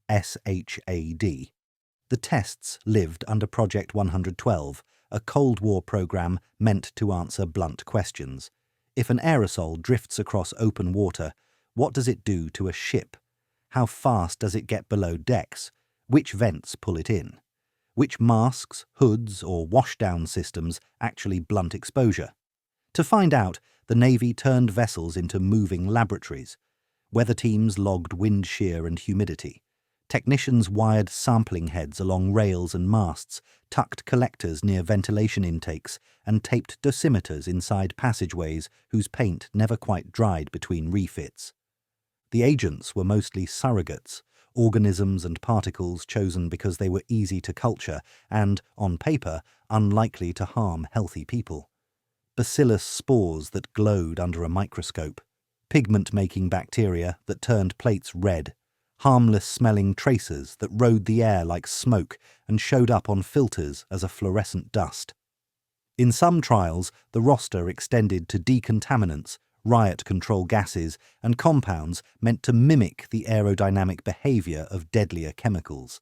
SHAD. The tests lived under Project 112, a Cold War program meant to answer blunt questions. If an aerosol drifts across open water, what does it do to a ship? How fast does it get below decks? Which vents pull it in? Which masks, hoods, or washdown systems actually blunt exposure? To find out, the Navy turned vessels into moving laboratories. Weather teams logged wind shear and humidity. Technicians wired sampling heads along rails and masts, tucked collectors near ventilation intakes, and taped dosimeters inside passageways whose paint never quite dried between refits. The agents were mostly surrogates, organisms and particles chosen because they were easy to culture and, on paper, unlikely to harm healthy people. Bacillus spores that glowed under a microscope, pigment-making bacteria that turned plates red, harmless-smelling tracers that rode the air like smoke and showed up on filters as a fluorescent dust. In some trials, the roster extended to decontaminants, riot control gases, and compounds meant to mimic the aerodynamic behavior of deadlier chemicals.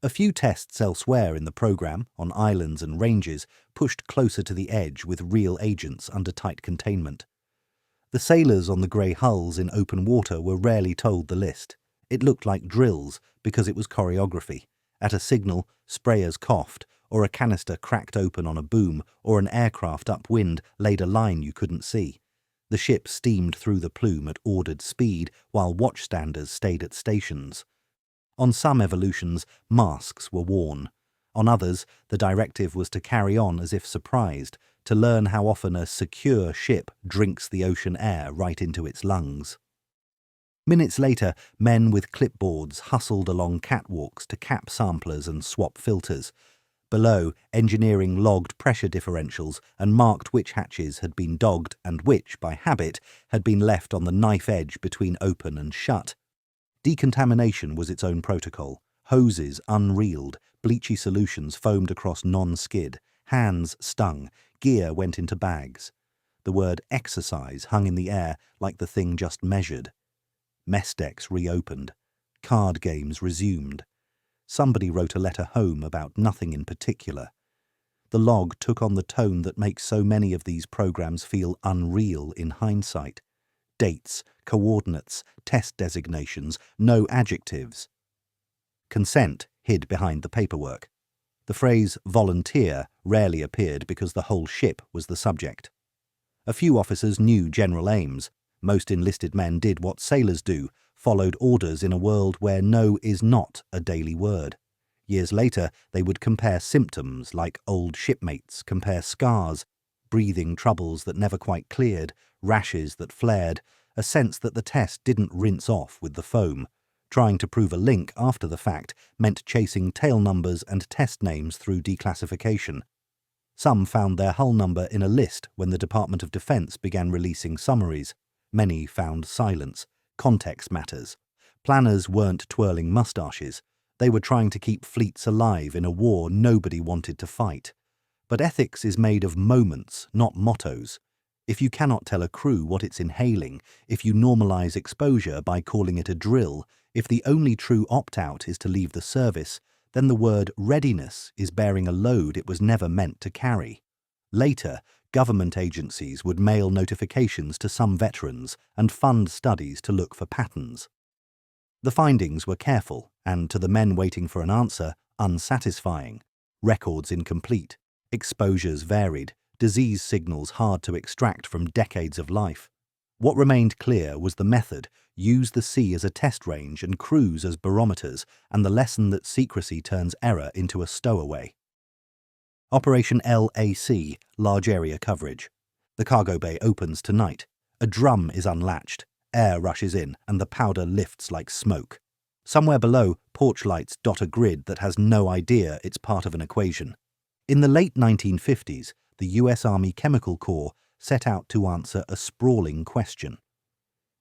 A few tests elsewhere in the program, on islands and ranges, pushed closer to the edge with real agents under tight containment. The sailors on the grey hulls in open water were rarely told the list. It looked like drills because it was choreography. At a signal, sprayers coughed, or a canister cracked open on a boom, or an aircraft upwind laid a line you couldn't see. The ship steamed through the plume at ordered speed, while watchstanders stayed at stations. On some evolutions, masks were worn. On others, the directive was to carry on as if surprised, to learn how often a secure ship drinks the ocean air right into its lungs. Minutes later, men with clipboards hustled along catwalks to cap samplers and swap filters. Below, engineering logged pressure differentials and marked which hatches had been dogged and which, by habit, had been left on the knife edge between open and shut. Decontamination was its own protocol. Hoses unreeled, bleachy solutions foamed across non-skid, hands stung, gear went into bags. The word exercise hung in the air like the thing just measured. Mess decks reopened. Card games resumed. Somebody wrote a letter home about nothing in particular. The log took on the tone that makes so many of these programs feel unreal in hindsight. Dates, coordinates, test designations, no adjectives. Consent hid behind the paperwork. The phrase volunteer rarely appeared because the whole ship was the subject. A few officers knew general aims. Most enlisted men did what sailors do, followed orders in a world where no is not a daily word. Years later, they would compare symptoms like old shipmates compare scars, breathing troubles that never quite cleared, rashes that flared, a sense that the test didn't rinse off with the foam. Trying to prove a link after the fact meant chasing tail numbers and test names through declassification. Some found their hull number in a list when the Department of Defense began releasing summaries. Many found silence. Context matters. Planners weren't twirling moustaches. They were trying to keep fleets alive in a war nobody wanted to fight. But ethics is made of moments, not mottos. If you cannot tell a crew what it's inhaling, if you normalize exposure by calling it a drill, if the only true opt-out is to leave the service, then the word readiness is bearing a load it was never meant to carry. Later, government agencies would mail notifications to some veterans and fund studies to look for patterns. The findings were careful and, to the men waiting for an answer, unsatisfying. Records incomplete, exposures varied, disease signals hard to extract from decades of life. What remained clear was the method: use the sea as a test range and crews as barometers, and the lesson that secrecy turns error into a stowaway. Operation LAC, Large Area Coverage. The cargo bay opens tonight. A drum is unlatched. Air rushes in, and the powder lifts like smoke. Somewhere below, porch lights dot a grid that has no idea it's part of an equation. In the late 1950s, the US Army Chemical Corps set out to answer a sprawling question.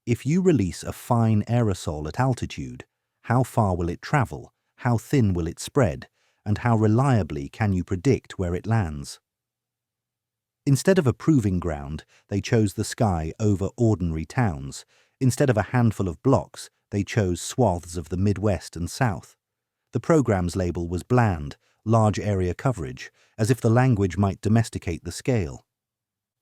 If you release a fine aerosol at altitude, how far will it travel, how thin will it spread, and how reliably can you predict where it lands? Instead of a proving ground, they chose the sky over ordinary towns. Instead of a handful of blocks, they chose swaths of the Midwest and South. The program's label was bland, large area coverage, as if the language might domesticate the scale.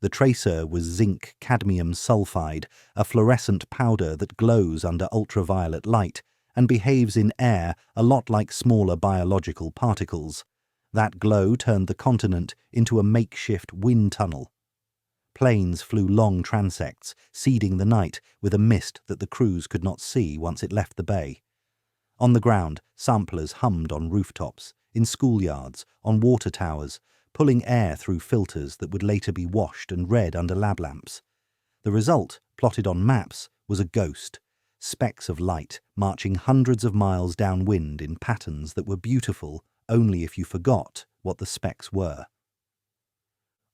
The tracer was zinc cadmium sulfide, a fluorescent powder that glows under ultraviolet light and behaves in air a lot like smaller biological particles. That glow turned the continent into a makeshift wind tunnel. Planes flew long transects, seeding the night with a mist that the crews could not see once it left the bay. On the ground, samplers hummed on rooftops, in schoolyards, on water towers, pulling air through filters that would later be washed and read under lab lamps. The result, plotted on maps, was a ghost, specks of light marching hundreds of miles downwind in patterns that were beautiful only if you forgot what the specks were.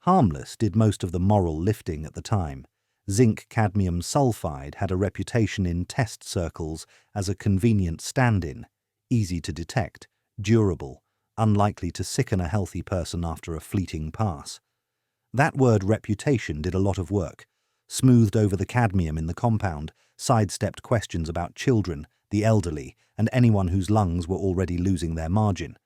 Harmless did most of the moral lifting at the time. Zinc cadmium sulfide had a reputation in test circles as a convenient stand-in, easy to detect, durable, unlikely to sicken a healthy person after a fleeting pass. That word reputation did a lot of work, smoothed over the cadmium in the compound, sidestepped questions about children, the elderly, and anyone whose lungs were already losing their margin.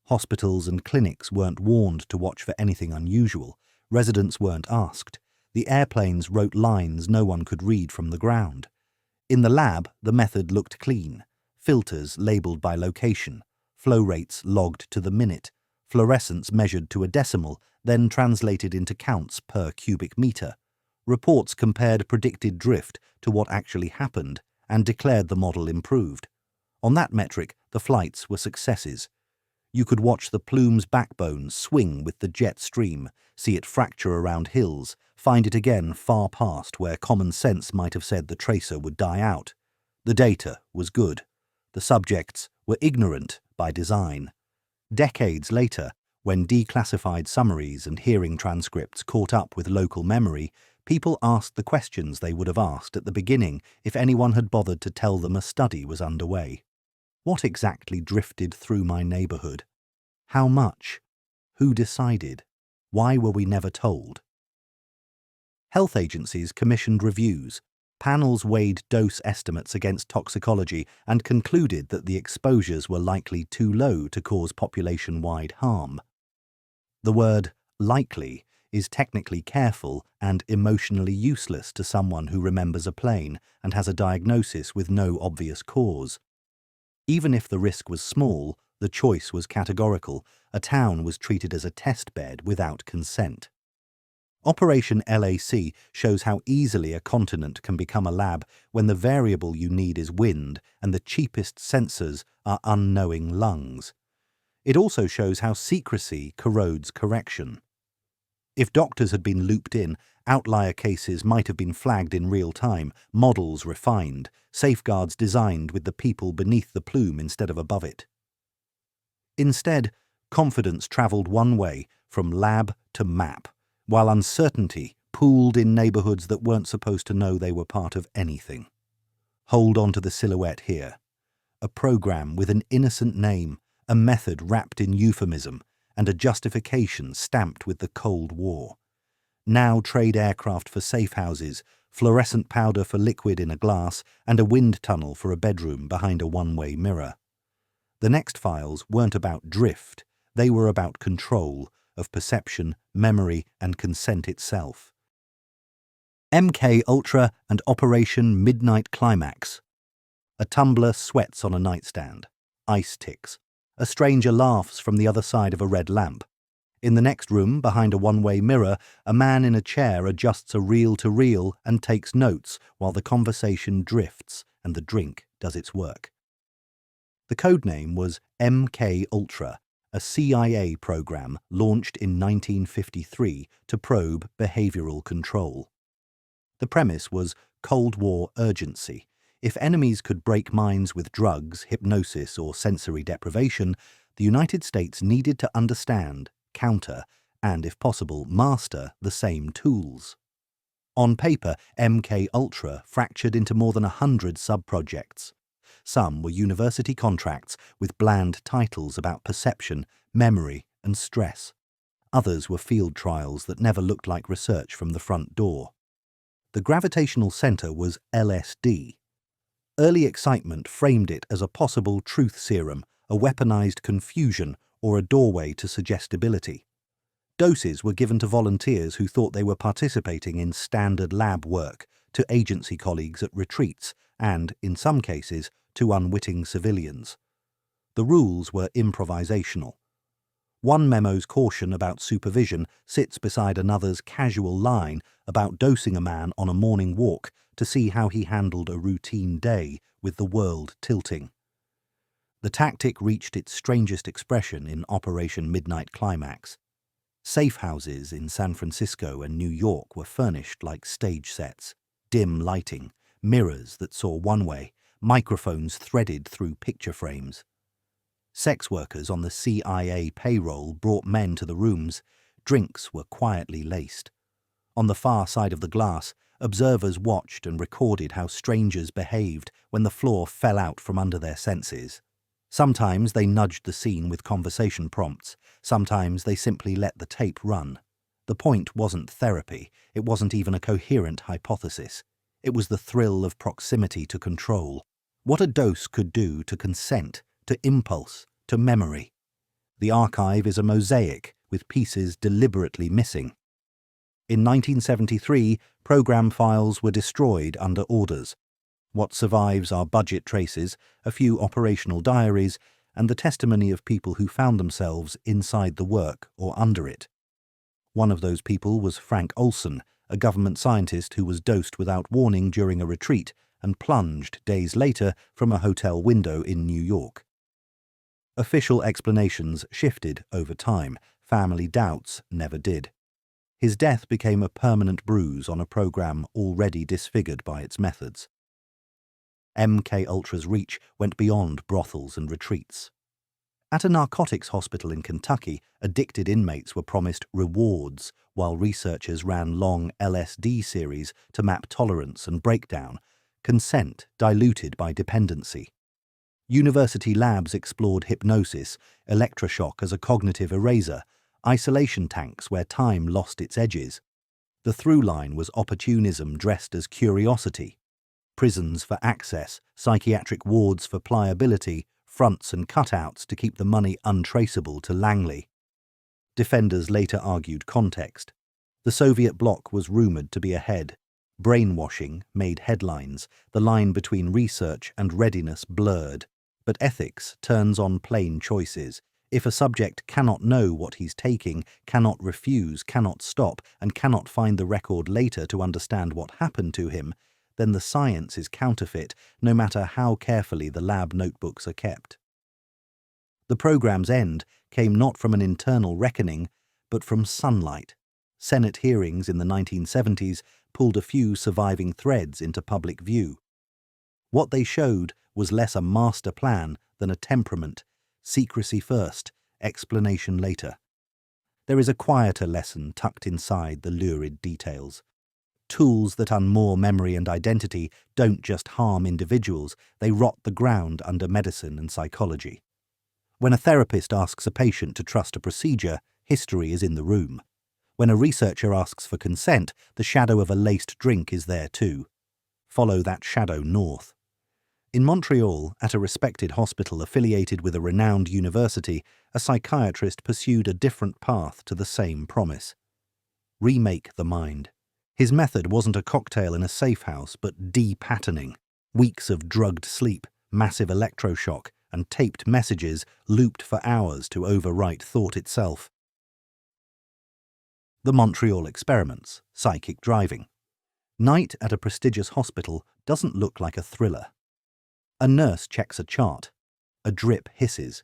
Hospitals and clinics weren't warned to watch for anything unusual. Residents weren't asked. The airplanes wrote lines no one could read from the ground. In the lab, the method looked clean. Filters labelled by location, flow rates logged to the minute, fluorescence measured to a decimal, then translated into counts per cubic metre. Reports compared predicted drift to what actually happened and declared the model improved. On that metric, the flights were successes. You could watch the plume's backbone swing with the jet stream, see it fracture around hills, find it again far past where common sense might have said the tracer would die out. The data was good. The subjects were ignorant by design. Decades later, when declassified summaries and hearing transcripts caught up with local memory, people asked the questions they would have asked at the beginning if anyone had bothered to tell them a study was underway. What exactly drifted through my neighbourhood? How much? Who decided? Why were we never told? Health agencies commissioned reviews. Panels weighed dose estimates against toxicology and concluded that the exposures were likely too low to cause population-wide harm. The word likely is technically careful and emotionally useless to someone who remembers a plane and has a diagnosis with no obvious cause. Even if the risk was small, the choice was categorical. A town was treated as a test bed without consent. Operation LAC shows how easily a continent can become a lab when the variable you need is wind and the cheapest sensors are unknowing lungs. It also shows how secrecy corrodes correction. If doctors had been looped in, outlier cases might have been flagged in real time, models refined, safeguards designed with the people beneath the plume instead of above it. Instead, confidence travelled one way, from lab to map, while uncertainty pooled in neighbourhoods that weren't supposed to know they were part of anything. Hold on to the silhouette here. A programme with an innocent name, a method wrapped in euphemism, and a justification stamped with the Cold War. Now trade aircraft for safe houses, fluorescent powder for liquid in a glass, and a wind tunnel for a bedroom behind a one-way mirror. The next files weren't about drift, they were about control of perception, memory, and consent itself. MK Ultra and Operation Midnight Climax. A tumbler sweats on a nightstand. Ice ticks. A stranger laughs from the other side of a red lamp. In the next room, behind a one-way mirror, a man in a chair adjusts a reel-to-reel and takes notes while the conversation drifts and the drink does its work. The codename was MK Ultra, a CIA program launched in 1953 to probe behavioral control. The premise was Cold War urgency. If enemies could break minds with drugs, hypnosis, or sensory deprivation, the United States needed to understand, counter, and, if possible, master the same tools. On paper, MK Ultra fractured into more than 100 sub-projects. Some were university contracts with bland titles about perception, memory, and stress. Others were field trials that never looked like research from the front door. The gravitational center was LSD. Early excitement framed it as a possible truth serum, a weaponized confusion, or a doorway to suggestibility. Doses were given to volunteers who thought they were participating in standard lab work, to agency colleagues at retreats, and, in some cases, to unwitting civilians. The rules were improvisational. One memo's caution about supervision sits beside another's casual line about dosing a man on a morning walk to see how he handled a routine day with the world tilting. The tactic reached its strangest expression in Operation Midnight Climax. Safe houses in San Francisco and New York were furnished like stage sets, dim lighting, mirrors that saw one way, microphones threaded through picture frames. Sex workers on the CIA payroll brought men to the rooms. Drinks were quietly laced. On the far side of the glass, observers watched and recorded how strangers behaved when the floor fell out from under their senses. Sometimes they nudged the scene with conversation prompts. Sometimes they simply let the tape run. The point wasn't therapy. It wasn't even a coherent hypothesis. It was the thrill of proximity to control. What a dose could do to consent, to impulse, to memory. The archive is a mosaic with pieces deliberately missing. In 1973, program files were destroyed under orders. What survives are budget traces, a few operational diaries, and the testimony of people who found themselves inside the work or under it. One of those people was Frank Olson, a government scientist who was dosed without warning during a retreat and plunged days later from a hotel window in New York. Official explanations shifted over time. Family doubts never did. His death became a permanent bruise on a program already disfigured by its methods. MK Ultra's reach went beyond brothels and retreats. At a narcotics hospital in Kentucky, addicted inmates were promised rewards while researchers ran long LSD series to map tolerance and breakdown, consent diluted by dependency. University labs explored hypnosis, electroshock as a cognitive eraser, isolation tanks where time lost its edges. The through line was opportunism dressed as curiosity. Prisons for access, psychiatric wards for pliability, fronts and cutouts to keep the money untraceable to Langley. Defenders later argued context. The Soviet bloc was rumoured to be ahead. Brainwashing made headlines, the line between research and readiness blurred. But ethics turns on plain choices. If a subject cannot know what he's taking, cannot refuse, cannot stop, and cannot find the record later to understand what happened to him, then the science is counterfeit, no matter how carefully the lab notebooks are kept. The program's end came not from an internal reckoning, but from sunlight. Senate hearings in the 1970s pulled a few surviving threads into public view. What they showed was less a master plan than a temperament, secrecy first, explanation later. There is a quieter lesson tucked inside the lurid details. Tools that unmoor memory and identity don't just harm individuals, they rot the ground under medicine and psychology. When a therapist asks a patient to trust a procedure, history is in the room. When a researcher asks for consent, the shadow of a laced drink is there too. Follow that shadow north. In Montreal, at a respected hospital affiliated with a renowned university, a psychiatrist pursued a different path to the same promise. Remake the mind. His method wasn't a cocktail in a safe house, but de-patterning. Weeks of drugged sleep, massive electroshock, and taped messages looped for hours to overwrite thought itself. The Montreal experiments, psychic driving. Night at a prestigious hospital doesn't look like a thriller. A nurse checks a chart. A drip hisses.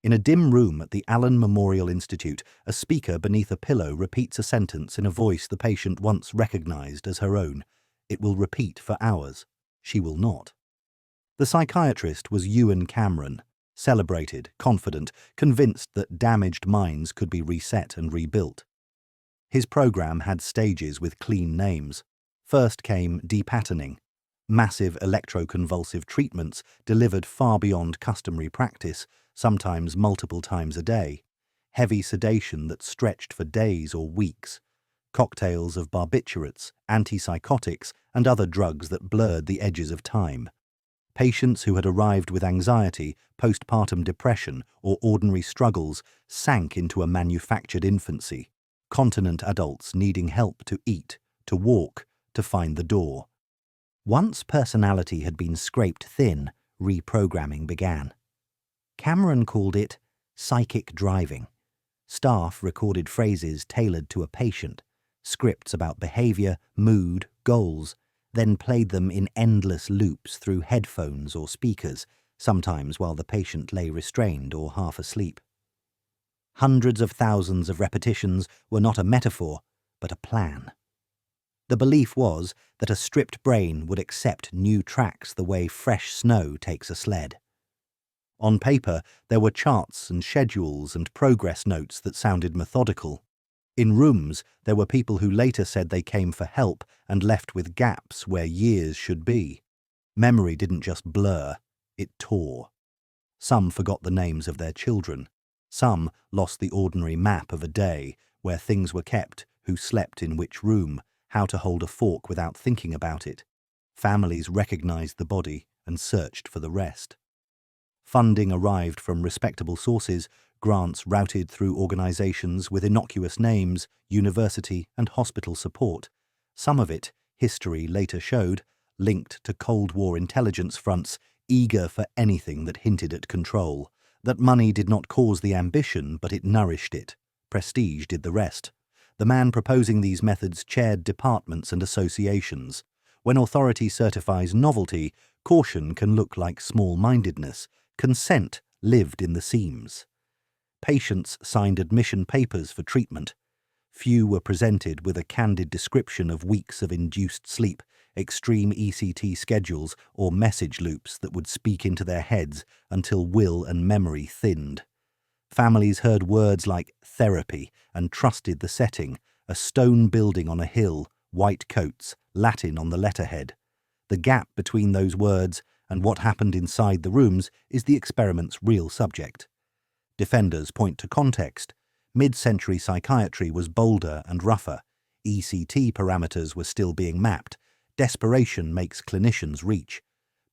In a dim room at the Allen Memorial Institute, a speaker beneath a pillow repeats a sentence in a voice the patient once recognized as her own. It will repeat for hours. She will not. The psychiatrist was Ewan Cameron, celebrated, confident, convinced that damaged minds could be reset and rebuilt. His program had stages with clean names. First came depatterning, massive electroconvulsive treatments delivered far beyond customary practice, sometimes multiple times a day, heavy sedation that stretched for days or weeks, cocktails of barbiturates, antipsychotics, and other drugs that blurred the edges of time. Patients who had arrived with anxiety, postpartum depression, or ordinary struggles sank into a manufactured infancy, continent adults needing help to eat, to walk, to find the door. Once personality had been scraped thin, reprogramming began. Cameron called it psychic driving. Staff recorded phrases tailored to a patient, scripts about behavior, mood, goals, then played them in endless loops through headphones or speakers, sometimes while the patient lay restrained or half asleep. Hundreds of thousands of repetitions were not a metaphor, but a plan. The belief was that a stripped brain would accept new tracks the way fresh snow takes a sled. On paper, there were charts and schedules and progress notes that sounded methodical. In rooms, there were people who later said they came for help and left with gaps where years should be. Memory didn't just blur, it tore. Some forgot the names of their children. Some lost the ordinary map of a day, where things were kept, who slept in which room, how to hold a fork without thinking about it. Families recognized the body and searched for the rest. Funding arrived from respectable sources, grants routed through organizations with innocuous names, university and hospital support. Some of it, history later showed, linked to Cold War intelligence fronts, eager for anything that hinted at control. That money did not cause the ambition, but it nourished it. Prestige did the rest. The man proposing these methods chaired departments and associations. When authority certifies novelty, caution can look like small-mindedness. Consent lived in the seams. Patients signed admission papers for treatment. Few were presented with a candid description of weeks of induced sleep, extreme ECT schedules, or message loops that would speak into their heads until will and memory thinned. Families heard words like therapy and trusted the setting, a stone building on a hill, white coats, Latin on the letterhead. The gap between those words and what happened inside the rooms is the experiment's real subject. Defenders point to context. Mid-century psychiatry was bolder and rougher. ECT parameters were still being mapped. Desperation makes clinicians reach.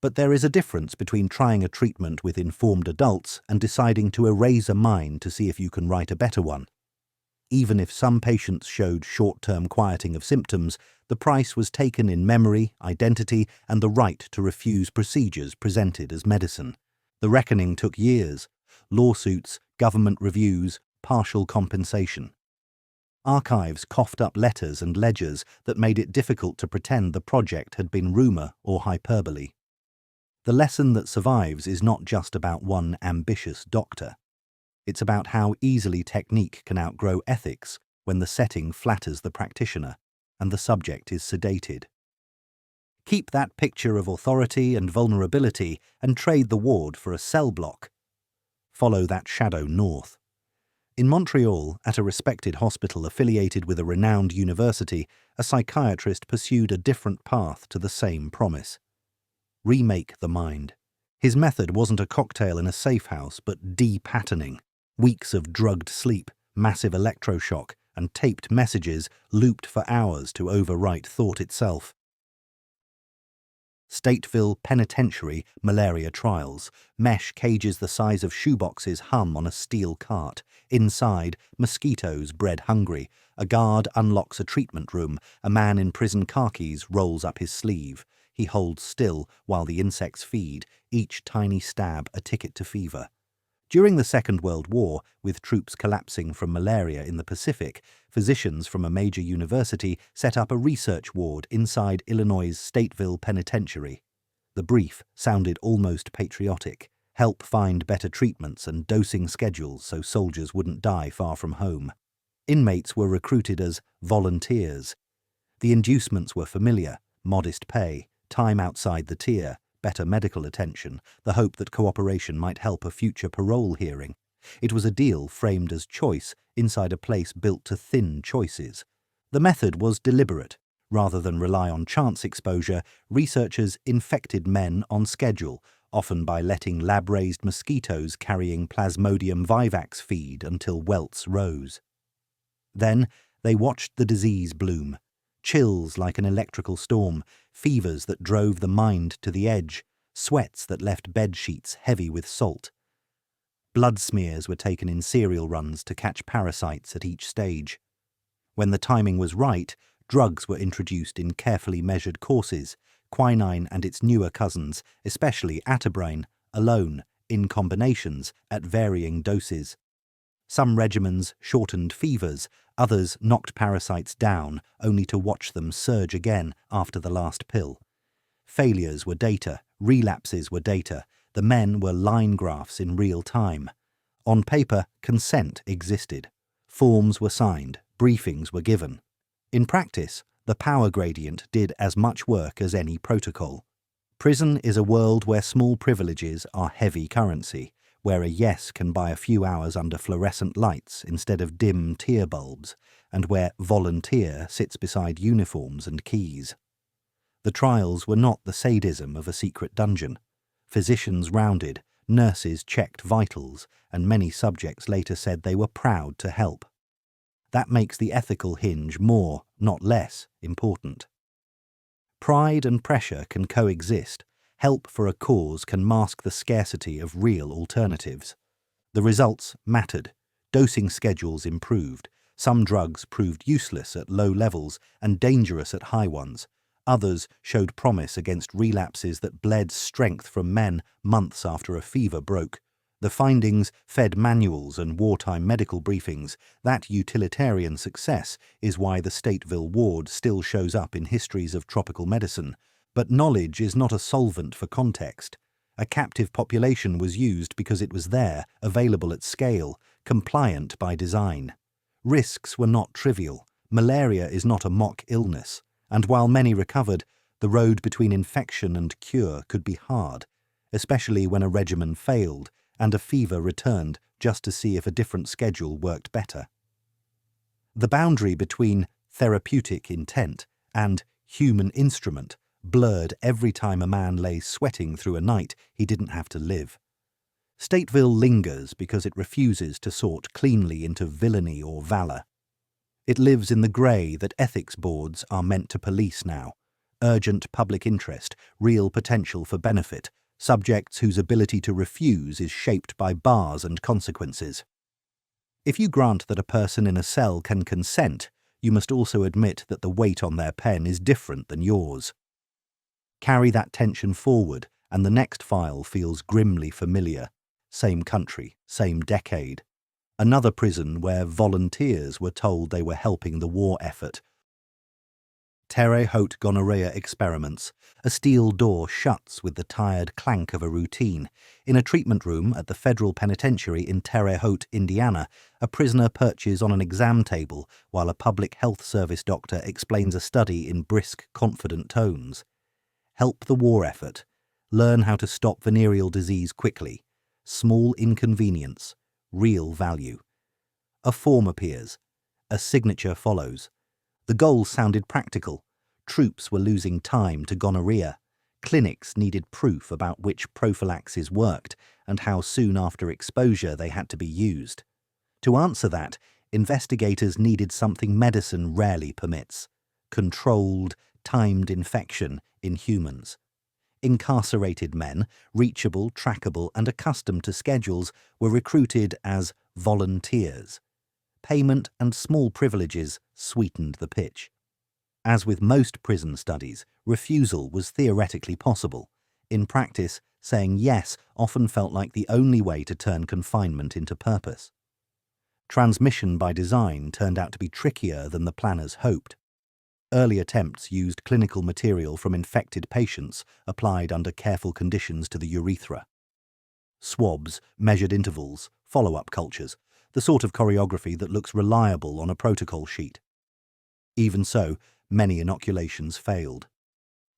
But there is a difference between trying a treatment with informed adults and deciding to erase a mind to see if you can write a better one. Even if some patients showed short-term quieting of symptoms, the price was taken in memory, identity, and the right to refuse procedures presented as medicine. The reckoning took years. Lawsuits, government reviews, partial compensation. Archives coughed up letters and ledgers that made it difficult to pretend the project had been rumour or hyperbole. The lesson that survives is not just about one ambitious doctor. It's about how easily technique can outgrow ethics when the setting flatters the practitioner and the subject is sedated. Keep that picture of authority and vulnerability and trade the ward for a cell block. Follow that shadow north. In Montreal, at a respected hospital affiliated with a renowned university, a psychiatrist pursued a different path to the same promise. Remake the mind. His method wasn't a cocktail in a safe house, but de-patterning. Weeks of drugged sleep, massive electroshock, and taped messages looped for hours to overwrite thought itself. Stateville Penitentiary malaria trials. Mesh cages the size of shoeboxes hum on a steel cart. Inside, mosquitoes bred hungry. A guard unlocks a treatment room. A man in prison khakis rolls up his sleeve. He holds still while the insects feed, each tiny stab a ticket to fever. During the Second World War, with troops collapsing from malaria in the Pacific, physicians from a major university set up a research ward inside Illinois' Stateville Penitentiary. The brief sounded almost patriotic: help find better treatments and dosing schedules so soldiers wouldn't die far from home. Inmates were recruited as volunteers. The inducements were familiar: modest pay, time outside the tier, better medical attention, the hope that cooperation might help a future parole hearing. It was a deal framed as choice inside a place built to thin choices. The method was deliberate. Rather than rely on chance exposure, researchers infected men on schedule, often by letting lab-raised mosquitoes carrying Plasmodium vivax feed until welts rose. Then they watched the disease bloom. Chills like an electrical storm, fevers that drove the mind to the edge, sweats that left bed sheets heavy with salt. Blood smears were taken in serial runs to catch parasites at each stage. When the timing was right, drugs were introduced in carefully measured courses: quinine and its newer cousins, especially atabrine, alone, in combinations, at varying doses. Some regimens shortened fevers, others knocked parasites down, only to watch them surge again after the last pill. Failures were data, relapses were data, the men were line graphs in real time. On paper, consent existed. Forms were signed, briefings were given. In practice, the power gradient did as much work as any protocol. Prison is a world where small privileges are heavy currency, where a yes can buy a few hours under fluorescent lights instead of dim tear bulbs, and where volunteer sits beside uniforms and keys. The trials were not the sadism of a secret dungeon. Physicians rounded, nurses checked vitals, and many subjects later said they were proud to help. That makes the ethical hinge more, not less, important. Pride and pressure can coexist. Help for a cause can mask the scarcity of real alternatives. The results mattered. Dosing schedules improved. Some drugs proved useless at low levels and dangerous at high ones. Others showed promise against relapses that bled strength from men months after a fever broke. The findings fed manuals and wartime medical briefings. That utilitarian success is why the Stateville ward still shows up in histories of tropical medicine. But knowledge is not a solvent for context. A captive population was used because it was there, available at scale, compliant by design. Risks were not trivial. Malaria is not a mock illness, and while many recovered, the road between infection and cure could be hard, especially when a regimen failed and a fever returned just to see if a different schedule worked better. The boundary between therapeutic intent and human instrument blurred every time a man lay sweating through a night he didn't have to live. Stateville lingers because it refuses to sort cleanly into villainy or valor. It lives in the grey that ethics boards are meant to police now: urgent public interest, real potential for benefit, subjects whose ability to refuse is shaped by bars and consequences. If you grant that a person in a cell can consent, you must also admit that the weight on their pen is different than yours. Carry that tension forward, and the next file feels grimly familiar. Same country, same decade. Another prison where volunteers were told they were helping the war effort. Terre Haute gonorrhea experiments. A steel door shuts with the tired clank of a routine. In a treatment room at the federal penitentiary in Terre Haute, Indiana, a prisoner perches on an exam table while a public health service doctor explains a study in brisk, confident tones. Help the war effort. Learn how to stop venereal disease quickly. Small inconvenience. Real value. A form appears. A signature follows. The goal sounded practical. Troops were losing time to gonorrhea. Clinics needed proof about which prophylaxis worked and how soon after exposure they had to be used. To answer that, investigators needed something medicine rarely permits: controlled, timed infection in humans. Incarcerated men, reachable, trackable, and accustomed to schedules, were recruited as volunteers. Payment and small privileges sweetened the pitch. As with most prison studies, refusal was theoretically possible. In practice, saying yes often felt like the only way to turn confinement into purpose. Transmission by design turned out to be trickier than the planners hoped. Early attempts used clinical material from infected patients applied under careful conditions to the urethra. Swabs, measured intervals, follow-up cultures, the sort of choreography that looks reliable on a protocol sheet. Even so, many inoculations failed.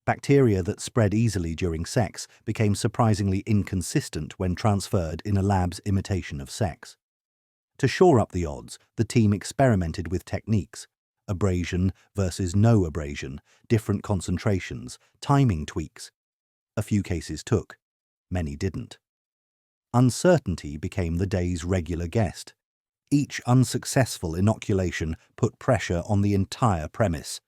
Bacteria that spread easily during sex became surprisingly inconsistent when transferred in a lab's imitation of sex. To shore up the odds, the team experimented with techniques: abrasion versus no abrasion, different concentrations, timing tweaks. A few cases took. Many didn't. Uncertainty became the day's regular guest. Each unsuccessful inoculation put pressure on the entire premise.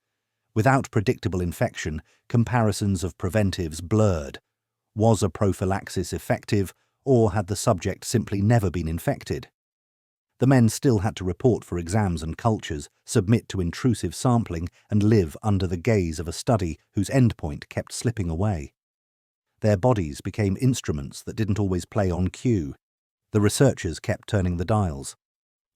Without predictable infection, comparisons of preventives blurred. Was a prophylaxis effective, or had the subject simply never been infected? The men still had to report for exams and cultures, submit to intrusive sampling, and live under the gaze of a study whose endpoint kept slipping away. Their bodies became instruments that didn't always play on cue. The researchers kept turning the dials.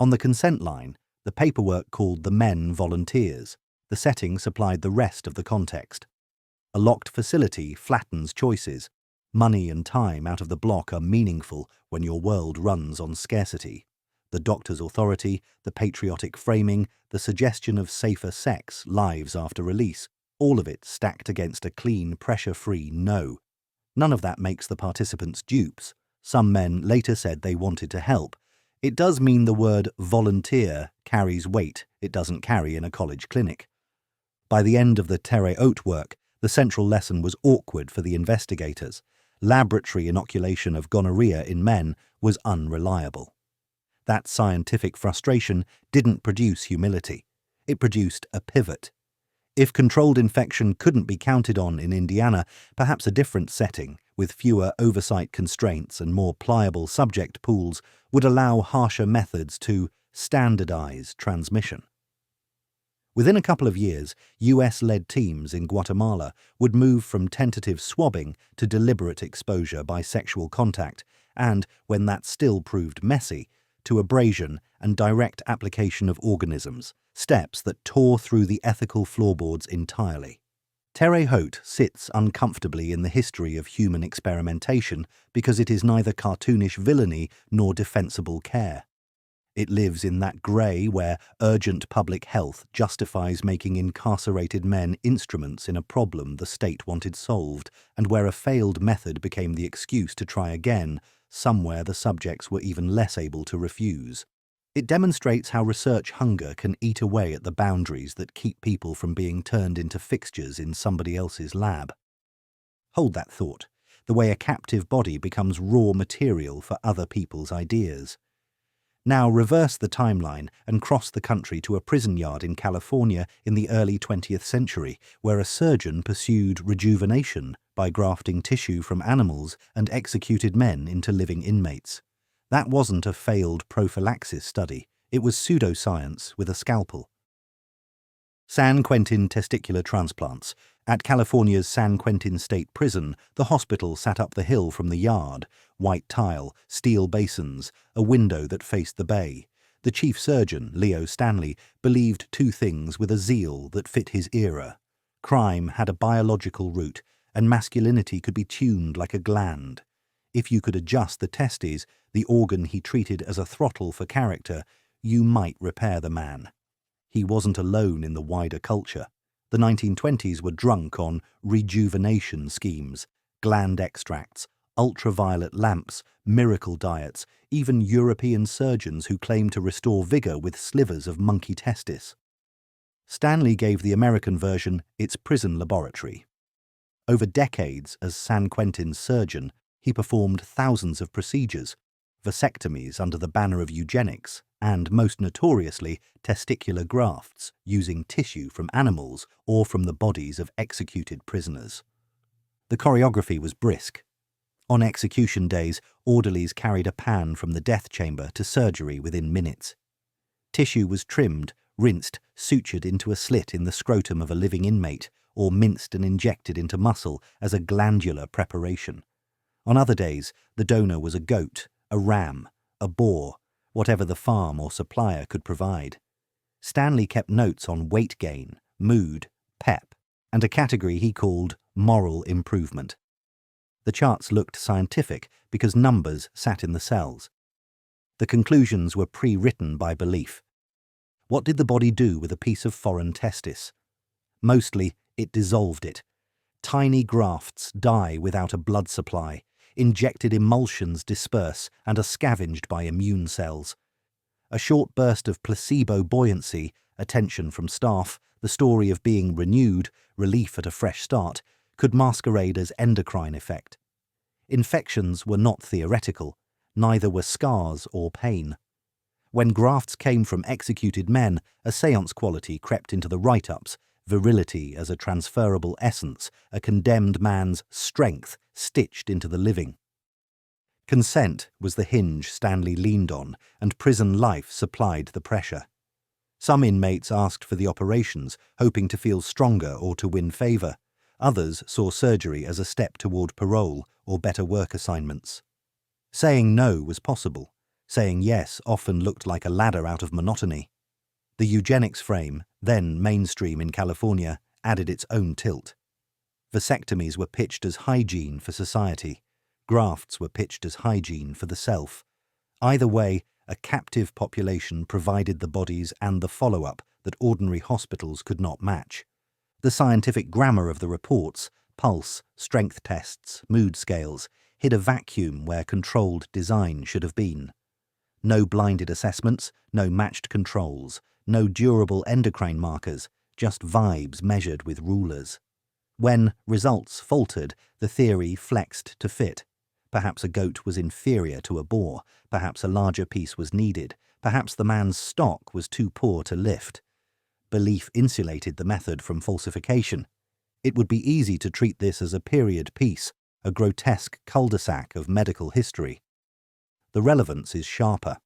On the consent line, the paperwork called the men volunteers. The setting supplied the rest of the context. A locked facility flattens choices. Money and time out of the block are meaningful when your world runs on scarcity. The doctor's authority, the patriotic framing, the suggestion of safer sex, lives after release, all of it stacked against a clean, pressure-free no. None of that makes the participants dupes. Some men later said they wanted to help. It does mean the word volunteer carries weight it doesn't carry in a college clinic. By the end of the terre haute work, the central lesson was awkward for the investigators. Laboratory inoculation of gonorrhea in men was unreliable. That scientific frustration didn't produce humility. It produced a pivot. If controlled infection couldn't be counted on in Indiana, perhaps a different setting, with fewer oversight constraints and more pliable subject pools, would allow harsher methods to standardize transmission. Within a couple of years, US-led teams in Guatemala would move from tentative swabbing to deliberate exposure by sexual contact, and, when that still proved messy, to abrasion and direct application of organisms, steps that tore through the ethical floorboards entirely. Terre haute sits uncomfortably in the history of human experimentation because it is neither cartoonish villainy nor defensible care. It lives in that grey where urgent public health justifies making incarcerated men instruments in a problem the state wanted solved, and where a failed method became the excuse to try again, somewhere the subjects were even less able to refuse. It demonstrates how research hunger can eat away at the boundaries that keep people from being turned into fixtures in somebody else's lab. Hold that thought, the way a captive body becomes raw material for other people's ideas. Now reverse the timeline and cross the country to a prison yard in California in the early 20th century, where a surgeon pursued rejuvenation by grafting tissue from animals and executed men into living inmates. That wasn't a failed prophylaxis study. It was pseudoscience with a scalpel. San Quentin testicular transplants. At California's San Quentin State Prison, the hospital sat up the hill from the yard. White tile, steel basins, a window that faced the bay. The chief surgeon, Leo Stanley, believed two things with a zeal that fit his era. Crime had a biological root, and masculinity could be tuned like a gland. If you could adjust the testes, the organ he treated as a throttle for character, you might repair the man. He wasn't alone in the wider culture. The 1920s were drunk on rejuvenation schemes, gland extracts, ultraviolet lamps, miracle diets, even European surgeons who claimed to restore vigour with slivers of monkey testis. Stanley gave the American version its prison laboratory. Over decades as San Quentin's surgeon, he performed thousands of procedures, vasectomies under the banner of eugenics, and, most notoriously, testicular grafts using tissue from animals or from the bodies of executed prisoners. The choreography was brisk. On execution days, orderlies carried a pan from the death chamber to surgery within minutes. Tissue was trimmed, rinsed, sutured into a slit in the scrotum of a living inmate, or minced and injected into muscle as a glandular preparation. On other days, the donor was a goat, a ram, a boar, whatever the farm or supplier could provide. Stanley kept notes on weight gain, mood, pep, and a category he called moral improvement. The charts looked scientific because numbers sat in the cells. The conclusions were pre-written by belief. What did the body do with a piece of foreign testis? Mostly, it dissolved it. Tiny grafts die without a blood supply. Injected emulsions disperse and are scavenged by immune cells. A short burst of placebo buoyancy, attention from staff, the story of being renewed, relief at a fresh start, could masquerade as endocrine effect. Infections were not theoretical, neither were scars or pain. When grafts came from executed men, a séance quality crept into the write-ups, virility as a transferable essence, a condemned man's strength stitched into the living. Consent was the hinge Stanley leaned on, and prison life supplied the pressure. Some inmates asked for the operations, hoping to feel stronger or to win favour. Others saw surgery as a step toward parole or better work assignments. Saying no was possible. Saying yes often looked like a ladder out of monotony. The eugenics frame, then mainstream in California, added its own tilt. Vasectomies were pitched as hygiene for society. Grafts were pitched as hygiene for the self. Either way, a captive population provided the bodies and the follow-up that ordinary hospitals could not match. The scientific grammar of the reports, pulse, strength tests, mood scales, hid a vacuum where controlled design should have been. No blinded assessments, no matched controls, no durable endocrine markers, just vibes measured with rulers. When results faltered, the theory flexed to fit. Perhaps a goat was inferior to a boar, perhaps a larger piece was needed, perhaps the man's stock was too poor to lift. Belief insulated the method from falsification. It would be easy to treat this as a period piece, a grotesque cul-de-sac of medical history. The relevance is sharper.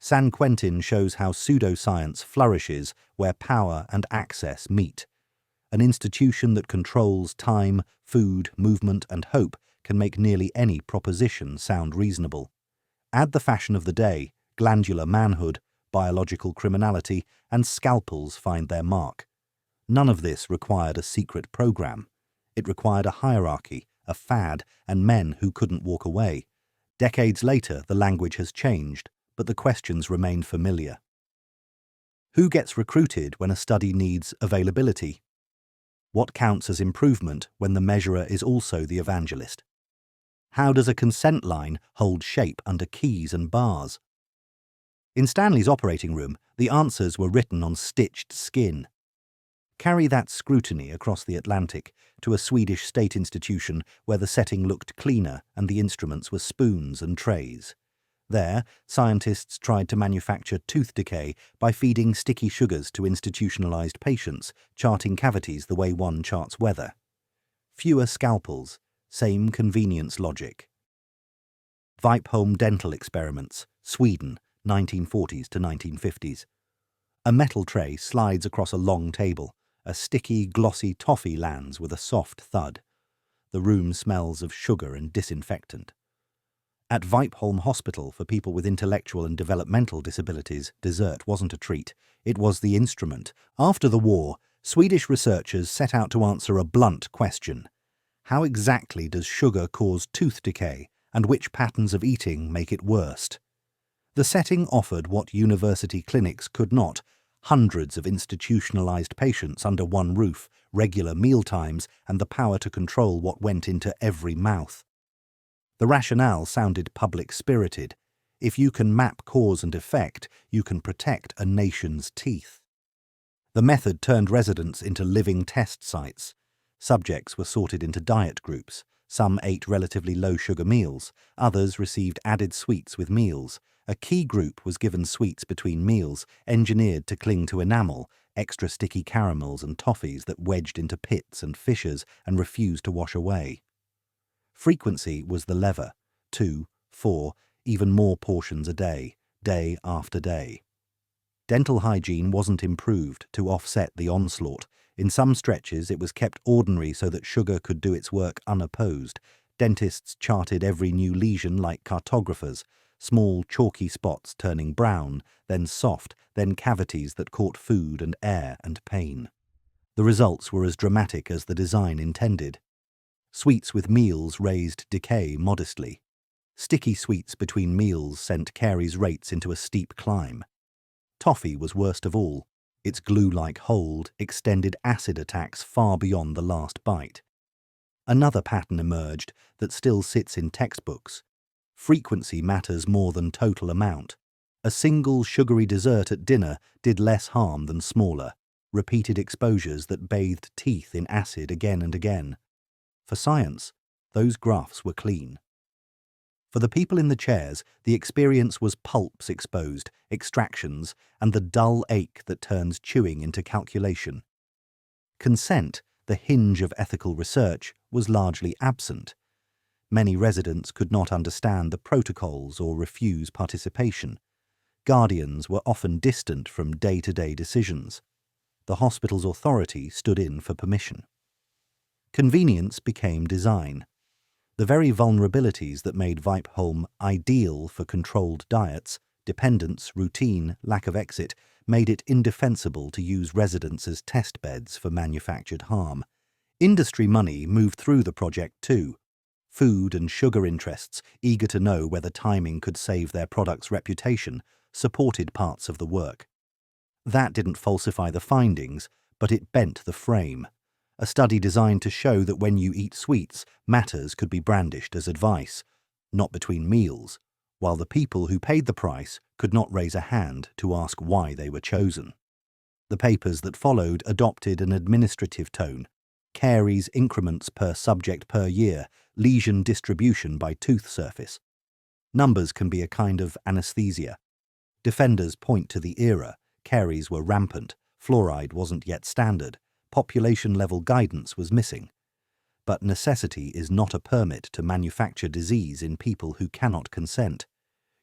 San Quentin shows how pseudoscience flourishes where power and access meet. An institution that controls time, food, movement, and hope can make nearly any proposition sound reasonable. Add the fashion of the day, glandular manhood, biological criminality, and scalpels find their mark. None of this required a secret program. It required a hierarchy, a fad, and men who couldn't walk away. Decades later, the language has changed, but the questions remain familiar. Who gets recruited when a study needs availability? What counts as improvement when the measurer is also the evangelist? How does a consent line hold shape under keys and bars? In Stanley's operating room, the answers were written on stitched skin. Carry that scrutiny across the Atlantic to a Swedish state institution where the setting looked cleaner and the instruments were spoons and trays. There, scientists tried to manufacture tooth decay by feeding sticky sugars to institutionalized patients, charting cavities the way one charts weather. Fewer scalpels, same convenience logic. Vipholm dental experiments, Sweden, 1940s to 1950s. A metal tray slides across a long table. A sticky, glossy toffee lands with a soft thud. The room smells of sugar and disinfectant. At Vipholm Hospital for people with intellectual and developmental disabilities, dessert wasn't a treat. It was the instrument. After the war, Swedish researchers set out to answer a blunt question. How exactly does sugar cause tooth decay, and which patterns of eating make it worst? The setting offered what university clinics could not: hundreds of institutionalized patients under one roof, regular meal times, and the power to control what went into every mouth. The rationale sounded public-spirited. If you can map cause and effect, you can protect a nation's teeth. The method turned residents into living test sites. Subjects were sorted into diet groups. Some ate relatively low-sugar meals, others received added sweets with meals, A key group was given sweets between meals, engineered to cling to enamel, extra sticky caramels and toffees that wedged into pits and fissures and refused to wash away. Frequency was the lever: 2, 4, even more portions a day, day after day. Dental hygiene wasn't improved to offset the onslaught. In some stretches it was kept ordinary so that sugar could do its work unopposed. Dentists charted every new lesion like cartographers, small chalky spots turning brown, then soft, then cavities that caught food and air and pain. The results were as dramatic as the design intended. Sweets with meals raised decay modestly. Sticky sweets between meals sent caries rates into a steep climb. Toffee was worst of all. Its glue-like hold extended acid attacks far beyond the last bite. Another pattern emerged that still sits in textbooks. Frequency matters more than total amount. A single sugary dessert at dinner did less harm than smaller, repeated exposures that bathed teeth in acid again and again. For science, those graphs were clean. For the people in the chairs, the experience was pulps exposed, extractions, and the dull ache that turns chewing into calculation. Consent, the hinge of ethical research, was largely absent. Many residents could not understand the protocols or refuse participation. Guardians were often distant from day-to-day decisions. The hospital's authority stood in for permission. Convenience became design. The very vulnerabilities that made Vipeholm ideal for controlled diets, dependence, routine, lack of exit, made it indefensible to use residents as test beds for manufactured harm. Industry money moved through the project too. Food and sugar interests, eager to know whether timing could save their product's reputation, supported parts of the work. That didn't falsify the findings, but it bent the frame. A study designed to show that when you eat sweets, matters could be brandished as advice, not between meals, while the people who paid the price could not raise a hand to ask why they were chosen. The papers that followed adopted an administrative tone: caries increments per subject per year, lesion distribution by tooth surface. Numbers can be a kind of anesthesia. Defenders point to the era. Caries were rampant, fluoride wasn't yet standard, population-level guidance was missing. But necessity is not a permit to manufacture disease in people who cannot consent.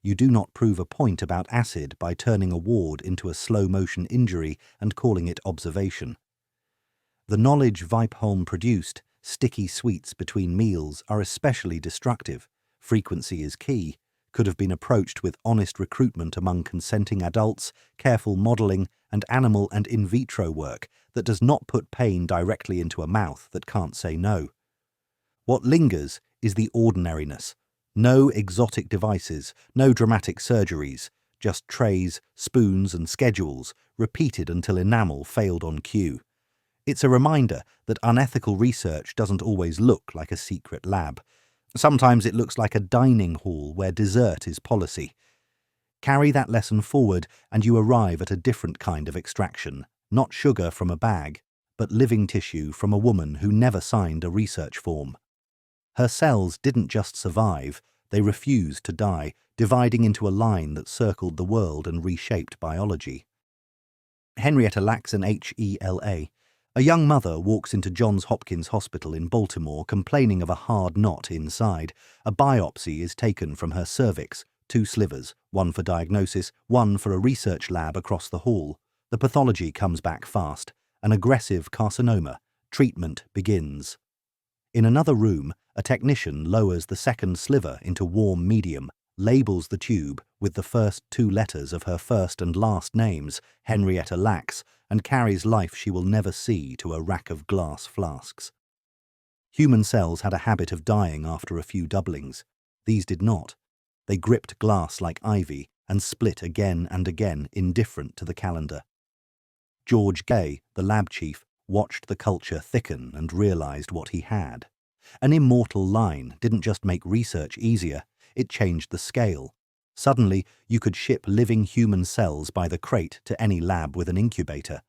You do not prove a point about acid by turning a ward into a slow-motion injury and calling it observation. The knowledge Vipeholm produced, sticky sweets between meals, are especially destructive. Frequency is key. Could have been approached with honest recruitment among consenting adults, careful modelling, and animal and in vitro work that does not put pain directly into a mouth that can't say no. What lingers is the ordinariness. No exotic devices, no dramatic surgeries, just trays, spoons and schedules, repeated until enamel failed on cue. It's a reminder that unethical research doesn't always look like a secret lab. Sometimes it looks like a dining hall where dessert is policy. Carry that lesson forward and you arrive at a different kind of extraction, not sugar from a bag, but living tissue from a woman who never signed a research form. Her cells didn't just survive, they refused to die, dividing into a line that circled the world and reshaped biology. Henrietta Lacson, H-E-L-A. A young mother walks into Johns Hopkins Hospital in Baltimore complaining of a hard knot inside. A biopsy is taken from her cervix, 2 slivers, one for diagnosis, one for a research lab across the hall. The pathology comes back fast. An aggressive carcinoma. Treatment begins. In another room, a technician lowers the second sliver into warm medium, labels the tube with the first 2 letters of her first and last names, Henrietta Lacks, and carries life she will never see to a rack of glass flasks. Human cells had a habit of dying after a few doublings. These did not. They gripped glass like ivy and split again and again, indifferent to the calendar. George Gay, the lab chief, watched the culture thicken and realized what he had. An immortal line didn't just make research easier, it changed the scale. Suddenly, you could ship living human cells by the crate to any lab with an incubator.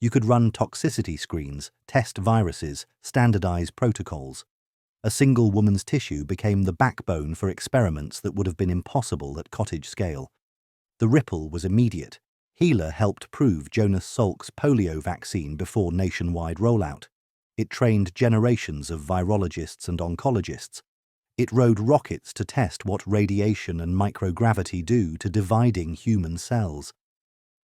You could run toxicity screens, test viruses, standardize protocols. A single woman's tissue became the backbone for experiments that would have been impossible at cottage scale. The ripple was immediate. HeLa helped prove Jonas Salk's polio vaccine before nationwide rollout. It trained generations of virologists and oncologists. It rode rockets to test what radiation and microgravity do to dividing human cells.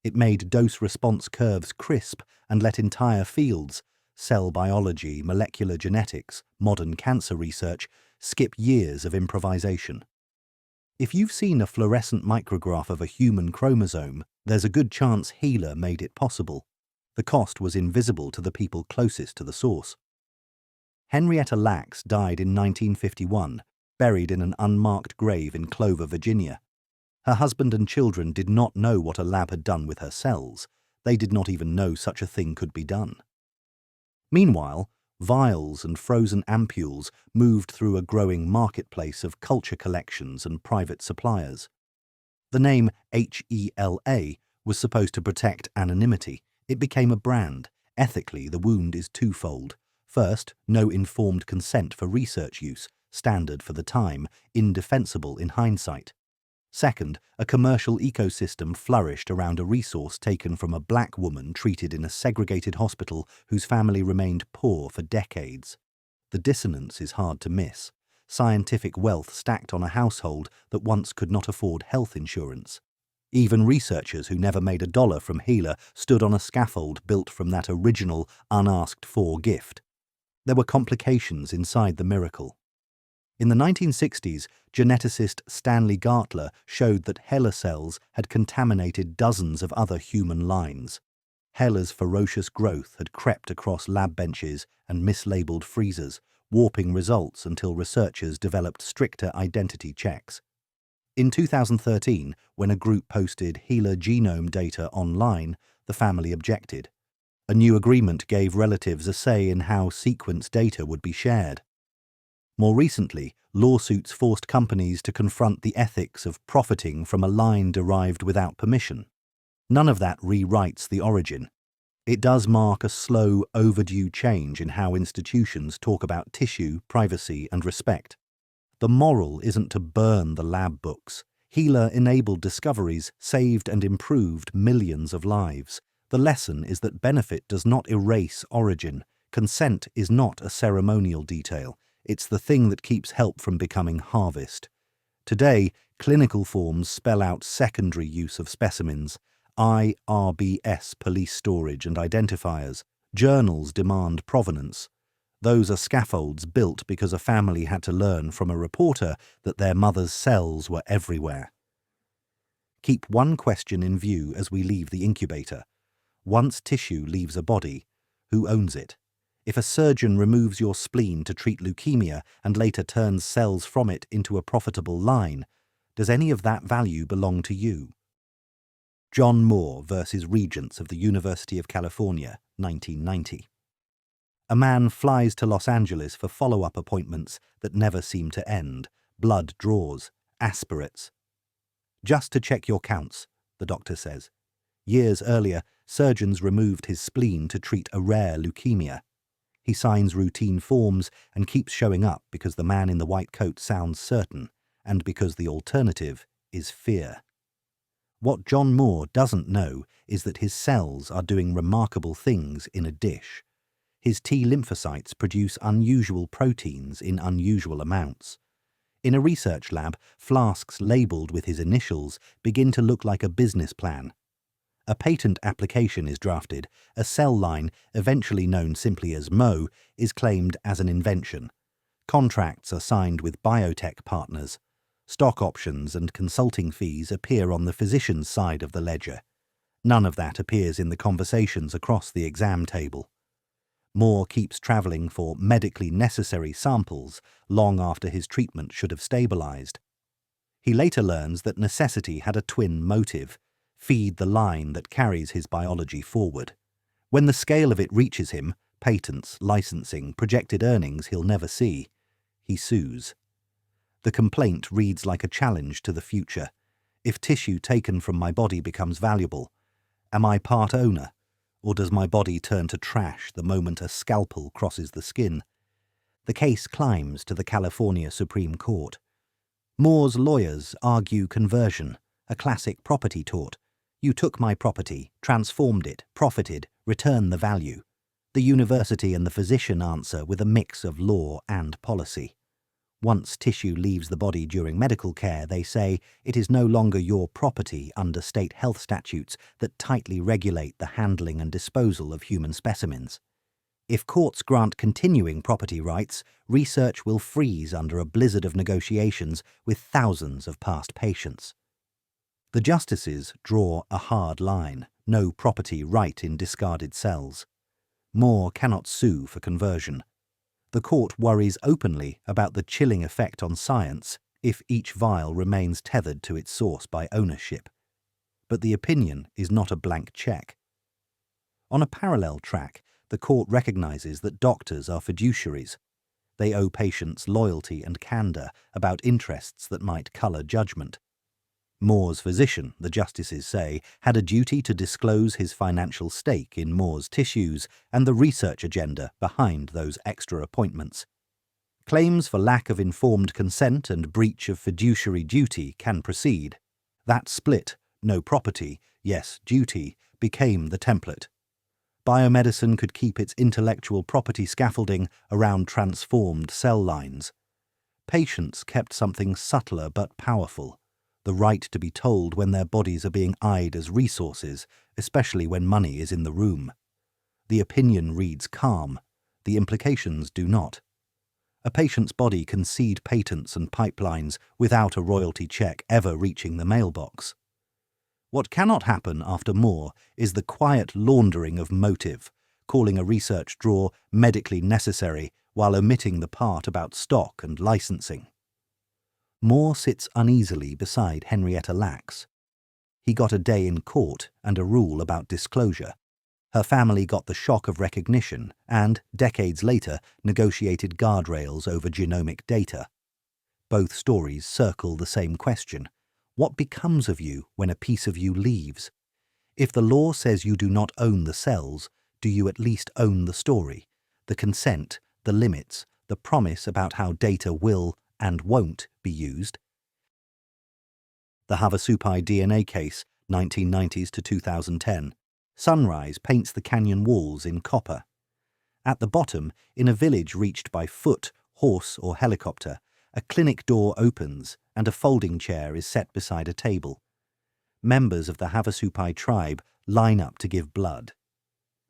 It made dose-response curves crisp and let entire fields, cell biology, molecular genetics, modern cancer research, skip years of improvisation. If you've seen a fluorescent micrograph of a human chromosome, there's a good chance HeLa made it possible. The cost was invisible to the people closest to the source. Henrietta Lacks died in 1951, buried in an unmarked grave in Clover, Virginia. Her husband and children did not know what a lab had done with her cells. They did not even know such a thing could be done. Meanwhile, vials and frozen ampules moved through a growing marketplace of culture collections and private suppliers. The name HeLa was supposed to protect anonymity. It became a brand. Ethically, the wound is twofold. First, no informed consent for research use, standard for the time, indefensible in hindsight. Second, a commercial ecosystem flourished around a resource taken from a black woman treated in a segregated hospital whose family remained poor for decades. The dissonance is hard to miss. Scientific wealth stacked on a household that once could not afford health insurance. Even researchers who never made a dollar from HeLa stood on a scaffold built from that original, unasked-for gift. There were complications inside the miracle. In the 1960s, geneticist Stanley Gartler showed that HeLa cells had contaminated dozens of other human lines. HeLa's ferocious growth had crept across lab benches and mislabeled freezers, warping results until researchers developed stricter identity checks. In 2013, when a group posted HeLa genome data online, the family objected. A new agreement gave relatives a say in how sequence data would be shared. More recently, lawsuits forced companies to confront the ethics of profiting from a line derived without permission. None of that rewrites the origin. It does mark a slow, overdue change in how institutions talk about tissue, privacy, and respect. The moral isn't to burn the lab books. HeLa enabled discoveries, saved and improved millions of lives. The lesson is that benefit does not erase origin. Consent is not a ceremonial detail. It's the thing that keeps help from becoming harvest. Today, clinical forms spell out secondary use of specimens, IRBS police storage and identifiers. Journals demand provenance. Those are scaffolds built because a family had to learn from a reporter that their mother's cells were everywhere. Keep one question in view as we leave the incubator. Once tissue leaves a body, who owns it? If a surgeon removes your spleen to treat leukemia and later turns cells from it into a profitable line, does any of that value belong to you? John Moore versus Regents of the University of California, 1990. A man flies to Los Angeles for follow-up appointments that never seem to end, blood draws, aspirates. Just to check your counts, the doctor says. Years earlier, surgeons removed his spleen to treat a rare leukemia. He signs routine forms and keeps showing up because the man in the white coat sounds certain, and because the alternative is fear. What John Moore doesn't know is that his cells are doing remarkable things in a dish. His T lymphocytes produce unusual proteins in unusual amounts. In a research lab, flasks labelled with his initials begin to look like a business plan. A patent application is drafted. A cell line, eventually known simply as Mo, is claimed as an invention. Contracts are signed with biotech partners. Stock options and consulting fees appear on the physician's side of the ledger. None of that appears in the conversations across the exam table. Moore keeps travelling for medically necessary samples long after his treatment should have stabilised. He later learns that necessity had a twin motive: feed the line that carries his biology forward. When the scale of it reaches him, patents, licensing, projected earnings he'll never see, he sues. The complaint reads like a challenge to the future. If tissue taken from my body becomes valuable, am I part owner, or does my body turn to trash the moment a scalpel crosses the skin? The case climbs to the California Supreme Court. Moore's lawyers argue conversion. a classic property tort. You took my property, transformed it, profited, return the value. The university and the physician answer with a mix of law and policy. Once tissue leaves the body during medical care, they say it is no longer your property under state health statutes that tightly regulate the handling and disposal of human specimens. If courts grant continuing property rights, research will freeze under a blizzard of negotiations with thousands of past patients. The justices draw a hard line: no property right in discarded cells. Moore cannot sue for conversion. The court worries openly about the chilling effect on science if each vial remains tethered to its source by ownership. But the opinion is not a blank check. On a parallel track, the court recognizes that doctors are fiduciaries. They owe patients loyalty and candor about interests that might color judgment. Moore's physician, the justices say, had a duty to disclose his financial stake in Moore's tissues and the research agenda behind those extra appointments. Claims for lack of informed consent and breach of fiduciary duty can proceed. That split, no property, yes duty, became the template. Biomedicine could keep its intellectual property scaffolding around transformed cell lines. Patients kept something subtler but powerful: the right to be told when their bodies are being eyed as resources, especially when money is in the room. The opinion reads calm. The implications do not. A patient's body can cede patents and pipelines without a royalty check ever reaching the mailbox. What cannot happen after Moore is the quiet laundering of motive, calling a research draw medically necessary while omitting the part about stock and licensing. Moore sits uneasily beside Henrietta Lacks. He got a day in court and a rule about disclosure. Her family got the shock of recognition and, decades later, negotiated guardrails over genomic data. Both stories circle the same question: what becomes of you when a piece of you leaves? If the law says you do not own the cells, do you at least own the story, the consent, the limits, the promise about how data will and won't be used? The Havasupai DNA case, 1990s to 2010. Sunrise paints the canyon walls in copper. At the bottom, in a village reached by foot, horse or helicopter, a clinic door opens and a folding chair is set beside a table. Members of the Havasupai tribe line up to give blood.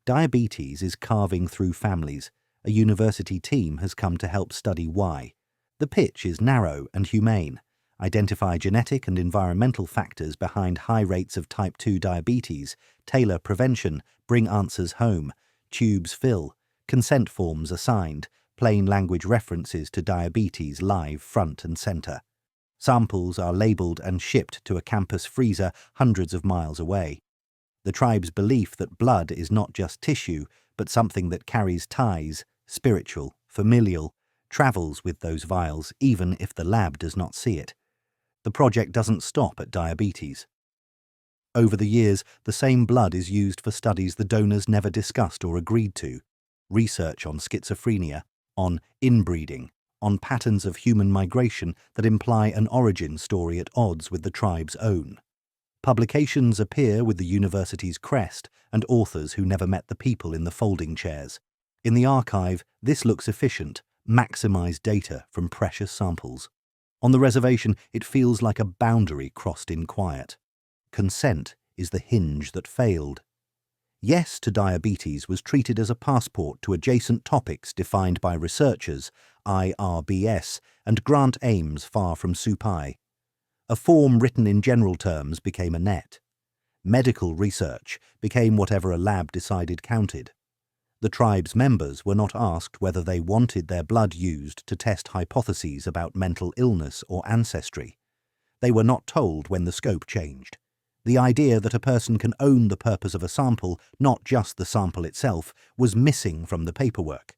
Diabetes is carving through families. A university team has come to help study why. The pitch is narrow and humane. Identify genetic and environmental factors behind high rates of type 2 diabetes, tailor prevention, bring answers home, tubes fill, consent forms are signed, plain language references to diabetes live front and center. Samples are labeled and shipped to a campus freezer hundreds of miles away. The tribe's belief that blood is not just tissue, but something that carries ties, spiritual, familial, travels with those vials even if the lab does not see it. The project doesn't stop at diabetes. Over the years, the same blood is used for studies the donors never discussed or agreed to: research on schizophrenia, on inbreeding, on patterns of human migration that imply an origin story at odds with the tribe's own. Publications appear with the university's crest and authors who never met the people in the folding chairs. In the archive, this looks efficient: maximize data from precious samples. On the reservation, it feels like a boundary crossed in quiet. Consent is the hinge that failed. Yes to diabetes was treated as a passport to adjacent topics defined by researchers, IRBS, and grant aims far from SUPI. A form written in general terms became a net. Medical research became whatever a lab decided counted. The tribe's members were not asked whether they wanted their blood used to test hypotheses about mental illness or ancestry. They were not told when the scope changed. The idea that a person can own the purpose of a sample, not just the sample itself, was missing from the paperwork.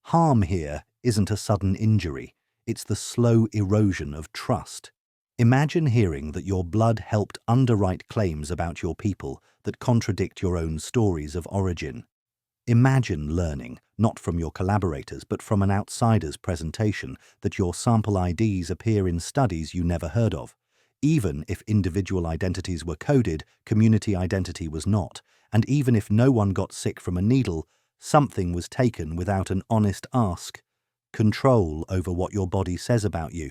Harm here isn't a sudden injury, it's the slow erosion of trust. Imagine hearing that your blood helped underwrite claims about your people that contradict your own stories of origin. Imagine learning, not from your collaborators but from an outsider's presentation, that your sample IDs appear in studies you never heard of. Even if individual identities were coded, community identity was not, and even if no one got sick from a needle, something was taken without an honest ask. Control over what your body says about you.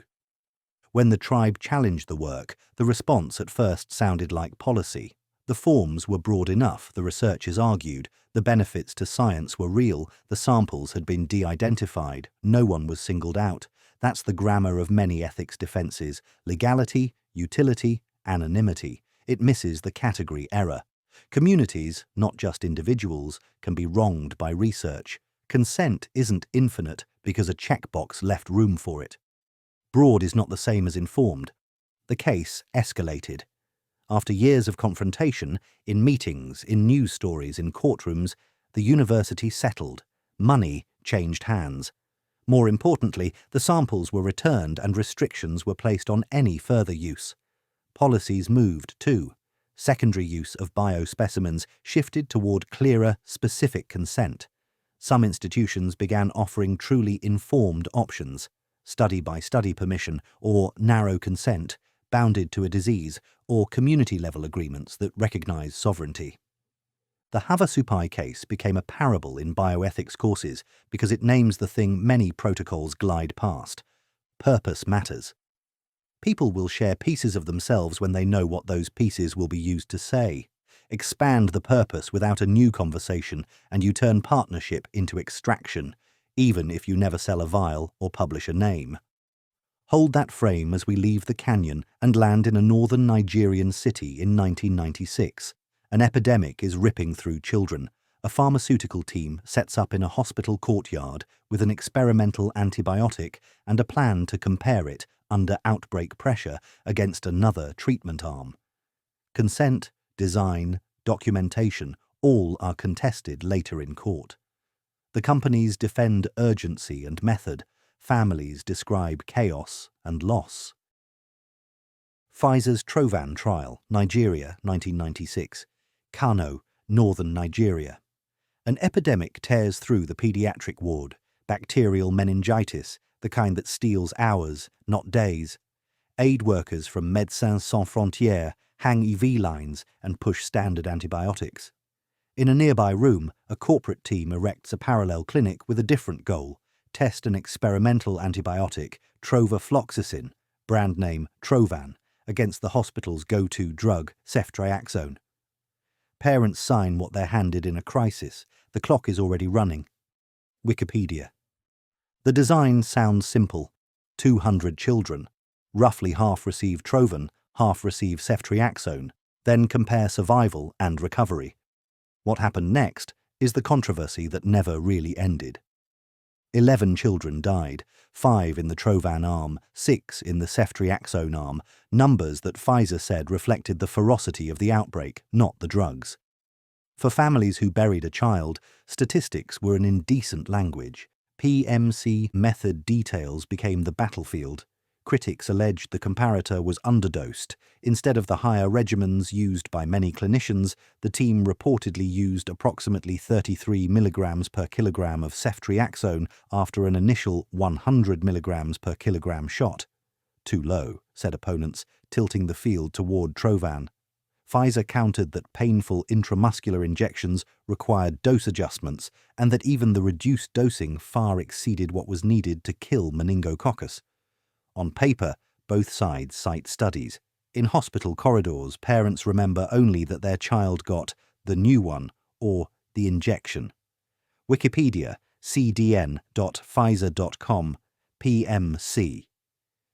When the tribe challenged the work, the response at first sounded like policy. The forms were broad enough, the researchers argued, the benefits to science were real, the samples had been de-identified, no one was singled out. That's the grammar of many ethics defences: legality, utility, anonymity. It misses the category error. Communities, not just individuals, can be wronged by research. Consent isn't infinite because a checkbox left room for it. Broad is not the same as informed. The case escalated. After years of confrontation, in meetings, in news stories, in courtrooms, the university settled. Money changed hands. More importantly, the samples were returned and restrictions were placed on any further use. Policies moved too. Secondary use of biospecimens shifted toward clearer, specific consent. Some institutions began offering truly informed options: study-by-study permission, or narrow consent, bounded to a disease, or community-level agreements that recognize sovereignty. The Havasupai case became a parable in bioethics courses because it names the thing many protocols glide past. Purpose matters. People will share pieces of themselves when they know what those pieces will be used to say. Expand the purpose without a new conversation, and you turn partnership into extraction, even if you never sell a vial or publish a name. Hold that frame as we leave the canyon and land in a northern Nigerian city in 1996. An epidemic is ripping through children. A pharmaceutical team sets up in a hospital courtyard with an experimental antibiotic and a plan to compare it, under outbreak pressure, against another treatment arm. Consent, design, documentation, all are contested later in court. The companies defend urgency and method. Families describe chaos and loss. Pfizer's Trovan trial, Nigeria, 1996. Kano, northern Nigeria. An epidemic tears through the pediatric ward. Bacterial meningitis, the kind that steals hours, not days. Aid workers from Médecins Sans Frontières hang IV lines and push standard antibiotics. In a nearby room, a corporate team erects a parallel clinic with a different goal: test an experimental antibiotic, trovafloxacin, brand name Trovan, against the hospital's go-to drug, ceftriaxone. Parents sign what they're handed in a crisis. The clock is already running. Wikipedia. The design sounds simple. 200 children. Roughly half receive Trovan, half receive ceftriaxone, then compare survival and recovery. What happened next is the controversy that never really ended. 11 children died, 5 in the Trovan arm, 6 in the ceftriaxone arm, numbers that Pfizer said reflected the ferocity of the outbreak, not the drugs. For families who buried a child, statistics were an indecent language. PMC method details became the battlefield. Critics alleged the comparator was underdosed. Instead of the higher regimens used by many clinicians, the team reportedly used approximately 33 milligrams per kilogram of ceftriaxone after an initial 100 milligrams per kilogram shot. Too low, said opponents, tilting the field toward Trovan. Pfizer countered that painful intramuscular injections required dose adjustments and that even the reduced dosing far exceeded what was needed to kill meningococcus. On paper, both sides cite studies. In hospital corridors, parents remember only that their child got the new one or the injection. Wikipedia, cdn.pfizer.com, PMC.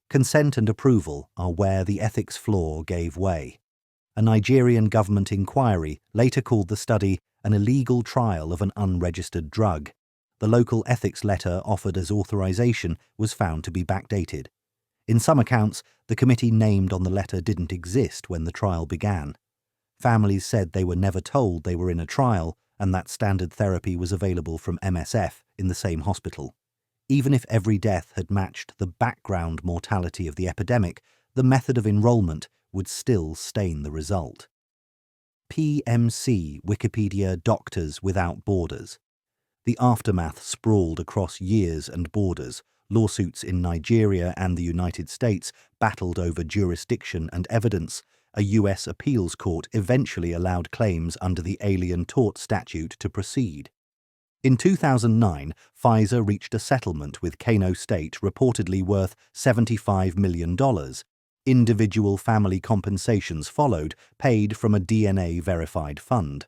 Consent and approval are where the ethics floor gave way. A Nigerian government inquiry later called the study an illegal trial of an unregistered drug. The local ethics letter offered as authorization was found to be backdated. In some accounts, the committee named on the letter didn't exist when the trial began. Families said they were never told they were in a trial and that standard therapy was available from MSF in the same hospital. Even if every death had matched the background mortality of the epidemic, the method of enrollment would still stain the result. PMC Wikipedia Doctors Without Borders. The aftermath sprawled across years and borders. Lawsuits in Nigeria and the United States battled over jurisdiction and evidence. A US appeals court eventually allowed claims under the Alien Tort Statute to proceed. In 2009, Pfizer reached a settlement with Kano State reportedly worth $75 million. Individual family compensations followed, paid from a DNA-verified fund.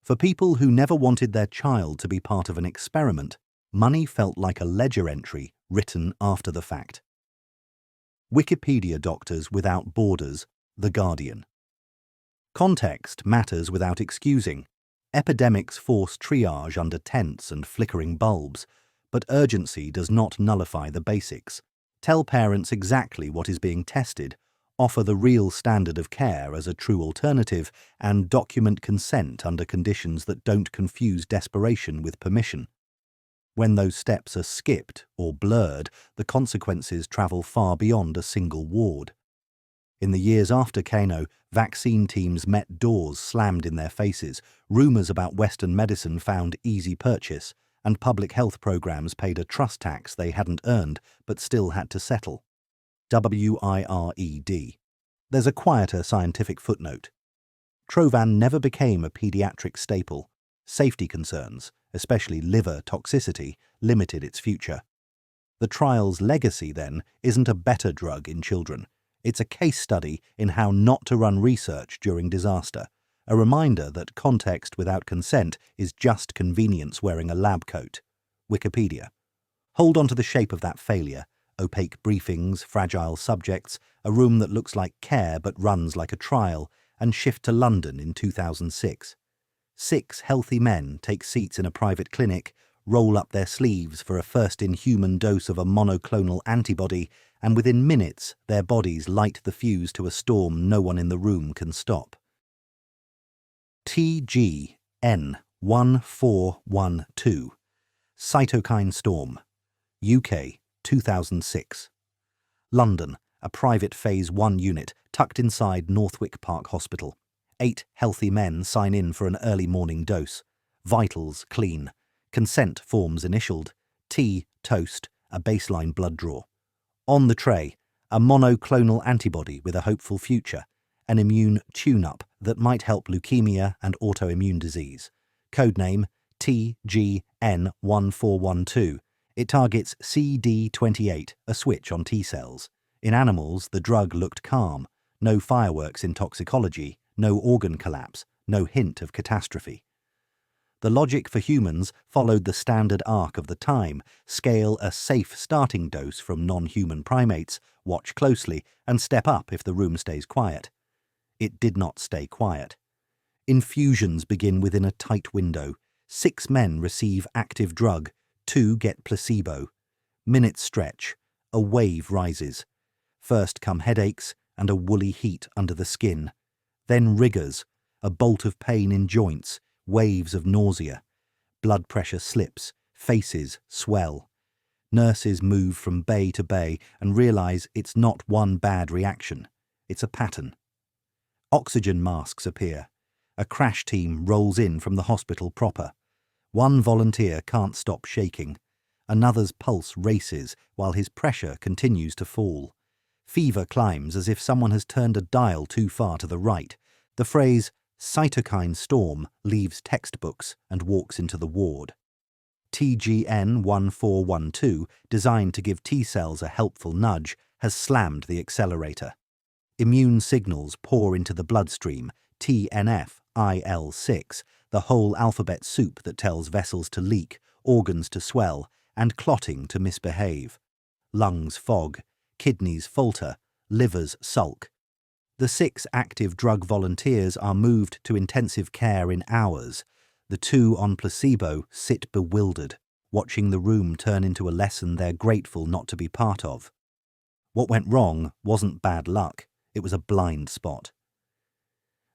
For people who never wanted their child to be part of an experiment, money felt like a ledger entry written after the fact. Wikipedia Doctors Without Borders, The Guardian. Context matters without excusing. Epidemics force triage under tents and flickering bulbs, but urgency does not nullify the basics. Tell parents exactly what is being tested, offer the real standard of care as a true alternative, and document consent under conditions that don't confuse desperation with permission. When those steps are skipped or blurred, the consequences travel far beyond a single ward. In the years after Kano, vaccine teams met doors slammed in their faces, rumours about Western medicine found easy purchase, and public health programs paid a trust tax they hadn't earned but still had to settle. WIRED. There's a quieter scientific footnote. Trovan never became a paediatric staple. Safety concerns, especially liver toxicity, limited its future. The trial's legacy, then, isn't a better drug in children. It's a case study in how not to run research during disaster, a reminder that context without consent is just convenience wearing a lab coat. Wikipedia. Hold on to the shape of that failure. Opaque briefings, fragile subjects, a room that looks like care but runs like a trial, and shift to London in 2006. 6 healthy men take seats in a private clinic, roll up their sleeves for a first-in-human dose of a monoclonal antibody, and within minutes their bodies light the fuse to a storm no one in the room can stop. TGN1412 Cytokine Storm, UK, 2006. London, a private Phase 1 unit tucked inside Northwick Park Hospital. 8 healthy men sign in for an early morning dose. Vitals clean. Consent forms initialed. Tea, toast, a baseline blood draw. On the tray, a monoclonal antibody with a hopeful future, an immune tune-up that might help leukemia and autoimmune disease. Codename TGN1412. It targets CD28, a switch on T cells. In animals, the drug looked calm. No fireworks in toxicology, no organ collapse, no hint of catastrophe. The logic for humans followed the standard arc of the time: scale a safe starting dose from non-human primates, watch closely, and step up if the room stays quiet. It did not stay quiet. Infusions begin within a tight window. 6 men receive active drug, 2 get placebo. Minutes stretch. A wave rises. First come headaches and a woolly heat under the skin. Then rigors, a bolt of pain in joints, waves of nausea. Blood pressure slips, faces swell. Nurses move from bay to bay and realise it's not one bad reaction. It's a pattern. Oxygen masks appear. A crash team rolls in from the hospital proper. One volunteer can't stop shaking. Another's pulse races while his pressure continues to fall. Fever climbs as if someone has turned a dial too far to the right. The phrase cytokine storm leaves textbooks and walks into the ward. TGN1412, designed to give T cells a helpful nudge, has slammed the accelerator. Immune signals pour into the bloodstream: TNF, IL-6, the whole alphabet soup that tells vessels to leak, organs to swell, and clotting to misbehave. Lungs fog, kidneys falter, livers sulk. The 6 active drug volunteers are moved to intensive care in hours. The 2 on placebo sit bewildered, watching the room turn into a lesson they're grateful not to be part of. What went wrong wasn't bad luck, it was a blind spot.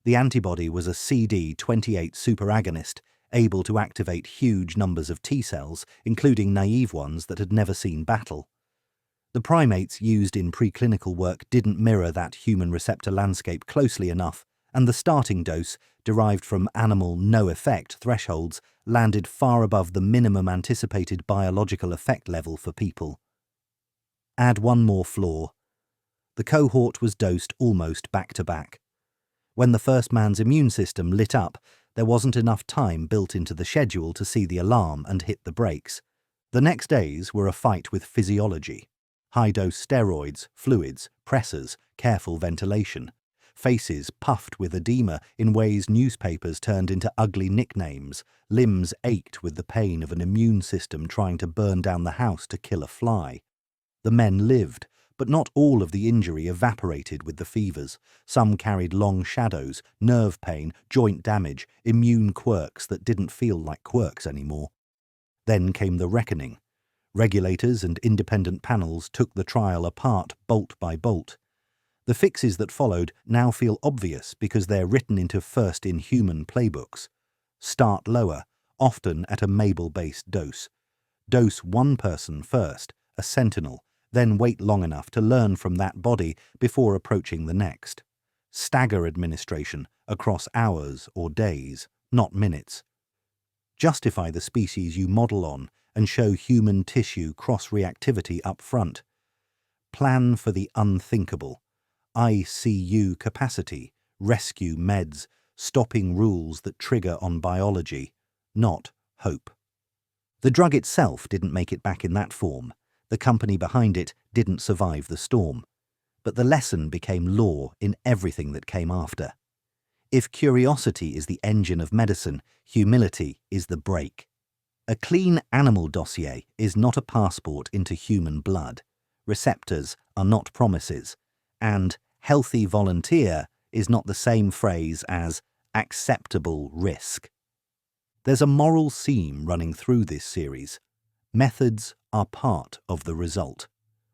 The antibody was a CD28 superagonist, able to activate huge numbers of T cells, including naive ones that had never seen battle. The primates used in preclinical work didn't mirror that human receptor landscape closely enough, and the starting dose, derived from animal no-effect thresholds, landed far above the minimum anticipated biological effect level for people. Add one more flaw. The cohort was dosed almost back to back. When the first man's immune system lit up, there wasn't enough time built into the schedule to see the alarm and hit the brakes. The next days were a fight with physiology. High-dose steroids, fluids, pressors, careful ventilation. Faces puffed with edema in ways newspapers turned into ugly nicknames. Limbs ached with the pain of an immune system trying to burn down the house to kill a fly. The men lived, but not all of the injury evaporated with the fevers. Some carried long shadows, nerve pain, joint damage, immune quirks that didn't feel like quirks anymore. Then came the reckoning. Regulators and independent panels took the trial apart bolt by bolt. The fixes that followed now feel obvious because they're written into first-in-human playbooks. Start lower, often at a Mabel-based dose. Dose one person first, a sentinel, then wait long enough to learn from that body before approaching the next. Stagger administration across hours or days, not minutes. Justify the species you model on and show human tissue cross-reactivity up front. Plan for the unthinkable. ICU capacity, rescue meds, stopping rules that trigger on biology, not hope. The drug itself didn't make it back in that form. The company behind it didn't survive the storm. But the lesson became law in everything that came after. If curiosity is the engine of medicine, humility is the brake. A clean animal dossier is not a passport into human blood. Receptors are not promises. And healthy volunteer is not the same phrase as acceptable risk. There's a moral theme running through this series. Methods are part of the result.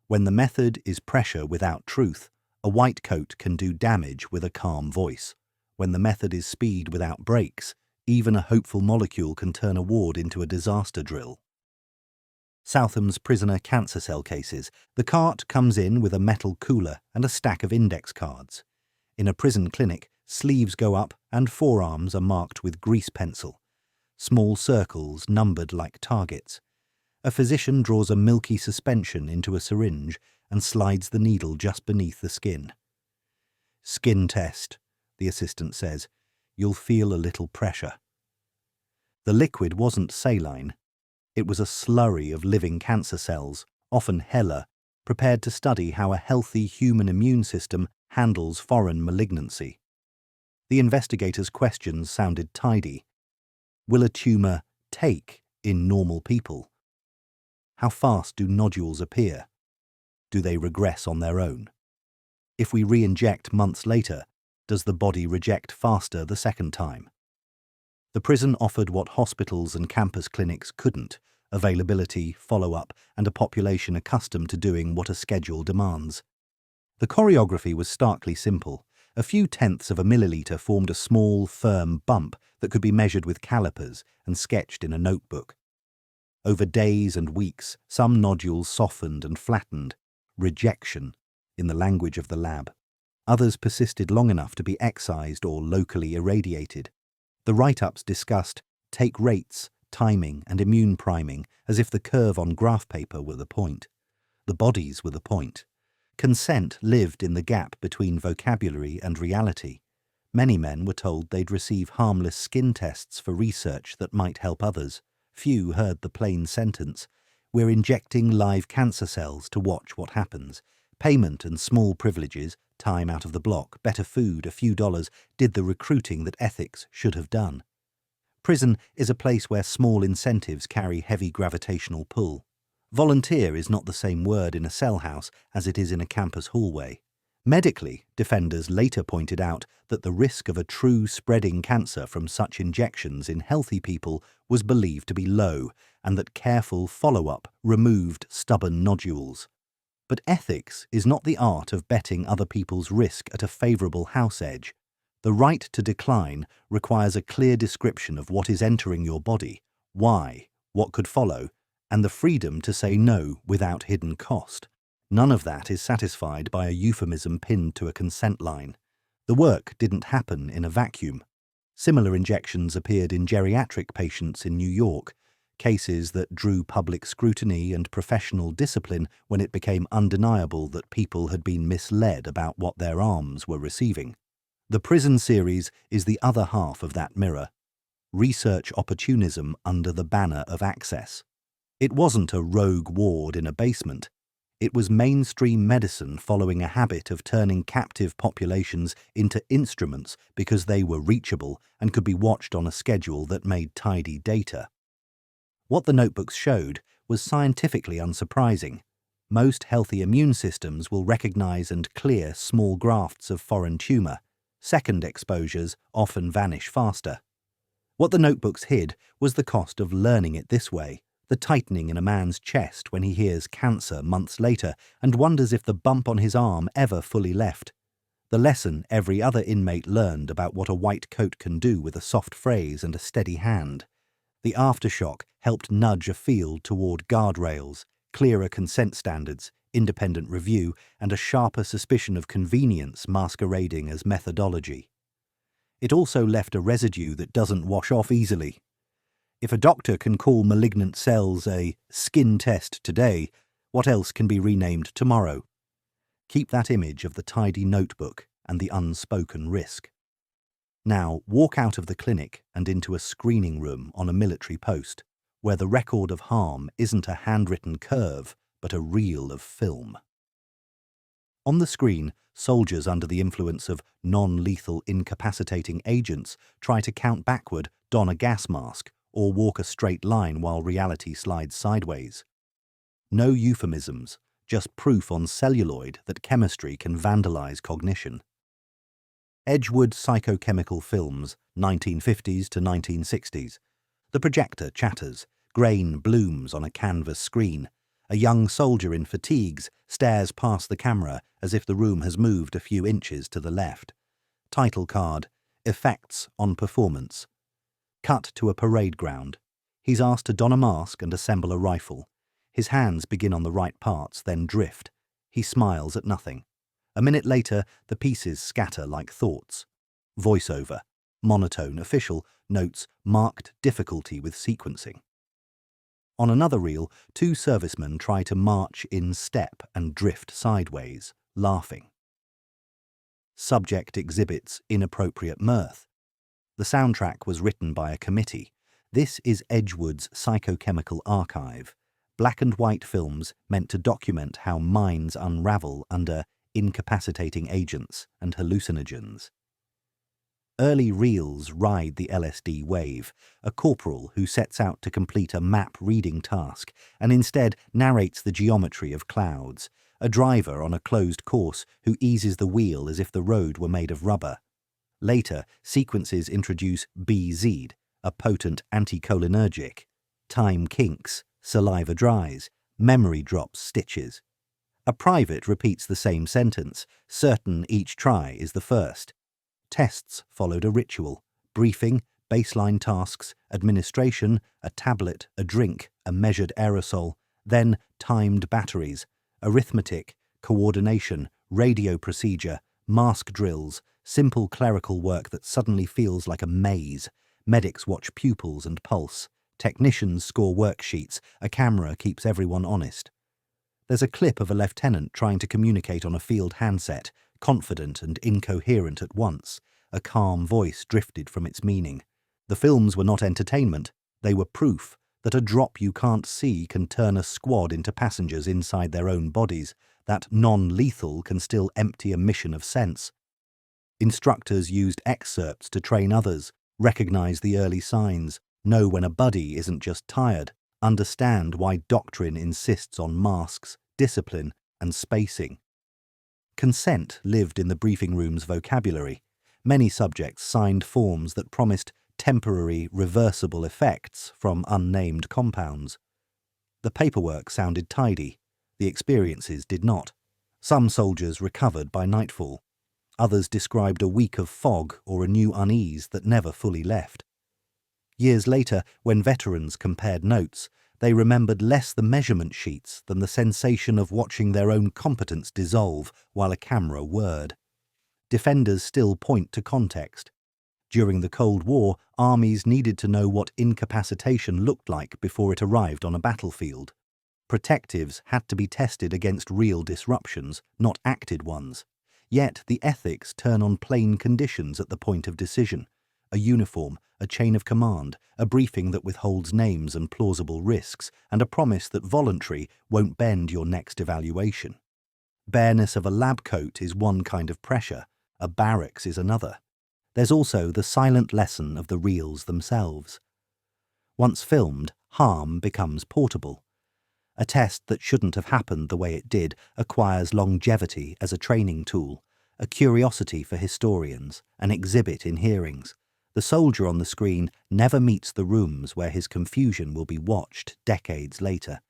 When the method is pressure without truth, a white coat can do damage with a calm voice. When the method is speed without brakes, even a hopeful molecule can turn a ward into a disaster drill. Southam's prisoner cancer cell cases. The cart comes in with a metal cooler and a stack of index cards. In a prison clinic, sleeves go up and forearms are marked with grease pencil. Small circles numbered like targets. A physician draws a milky suspension into a syringe and slides the needle just beneath the skin. "Skin test," the assistant says. "You'll feel a little pressure." The liquid wasn't saline. It was a slurry of living cancer cells, often HeLa, prepared to study how a healthy human immune system handles foreign malignancy. The investigators' questions sounded tidy. Will a tumour take in normal people? How fast do nodules appear? Do they regress on their own? If we re-inject months later, does the body reject faster the second time? The prison offered what hospitals and campus clinics couldn't: availability, follow-up, and a population accustomed to doing what a schedule demands. The choreography was starkly simple. A few tenths of a milliliter formed a small, firm bump that could be measured with calipers and sketched in a notebook. Over days and weeks, some nodules softened and flattened. Rejection, in the language of the lab. Others persisted long enough to be excised or locally irradiated. The write-ups discussed take rates, timing, and immune priming as if the curve on graph paper were the point. The bodies were the point. Consent lived in the gap between vocabulary and reality. Many men were told they'd receive harmless skin tests for research that might help others. Few heard the plain sentence: "We're injecting live cancer cells to watch what happens." Payment and small privileges, time out of the block, better food, a few dollars, did the recruiting that ethics should have done. Prison is a place where small incentives carry heavy gravitational pull. Volunteer is not the same word in a cell house as it is in a campus hallway. Medically, defenders later pointed out that the risk of a true spreading cancer from such injections in healthy people was believed to be low, and that careful follow-up removed stubborn nodules. But ethics is not the art of betting other people's risk at a favourable house edge. The right to decline requires a clear description of what is entering your body, why, what could follow, and the freedom to say no without hidden cost. None of that is satisfied by a euphemism pinned to a consent line. The work didn't happen in a vacuum. Similar injections appeared in geriatric patients in New York. cases that drew public scrutiny and professional discipline when it became undeniable that people had been misled about what their arms were receiving. The prison series is the other half of that mirror. Research opportunism under the banner of access. It wasn't a rogue ward in a basement. It was mainstream medicine following a habit of turning captive populations into instruments because they were reachable and could be watched on a schedule that made tidy data. What the notebooks showed was scientifically unsurprising. Most healthy immune systems will recognize and clear small grafts of foreign tumor. Second exposures often vanish faster. What the notebooks hid was the cost of learning it this way, the tightening in a man's chest when he hears cancer months later and wonders if the bump on his arm ever fully left. The lesson every other inmate learned about what a white coat can do with a soft phrase and a steady hand. The aftershock helped nudge a field toward guardrails, clearer consent standards, independent review, and a sharper suspicion of convenience masquerading as methodology. It also left a residue that doesn't wash off easily. If a doctor can call malignant cells a skin test today, what else can be renamed tomorrow? Keep that image of the tidy notebook and the unspoken risk. Now walk out of the clinic and into a screening room on a military post, where the record of harm isn't a handwritten curve, but a reel of film. On the screen, soldiers under the influence of non-lethal incapacitating agents try to count backward, don a gas mask, or walk a straight line while reality slides sideways. No euphemisms, just proof on celluloid that chemistry can vandalize cognition. Edgewood Psychochemical Films, 1950s to 1960s. The projector chatters, grain blooms on a canvas screen. A young soldier in fatigues stares past the camera as if the room has moved a few inches to the left. Title card, Effects on Performance. Cut to a parade ground. He's asked to don a mask and assemble a rifle. His hands begin on the right parts, then drift. He smiles at nothing. A minute later, the pieces scatter like thoughts. Voiceover. Monotone official notes marked difficulty with sequencing. On another reel, two servicemen try to march in step and drift sideways, laughing. Subject exhibits inappropriate mirth. The soundtrack was written by a committee. This is Edgewood's Psychochemical Archive, black and white films meant to document how minds unravel under incapacitating agents and hallucinogens. Early reels ride the LSD wave, a corporal who sets out to complete a map-reading task and instead narrates the geometry of clouds, a driver on a closed course who eases the wheel as if the road were made of rubber. Later, sequences introduce BZ, a potent anticholinergic. Time kinks, saliva dries, memory drops stitches. A private repeats the same sentence, certain each try is the first. Tests followed a ritual, briefing, baseline tasks, administration, a tablet, a drink, a measured aerosol, then timed batteries, arithmetic, coordination, radio procedure, mask drills, simple clerical work that suddenly feels like a maze. Medics watch pupils and pulse. Technicians score worksheets. A camera keeps everyone honest. There's a clip of a lieutenant trying to communicate on a field handset, confident and incoherent at once. A calm voice drifted from its meaning. The films were not entertainment. They were proof that a drop you can't see can turn a squad into passengers inside their own bodies, that non-lethal can still empty a mission of sense. Instructors used excerpts to train others, recognize the early signs, know when a buddy isn't just tired, understand why doctrine insists on masks, discipline, and spacing. Consent lived in the briefing room's vocabulary. Many subjects signed forms that promised temporary, reversible effects from unnamed compounds. The paperwork sounded tidy. The experiences did not. Some soldiers recovered by nightfall. Others described a week of fog or a new unease that never fully left. Years later, when veterans compared notes, they remembered less the measurement sheets than the sensation of watching their own competence dissolve while a camera whirred. Defenders still point to context. During the Cold War, armies needed to know what incapacitation looked like before it arrived on a battlefield. Protectives had to be tested against real disruptions, not acted ones. Yet the ethics turn on plain conditions at the point of decision: a uniform, a chain of command, a briefing that withholds names and plausible risks, and a promise that voluntary won't bend your next evaluation. Bareness of a lab coat is one kind of pressure, a barracks is another. There's also the silent lesson of the reels themselves. Once filmed, harm becomes portable. A test that shouldn't have happened the way it did acquires longevity as a training tool, a curiosity for historians, an exhibit in hearings. The soldier on the screen never meets the rooms where his confusion will be watched decades later.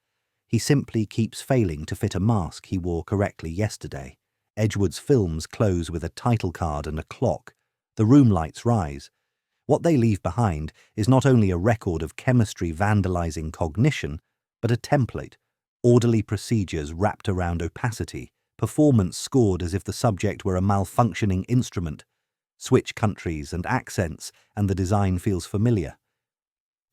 He simply keeps failing to fit a mask he wore correctly yesterday. Edgewood's films close with a title card and a clock. The room lights rise. What they leave behind is not only a record of chemistry vandalizing cognition, but a template, orderly procedures wrapped around opacity, performance scored as if the subject were a malfunctioning instrument. Switch countries and accents, and the design feels familiar.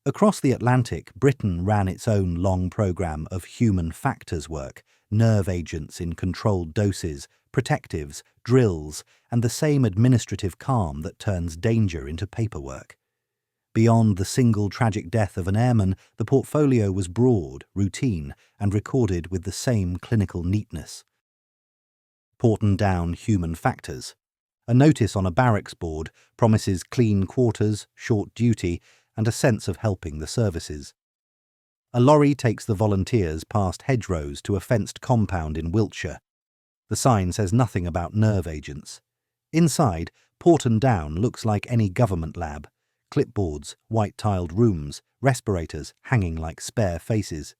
Across the Atlantic, Britain ran its own long program of human factors work, nerve agents in controlled doses, protectives, drills, and the same administrative calm that turns danger into paperwork. Beyond the single tragic death of an airman, the portfolio was broad, routine, and recorded with the same clinical neatness. Porton Down Human Factors. A notice on a barracks board promises clean quarters, short duty, and a sense of helping the services. A lorry takes the volunteers past hedgerows to a fenced compound in Wiltshire. The sign says nothing about nerve agents. Inside, Porton Down looks like any government lab. Clipboards, white-tiled rooms, respirators hanging like spare faces.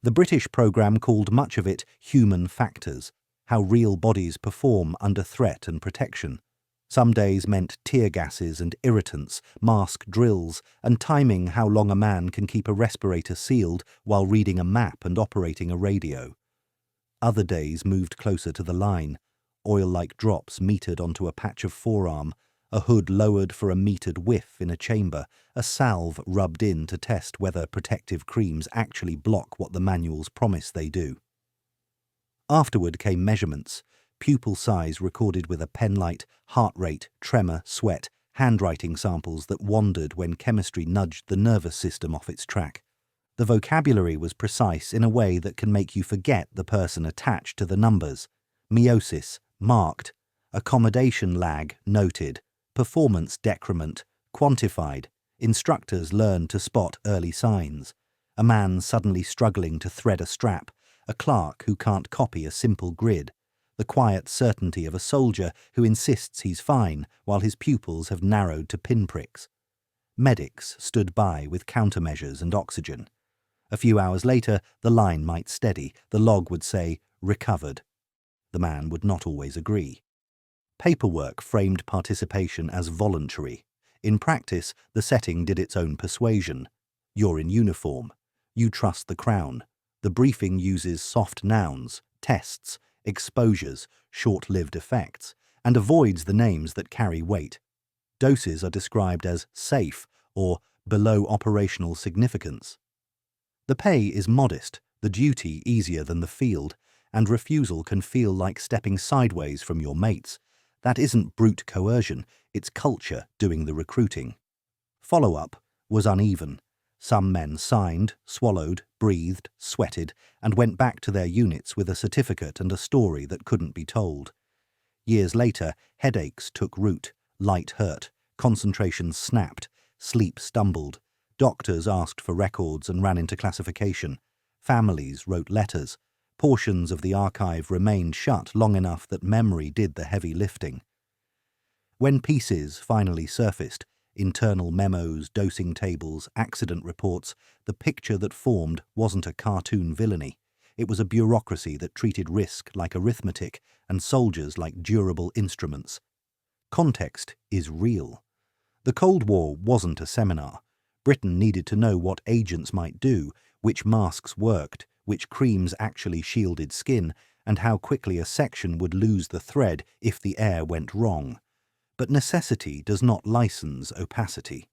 The British programme called much of it human factors, how real bodies perform under threat and protection. Some days meant tear gases and irritants, mask drills, and timing how long a man can keep a respirator sealed while reading a map and operating a radio. Other days moved closer to the line, oil-like drops metered onto a patch of forearm, a hood lowered for a metered whiff in a chamber, a salve rubbed in to test whether protective creams actually block what the manuals promise they do. Afterward came measurements, pupil size recorded with a penlight, heart rate, tremor, sweat, handwriting samples that wandered when chemistry nudged the nervous system off its track. The vocabulary was precise in a way that can make you forget the person attached to the numbers. Meiosis, marked. Accommodation lag, noted. Performance decrement, quantified. Instructors learned to spot early signs. A man suddenly struggling to thread a strap. A clerk who can't copy a simple grid. The quiet certainty of a soldier who insists he's fine while his pupils have narrowed to pinpricks. Medics stood by with countermeasures and oxygen. A few hours later, the line might steady. The log would say, recovered. The man would not always agree. Paperwork framed participation as voluntary. In practice, the setting did its own persuasion. You're in uniform. You trust the Crown. The briefing uses soft nouns, tests, exposures, short-lived effects, and avoids the names that carry weight. Doses are described as safe or below operational significance. The pay is modest, the duty easier than the field, and refusal can feel like stepping sideways from your mates. That isn't brute coercion, it's culture doing the recruiting. Follow-up was uneven. Some men signed, swallowed, breathed, sweated, and went back to their units with a certificate and a story that couldn't be told. Years later, headaches took root, light hurt, concentration snapped, sleep stumbled. Doctors asked for records and ran into classification. Families wrote letters. Portions of the archive remained shut long enough that memory did the heavy lifting. When pieces finally surfaced, internal memos, dosing tables, accident reports, the picture that formed wasn't a cartoon villainy. It was a bureaucracy that treated risk like arithmetic and soldiers like durable instruments. Context is real. The Cold War wasn't a seminar. Britain needed to know what agents might do, which masks worked, which creams actually shielded skin, and how quickly a section would lose the thread if the air went wrong. But necessity does not license opacity.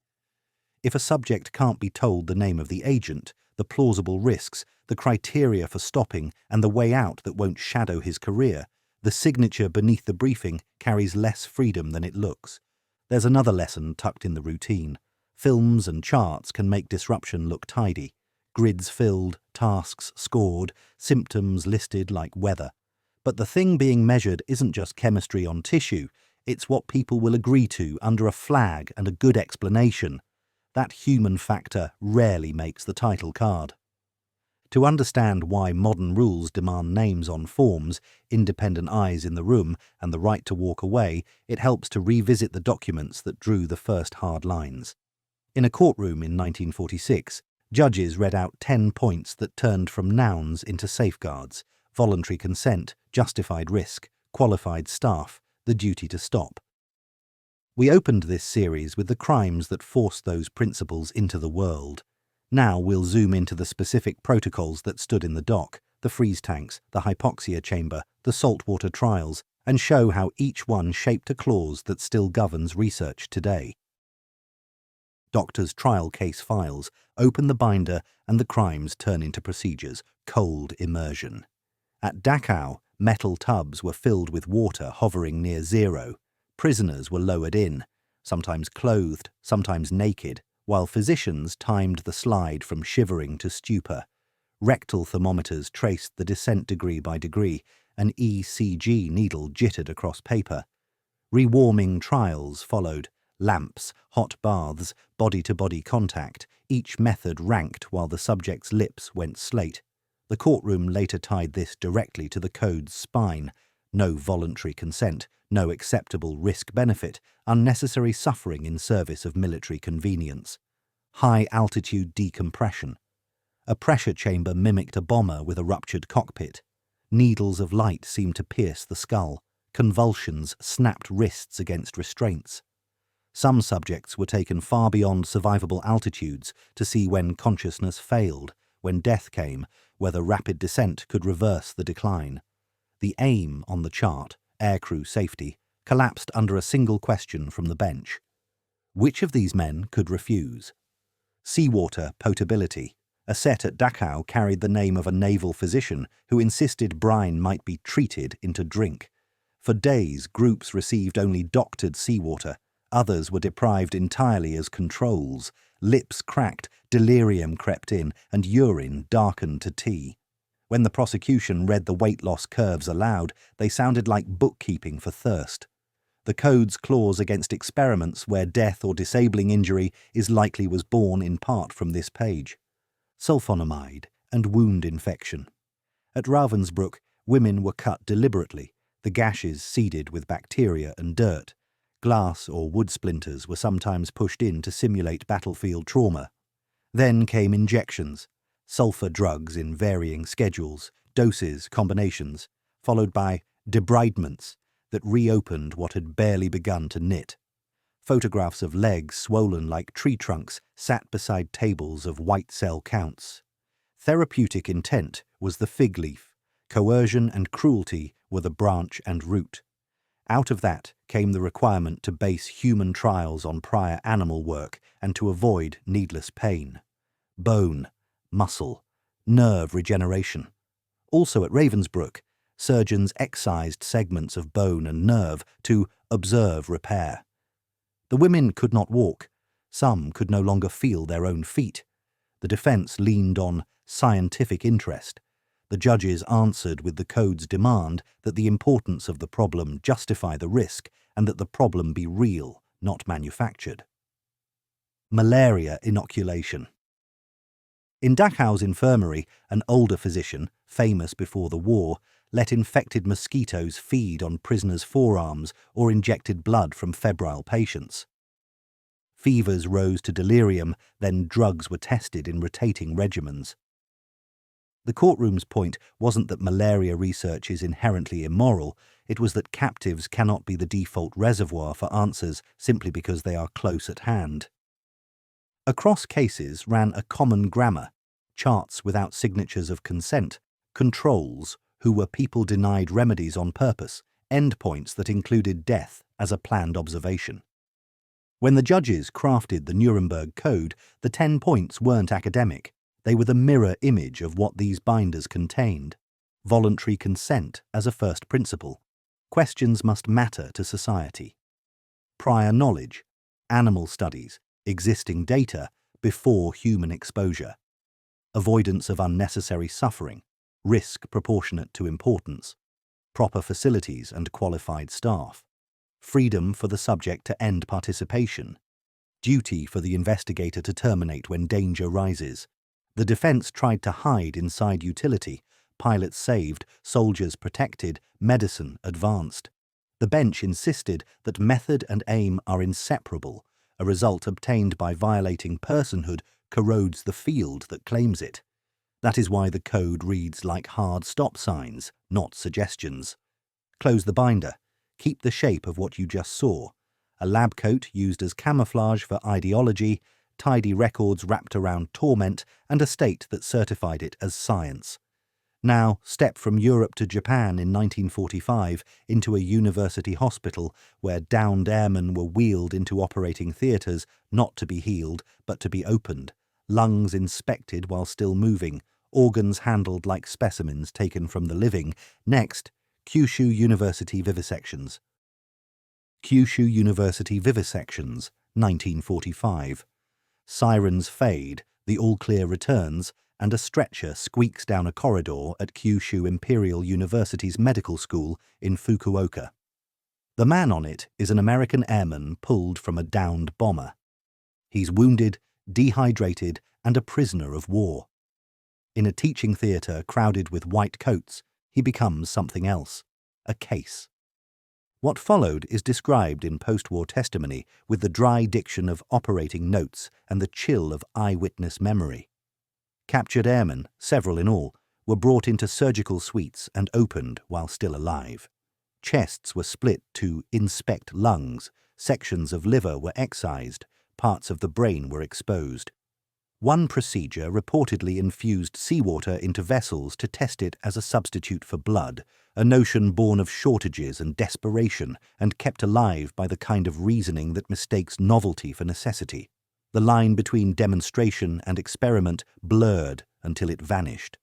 If a subject can't be told the name of the agent, the plausible risks, the criteria for stopping, and the way out that won't shadow his career, the signature beneath the briefing carries less freedom than it looks. There's another lesson tucked in the routine. Films and charts can make disruption look tidy. Grids filled, tasks scored, symptoms listed like weather. But the thing being measured isn't just chemistry on tissue, it's what people will agree to under a flag and a good explanation. That human factor rarely makes the title card. To understand why modern rules demand names on forms, independent eyes in the room, and the right to walk away, it helps to revisit the documents that drew the first hard lines. In a courtroom in 1946, judges read out 10 points that turned from nouns into safeguards: voluntary consent, justified risk, qualified staff, the duty to stop. We opened this series with the crimes that forced those principles into the world. Now we'll zoom into the specific protocols that stood in the dock, the freeze tanks, the hypoxia chamber, the saltwater trials, and show how each one shaped a clause that still governs research today. Doctors' trial case files open the binder and the crimes turn into procedures, cold immersion. At Dachau, metal tubs were filled with water hovering near zero. Prisoners were lowered in, sometimes clothed, sometimes naked, while physicians timed the slide from shivering to stupor. Rectal thermometers traced the descent degree by degree. An ECG needle jittered across paper. Rewarming trials followed. Lamps, hot baths, body-to-body contact, each method ranked while the subject's lips went slate. The courtroom later tied this directly to the code's spine. No voluntary consent, no acceptable risk-benefit, unnecessary suffering in service of military convenience. High-altitude decompression. A pressure chamber mimicked a bomber with a ruptured cockpit. Needles of light seemed to pierce the skull. Convulsions snapped wrists against restraints. Some subjects were taken far beyond survivable altitudes to see when consciousness failed, when death came, whether rapid descent could reverse the decline. The aim on the chart, aircrew safety, collapsed under a single question from the bench. Which of these men could refuse? Seawater potability. A set at Dachau carried the name of a naval physician who insisted brine might be treated into drink. For days, groups received only doctored seawater. Others were deprived entirely as controls. Lips cracked, delirium crept in, and urine darkened to tea. When the prosecution read the weight loss curves aloud, they sounded like bookkeeping for thirst. The code's clause against experiments where death or disabling injury is likely was born in part from this page. Sulfonamide and wound infection. At Ravensbrück, women were cut deliberately, the gashes seeded with bacteria and dirt. Glass or wood splinters were sometimes pushed in to simulate battlefield trauma. Then came injections, sulfur drugs in varying schedules, doses, combinations, followed by debridements that reopened what had barely begun to knit. Photographs of legs swollen like tree trunks sat beside tables of white cell counts. Therapeutic intent was the fig leaf. Coercion and cruelty were the branch and root. Out of that came the requirement to base human trials on prior animal work and to avoid needless pain. Bone, muscle, nerve regeneration. Also at Ravensbrück, surgeons excised segments of bone and nerve to observe repair. The women could not walk. Some could no longer feel their own feet. The defense leaned on scientific interest. The judges answered with the code's demand that the importance of the problem justify the risk and that the problem be real, not manufactured. Malaria inoculation. In Dachau's infirmary, an older physician, famous before the war, let infected mosquitoes feed on prisoners' forearms or injected blood from febrile patients. Fevers rose to delirium, then drugs were tested in rotating regimens. The courtroom's point wasn't that malaria research is inherently immoral, it was that captives cannot be the default reservoir for answers simply because they are close at hand. Across cases ran a common grammar, charts without signatures of consent, controls, who were people denied remedies on purpose, endpoints that included death as a planned observation. When the judges crafted the Nuremberg Code, the 10 points weren't academic. They were the mirror image of what these binders contained. Voluntary consent as a first principle. Questions must matter to society. Prior knowledge, animal studies, existing data before human exposure. Avoidance of unnecessary suffering, risk proportionate to importance. Proper facilities and qualified staff. Freedom for the subject to end participation. Duty for the investigator to terminate when danger rises. The defense tried to hide inside utility. Pilots saved, soldiers protected, medicine advanced. The bench insisted that method and aim are inseparable. A result obtained by violating personhood corrodes the field that claims it. That is why the code reads like hard stop signs, not suggestions. Close the binder. Keep the shape of what you just saw. A lab coat used as camouflage for ideology, tidy records wrapped around torment, and a state that certified it as science. Now, step from Europe to Japan in 1945 into a university hospital where downed airmen were wheeled into operating theatres, not to be healed, but to be opened, lungs inspected while still moving, organs handled like specimens taken from the living. Next, Kyushu University vivisections. Kyushu University vivisections, 1945. Sirens fade, the all-clear returns, and a stretcher squeaks down a corridor at Kyushu Imperial University's medical school in Fukuoka. The man on it is an American airman pulled from a downed bomber. He's wounded, dehydrated, and a prisoner of war. In a teaching theatre crowded with white coats, he becomes something else, a case. What followed is described in post-war testimony with the dry diction of operating notes and the chill of eyewitness memory. Captured airmen, several in all, were brought into surgical suites and opened while still alive. Chests were split to inspect lungs, sections of liver were excised, parts of the brain were exposed. One procedure reportedly infused seawater into vessels to test it as a substitute for blood, a notion born of shortages and desperation and kept alive by the kind of reasoning that mistakes novelty for necessity. The line between demonstration and experiment blurred until it vanished.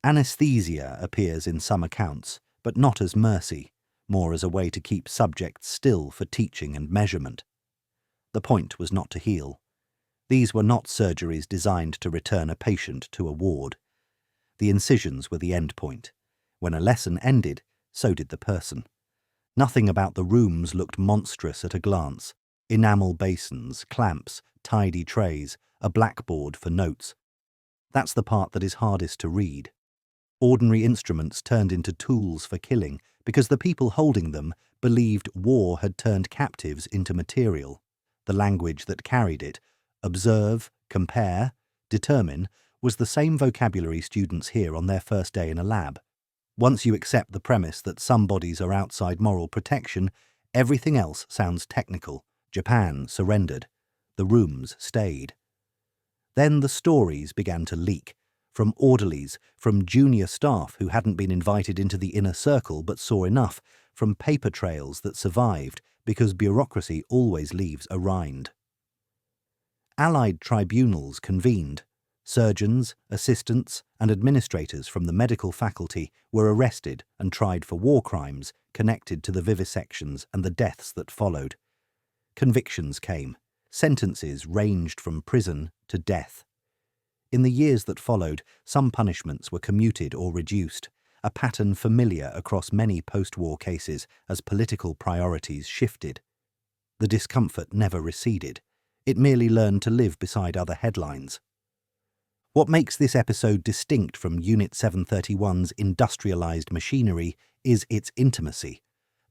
Anesthesia appears in some accounts, but not as mercy, more as a way to keep subjects still for teaching and measurement. The point was not to heal. These were not surgeries designed to return a patient to a ward. The incisions were the end point. When a lesson ended, so did the person. Nothing about the rooms looked monstrous at a glance. Enamel basins, clamps, tidy trays, a blackboard for notes. That's the part that is hardest to read. Ordinary instruments turned into tools for killing because the people holding them believed war had turned captives into material. The language that carried it, observe, compare, determine, was the same vocabulary students hear on their first day in a lab. Once you accept the premise that some bodies are outside moral protection, everything else sounds technical. Japan surrendered. The rooms stayed. Then the stories began to leak, from orderlies, from junior staff who hadn't been invited into the inner circle but saw enough, from paper trails that survived because bureaucracy always leaves a rind. Allied tribunals convened. Surgeons, assistants, and administrators from the medical faculty were arrested and tried for war crimes connected to the vivisections and the deaths that followed. Convictions came. Sentences ranged from prison to death. In the years that followed, some punishments were commuted or reduced, a pattern familiar across many post-war cases as political priorities shifted. The discomfort never receded. It merely learned to live beside other headlines. What makes this episode distinct from Unit 731's industrialized machinery is its intimacy.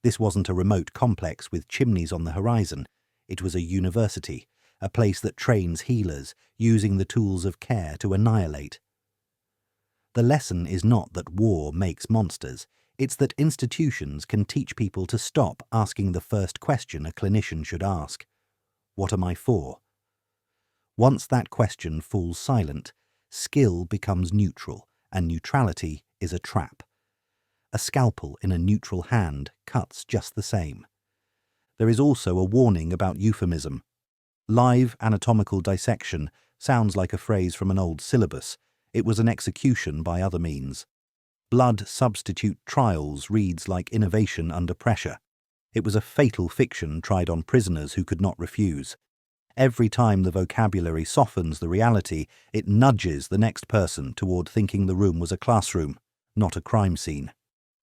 This wasn't a remote complex with chimneys on the horizon. It was a university, a place that trains healers, using the tools of care to annihilate. The lesson is not that war makes monsters. It's that institutions can teach people to stop asking the first question a clinician should ask. What am I for? Once that question falls silent, skill becomes neutral, and neutrality is a trap. A scalpel in a neutral hand cuts just the same. There is also a warning about euphemism. Live anatomical dissection sounds like a phrase from an old syllabus. It was an execution by other means. Blood substitute trials reads like innovation under pressure. It was a fatal fiction tried on prisoners who could not refuse. Every time the vocabulary softens the reality, it nudges the next person toward thinking the room was a classroom, not a crime scene.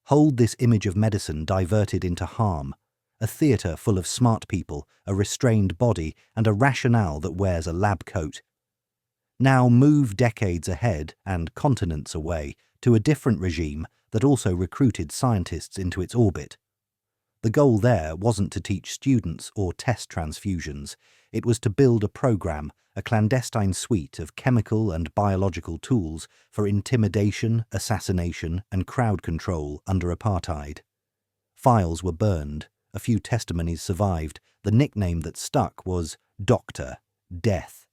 Hold this image of medicine diverted into harm, a theatre full of smart people, a restrained body, and a rationale that wears a lab coat. Now move decades ahead and continents away to a different regime that also recruited scientists into its orbit. The goal there wasn't to teach students or test transfusions. It was to build a program, a clandestine suite of chemical and biological tools for intimidation, assassination, and crowd control under apartheid. Files were burned. A few testimonies survived. The nickname that stuck was Dr. Death.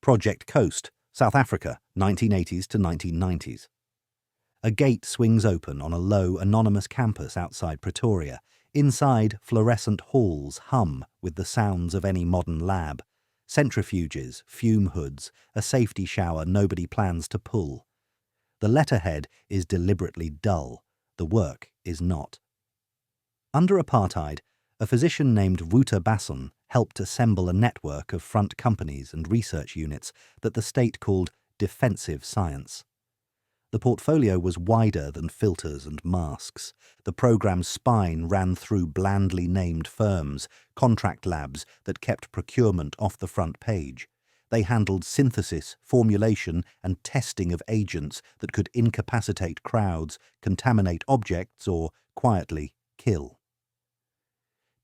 Project Coast, South Africa, 1980s to 1990s. A gate swings open on a low, anonymous campus outside Pretoria. Inside, fluorescent halls hum with the sounds of any modern lab. Centrifuges, fume hoods, a safety shower nobody plans to pull. The letterhead is deliberately dull. The work is not. Under apartheid, a physician named Ruta Basson helped assemble a network of front companies and research units that the state called defensive science. The portfolio was wider than filters and masks. The program's spine ran through blandly named firms, contract labs that kept procurement off the front page. They handled synthesis, formulation, and testing of agents that could incapacitate crowds, contaminate objects, or, quietly, kill.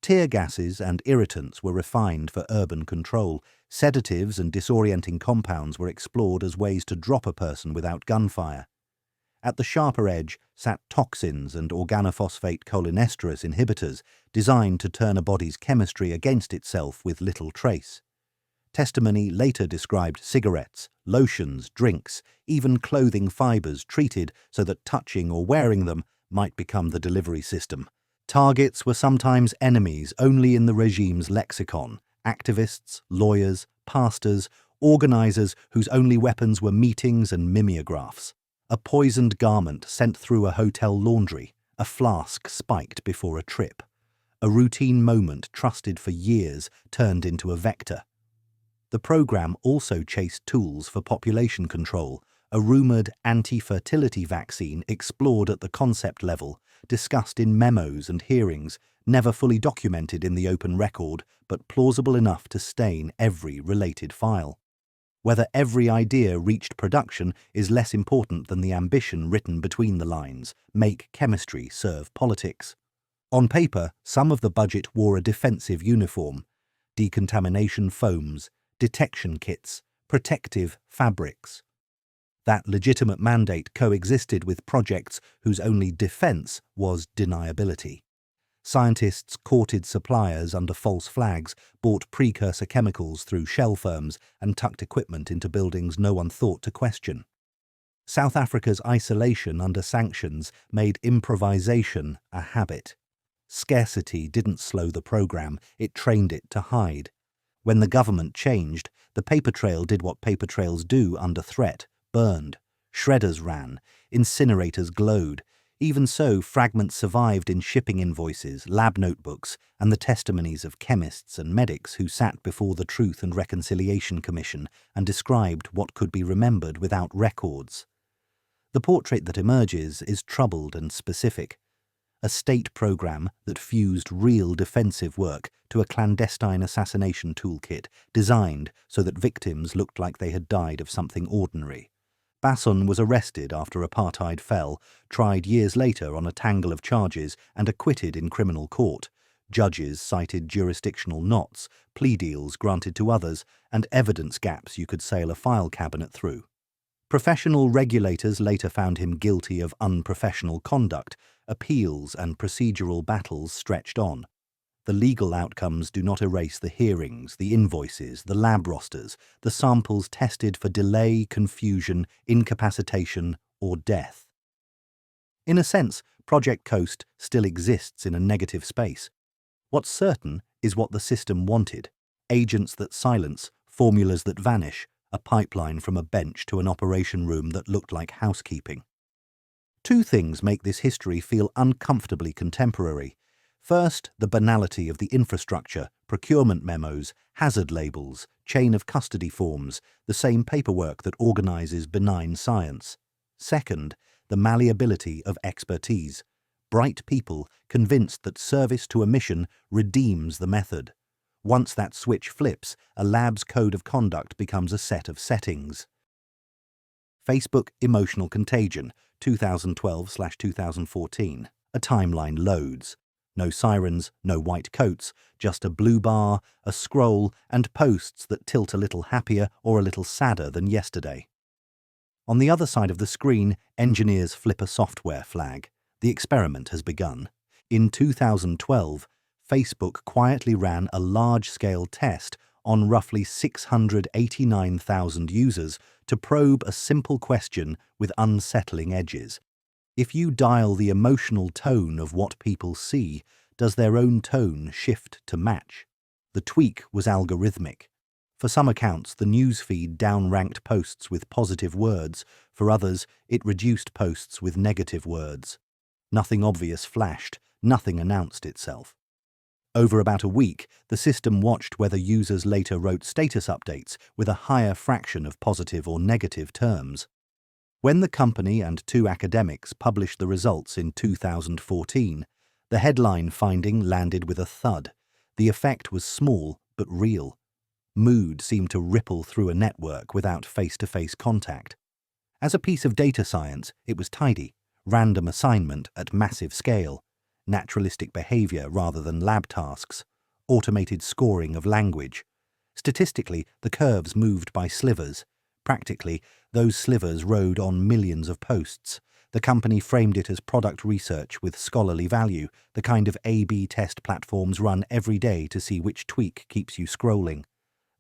Tear gases and irritants were refined for urban control. Sedatives and disorienting compounds were explored as ways to drop a person without gunfire. At the sharper edge sat toxins and organophosphate cholinesterase inhibitors designed to turn a body's chemistry against itself with little trace. Testimony later described cigarettes, lotions, drinks, even clothing fibers treated so that touching or wearing them might become the delivery system. Targets were sometimes enemies only in the regime's lexicon: activists, lawyers, pastors, organizers whose only weapons were meetings and mimeographs. A poisoned garment sent through a hotel laundry, a flask spiked before a trip. A routine moment trusted for years turned into a vector. The program also chased tools for population control. A rumored anti-fertility vaccine explored at the concept level, discussed in memos and hearings, never fully documented in the open record, but plausible enough to stain every related file. Whether every idea reached production is less important than the ambition written between the lines: make chemistry serve politics. On paper, some of the budget wore a defensive uniform: decontamination foams, detection kits, protective fabrics. That legitimate mandate coexisted with projects whose only defense was deniability. Scientists courted suppliers under false flags, bought precursor chemicals through shell firms, and tucked equipment into buildings no one thought to question. South Africa's isolation under sanctions made improvisation a habit. Scarcity didn't slow the program, it trained it to hide. When the government changed, the paper trail did what paper trails do under threat: burned, shredders ran, incinerators glowed. Even so, fragments survived in shipping invoices, lab notebooks, and the testimonies of chemists and medics who sat before the Truth and Reconciliation Commission and described what could be remembered without records. The portrait that emerges is troubled and specific. A state program that fused real defensive work to a clandestine assassination toolkit designed so that victims looked like they had died of something ordinary. Basson was arrested after apartheid fell, tried years later on a tangle of charges, and acquitted in criminal court. Judges cited jurisdictional knots, plea deals granted to others, and evidence gaps you could sail a file cabinet through. Professional regulators later found him guilty of unprofessional conduct. Appeals and procedural battles stretched on. The legal outcomes do not erase the hearings, the invoices, the lab rosters, the samples tested for delay, confusion, incapacitation, or death. In a sense, Project Coast still exists in a negative space. What's certain is what the system wanted: agents that silence, formulas that vanish, a pipeline from a bench to an operation room that looked like housekeeping. Two things make this history feel uncomfortably contemporary. First, the banality of the infrastructure, procurement memos, hazard labels, chain of custody forms, the same paperwork that organizes benign science. Second, the malleability of expertise. Bright people convinced that service to a mission redeems the method. Once that switch flips, a lab's code of conduct becomes a set of settings. Facebook Emotional Contagion, 2012/2014. A timeline loads. No sirens, no white coats, just a blue bar, a scroll, and posts that tilt a little happier or a little sadder than yesterday. On the other side of the screen, engineers flip a software flag. The experiment has begun. In 2012, Facebook quietly ran a large-scale test on roughly 689,000 users to probe a simple question with unsettling edges. If you dial the emotional tone of what people see, does their own tone shift to match? The tweak was algorithmic. For some accounts, the newsfeed downranked posts with positive words. For others, it reduced posts with negative words. Nothing obvious flashed, nothing announced itself. Over about a week, the system watched whether users later wrote status updates with a higher fraction of positive or negative terms. When the company and two academics published the results in 2014, the headline finding landed with a thud. The effect was small but real. Mood seemed to ripple through a network without face-to-face contact. As a piece of data science, it was tidy, random assignment at massive scale, naturalistic behavior rather than lab tasks, automated scoring of language. Statistically, the curves moved by slivers. Practically, those slivers rode on millions of posts. The company framed it as product research with scholarly value, the kind of A/B test platforms run every day to see which tweak keeps you scrolling.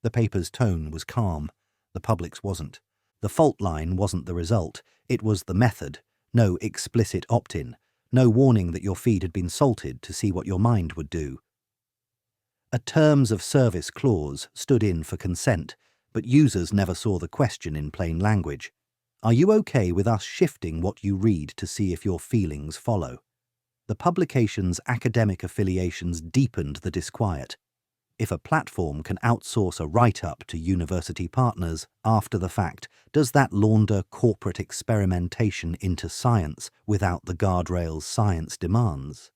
The paper's tone was calm. The public's wasn't. The fault line wasn't the result. It was the method. No explicit opt-in. No warning that your feed had been salted to see what your mind would do. A terms of service clause stood in for consent, but users never saw the question in plain language. Are you okay with us shifting what you read to see if your feelings follow? The publication's academic affiliations deepened the disquiet. If a platform can outsource a write-up to university partners after the fact, does that launder corporate experimentation into science without the guardrails science demands?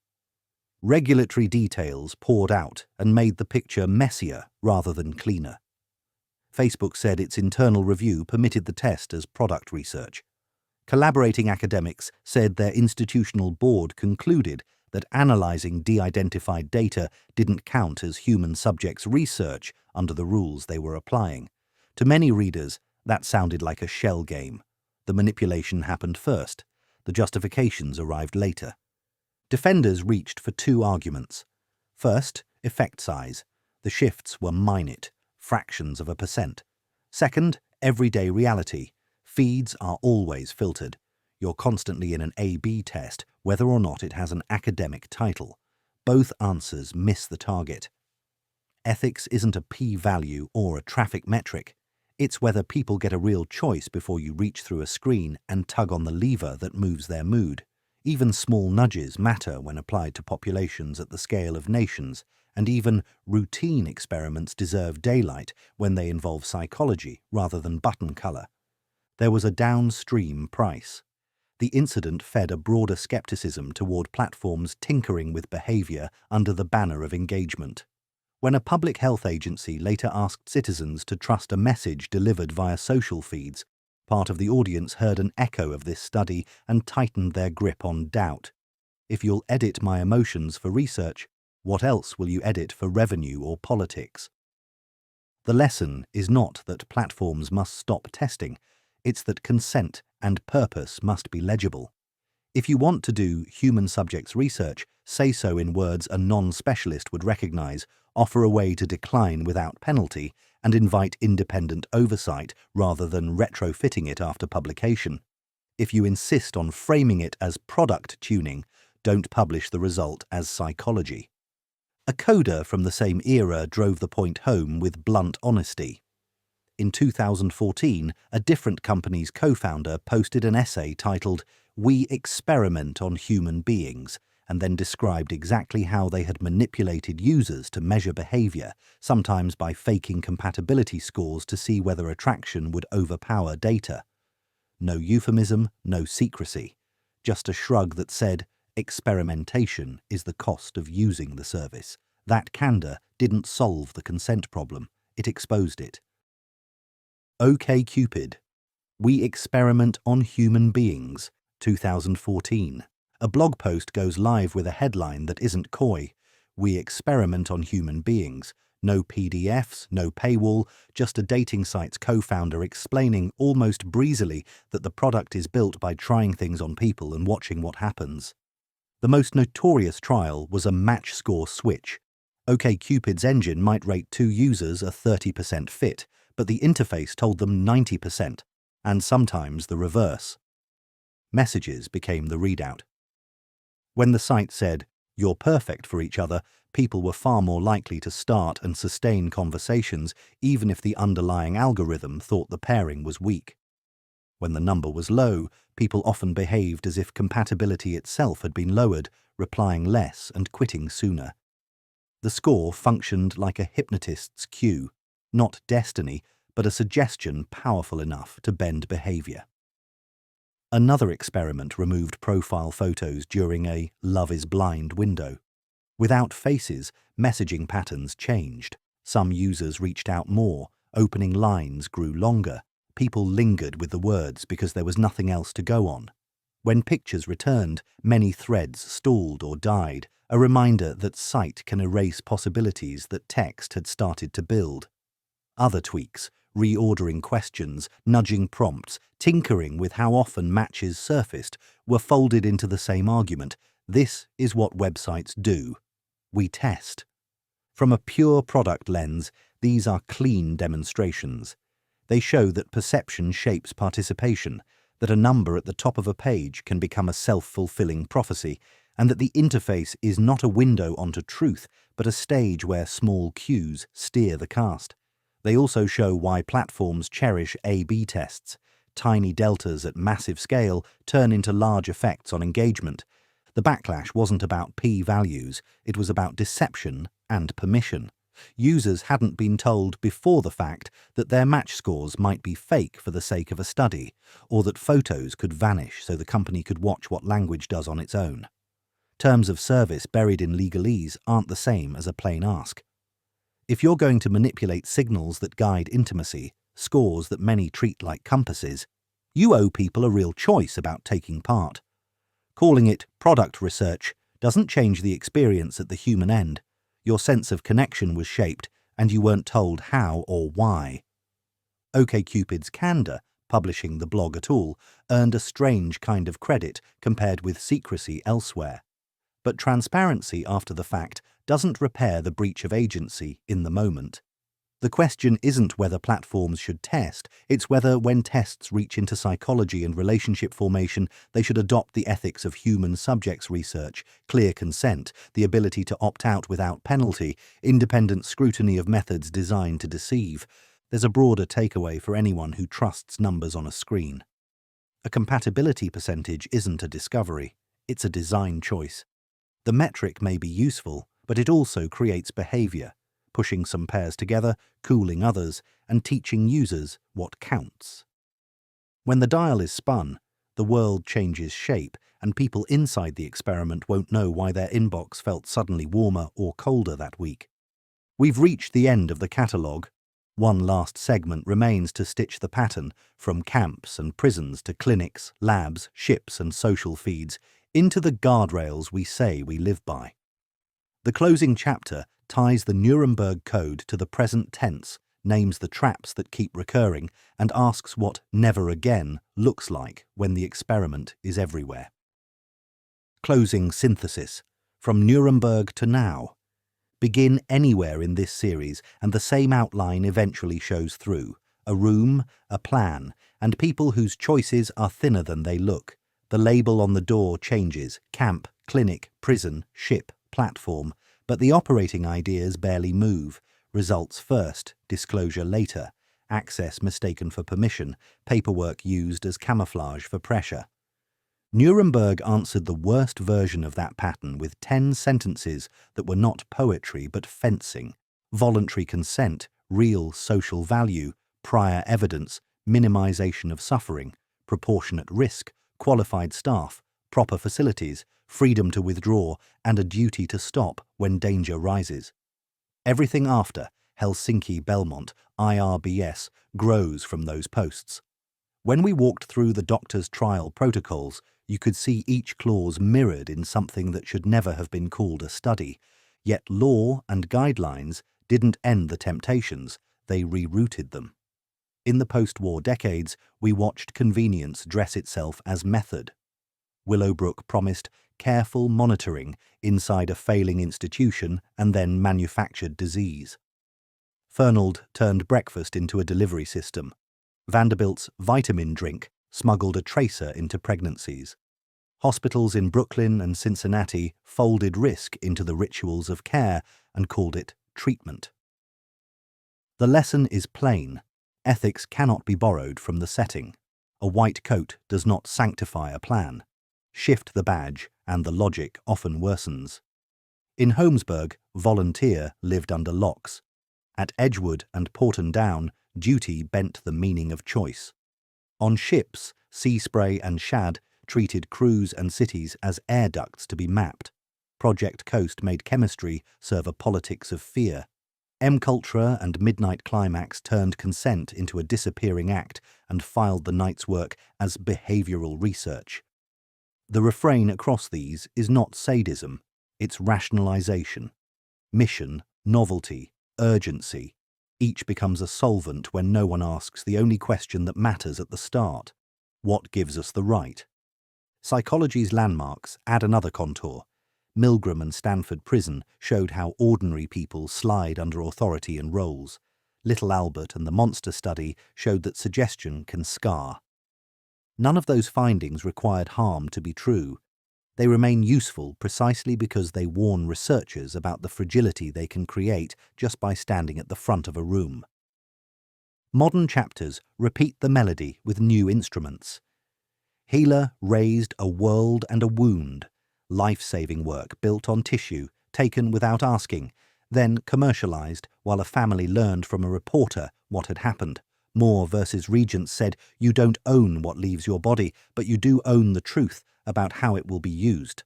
Regulatory details poured out and made the picture messier rather than cleaner. Facebook said its internal review permitted the test as product research. Collaborating academics said their institutional board concluded that analyzing de-identified data didn't count as human subjects research under the rules they were applying. To many readers, that sounded like a shell game. The manipulation happened first. The justifications arrived later. Defenders reached for two arguments. First, effect size. The shifts were minute, fractions of a percent. Second, everyday reality. Feeds are always filtered. You're constantly in an A/B test, whether or not it has an academic title. Both answers miss the target. Ethics isn't a p-value or a traffic metric. It's whether people get a real choice before you reach through a screen and tug on the lever that moves their mood. Even small nudges matter when applied to populations at the scale of nations, and even routine experiments deserve daylight when they involve psychology rather than button color. There was a downstream price. The incident fed a broader skepticism toward platforms tinkering with behavior under the banner of engagement. When a public health agency later asked citizens to trust a message delivered via social feeds, part of the audience heard an echo of this study and tightened their grip on doubt. If you'll edit my emotions for research, what else will you edit for revenue or politics? The lesson is not that platforms must stop testing. It's that consent and purpose must be legible. If you want to do human subjects research, say so in words a non-specialist would recognize, offer a way to decline without penalty, and invite independent oversight rather than retrofitting it after publication. If you insist on framing it as product tuning, don't publish the result as psychology. A coder from the same era drove the point home with blunt honesty. In 2014, a different company's co-founder posted an essay titled "We Experiment on Human Beings," and then described exactly how they had manipulated users to measure behavior, sometimes by faking compatibility scores to see whether attraction would overpower data. No euphemism, no secrecy. Just a shrug that said, experimentation is the cost of using the service. That candor didn't solve the consent problem, it exposed it. OkCupid. We Experiment on Human Beings, 2014. A blog post goes live with a headline that isn't coy. We experiment on human beings. No PDFs, no paywall, just a dating site's co-founder explaining almost breezily that the product is built by trying things on people and watching what happens. The most notorious trial was a match score switch. OkCupid's engine might rate two users a 30% fit, but the interface told them 90%, and sometimes the reverse. Messages became the readout. When the site said, "You're perfect for each other," people were far more likely to start and sustain conversations, even if the underlying algorithm thought the pairing was weak. When the number was low, people often behaved as if compatibility itself had been lowered, replying less and quitting sooner. The score functioned like a hypnotist's cue, not destiny, but a suggestion powerful enough to bend behavior. Another experiment removed profile photos during a "Love is Blind" window. Without faces, messaging patterns changed. Some users reached out more, opening lines grew longer. People lingered with the words because there was nothing else to go on. When pictures returned, many threads stalled or died, a reminder that sight can erase possibilities that text had started to build. Other tweaks, reordering questions, nudging prompts, tinkering with how often matches surfaced, were folded into the same argument. This is what websites do. We test. From a pure product lens, these are clean demonstrations. They show that perception shapes participation, that a number at the top of a page can become a self-fulfilling prophecy, and that the interface is not a window onto truth, but a stage where small cues steer the cast. They also show why platforms cherish A/B tests. Tiny deltas at massive scale turn into large effects on engagement. The backlash wasn't about p-values, it was about deception and permission. Users hadn't been told before the fact that their match scores might be fake for the sake of a study, or that photos could vanish so the company could watch what language does on its own. Terms of service buried in legalese aren't the same as a plain ask. If you're going to manipulate signals that guide intimacy, scores that many treat like compasses, you owe people a real choice about taking part. Calling it product research doesn't change the experience at the human end. Your sense of connection was shaped, and you weren't told how or why. OkCupid's candor, publishing the blog at all, earned a strange kind of credit compared with secrecy elsewhere. But transparency after the fact doesn't repair the breach of agency in the moment. The question isn't whether platforms should test, it's whether, when tests reach into psychology and relationship formation, they should adopt the ethics of human subjects research, clear consent, the ability to opt out without penalty, independent scrutiny of methods designed to deceive. There's a broader takeaway for anyone who trusts numbers on a screen. A compatibility percentage isn't a discovery, it's a design choice. The metric may be useful, but it also creates behavior, pushing some pairs together, cooling others, and teaching users what counts. When the dial is spun, the world changes shape, and people inside the experiment won't know why their inbox felt suddenly warmer or colder that week. We've reached the end of the catalogue. One last segment remains to stitch the pattern, from camps and prisons to clinics, labs, ships and social feeds, into the guardrails we say we live by. The closing chapter ties the Nuremberg Code to the present tense, names the traps that keep recurring, and asks what "never again" looks like when the experiment is everywhere. Closing synthesis. From Nuremberg to now. Begin anywhere in this series, and the same outline eventually shows through. A room, a plan, and people whose choices are thinner than they look. The label on the door changes: camp, clinic, prison, ship, platform, but the operating ideas barely move. Results first, disclosure later, access mistaken for permission, paperwork used as camouflage for pressure. Nuremberg answered the worst version of that pattern with 10 sentences that were not poetry but fencing: voluntary consent, real social value, prior evidence, minimization of suffering, proportionate risk, qualified staff, proper facilities, freedom to withdraw, and a duty to stop when danger rises. Everything after Helsinki Belmont, IRBS, grows from those posts. When we walked through the doctor's trial protocols, you could see each clause mirrored in something that should never have been called a study. Yet law and guidelines didn't end the temptations, they rerouted them. In the post-war decades, we watched convenience dress itself as method. Willowbrook promised careful monitoring inside a failing institution and then manufactured disease. Fernald turned breakfast into a delivery system. Vanderbilt's vitamin drink smuggled a tracer into pregnancies. Hospitals in Brooklyn and Cincinnati folded risk into the rituals of care and called it treatment. The lesson is plain. Ethics cannot be borrowed from the setting. A white coat does not sanctify a plan. Shift the badge, and the logic often worsens. In Holmesburg, volunteer lived under locks. At Edgewood and Porton Down, duty bent the meaning of choice. On ships, Sea Spray and Shad treated crews and cities as air ducts to be mapped. Project Coast made chemistry serve a politics of fear. M-Cultura and Midnight Climax turned consent into a disappearing act and filed the night's work as behavioral research. The refrain across these is not sadism, it's rationalization. Mission, novelty, urgency. Each becomes a solvent when no one asks the only question that matters at the start: what gives us the right? Psychology's landmarks add another contour. Milgram and Stanford Prison showed how ordinary people slide under authority and roles. Little Albert and the Monster Study showed that suggestion can scar. None of those findings required harm to be true. They remain useful precisely because they warn researchers about the fragility they can create just by standing at the front of a room. Modern chapters repeat the melody with new instruments. Healer raised a world and a wound, life-saving work built on tissue, taken without asking, then commercialized while a family learned from a reporter what had happened. Moore versus Regents said, "You don't own what leaves your body, but you do own the truth about how it will be used."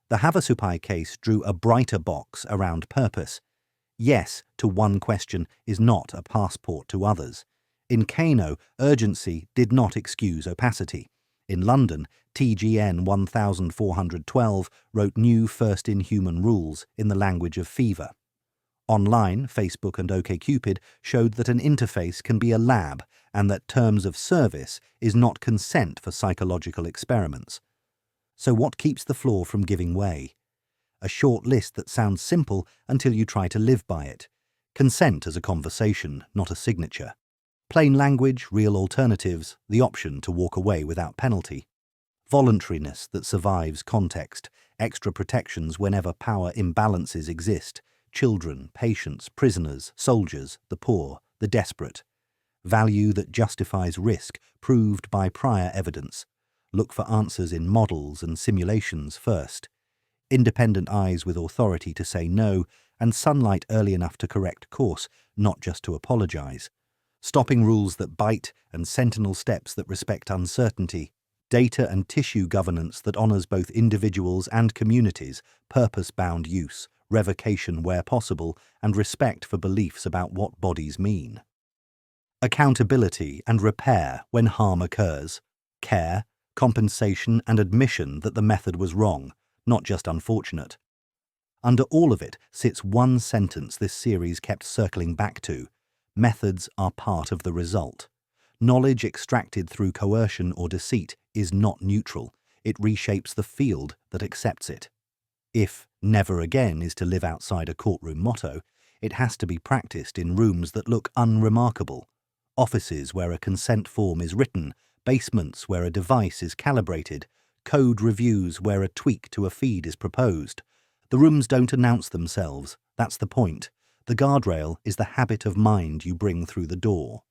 The Havasupai case drew a brighter box around purpose. Yes to one question is not a passport to others. In Kano, urgency did not excuse opacity. In London, TGN 1412 wrote new first-in-human rules in the language of fever. Online, Facebook and OkCupid showed that an interface can be a lab and that terms of service is not consent for psychological experiments. So what keeps the floor from giving way? A short list that sounds simple until you try to live by it. Consent as a conversation, not a signature. Plain language, real alternatives, the option to walk away without penalty. Voluntariness that survives context, extra protections whenever power imbalances exist. Children, patients, prisoners, soldiers, the poor, the desperate. Value that justifies risk, proved by prior evidence. Look for answers in models and simulations first. Independent eyes with authority to say no, and sunlight early enough to correct course, not just to apologize. Stopping rules that bite and sentinel steps that respect uncertainty. Data and tissue governance that honors both individuals and communities, purpose-bound use, revocation where possible, and respect for beliefs about what bodies mean. Accountability and repair when harm occurs. Care, compensation, and admission that the method was wrong, not just unfortunate. Under all of it sits one sentence this series kept circling back to: methods are part of the result. Knowledge extracted through coercion or deceit is not neutral. It reshapes the field that accepts it. If never again is to live outside a courtroom motto, it has to be practiced in rooms that look unremarkable. Offices where a consent form is written, basements where a device is calibrated, code reviews where a tweak to a feed is proposed. The rooms don't announce themselves, that's the point. The guardrail is the habit of mind you bring through the door.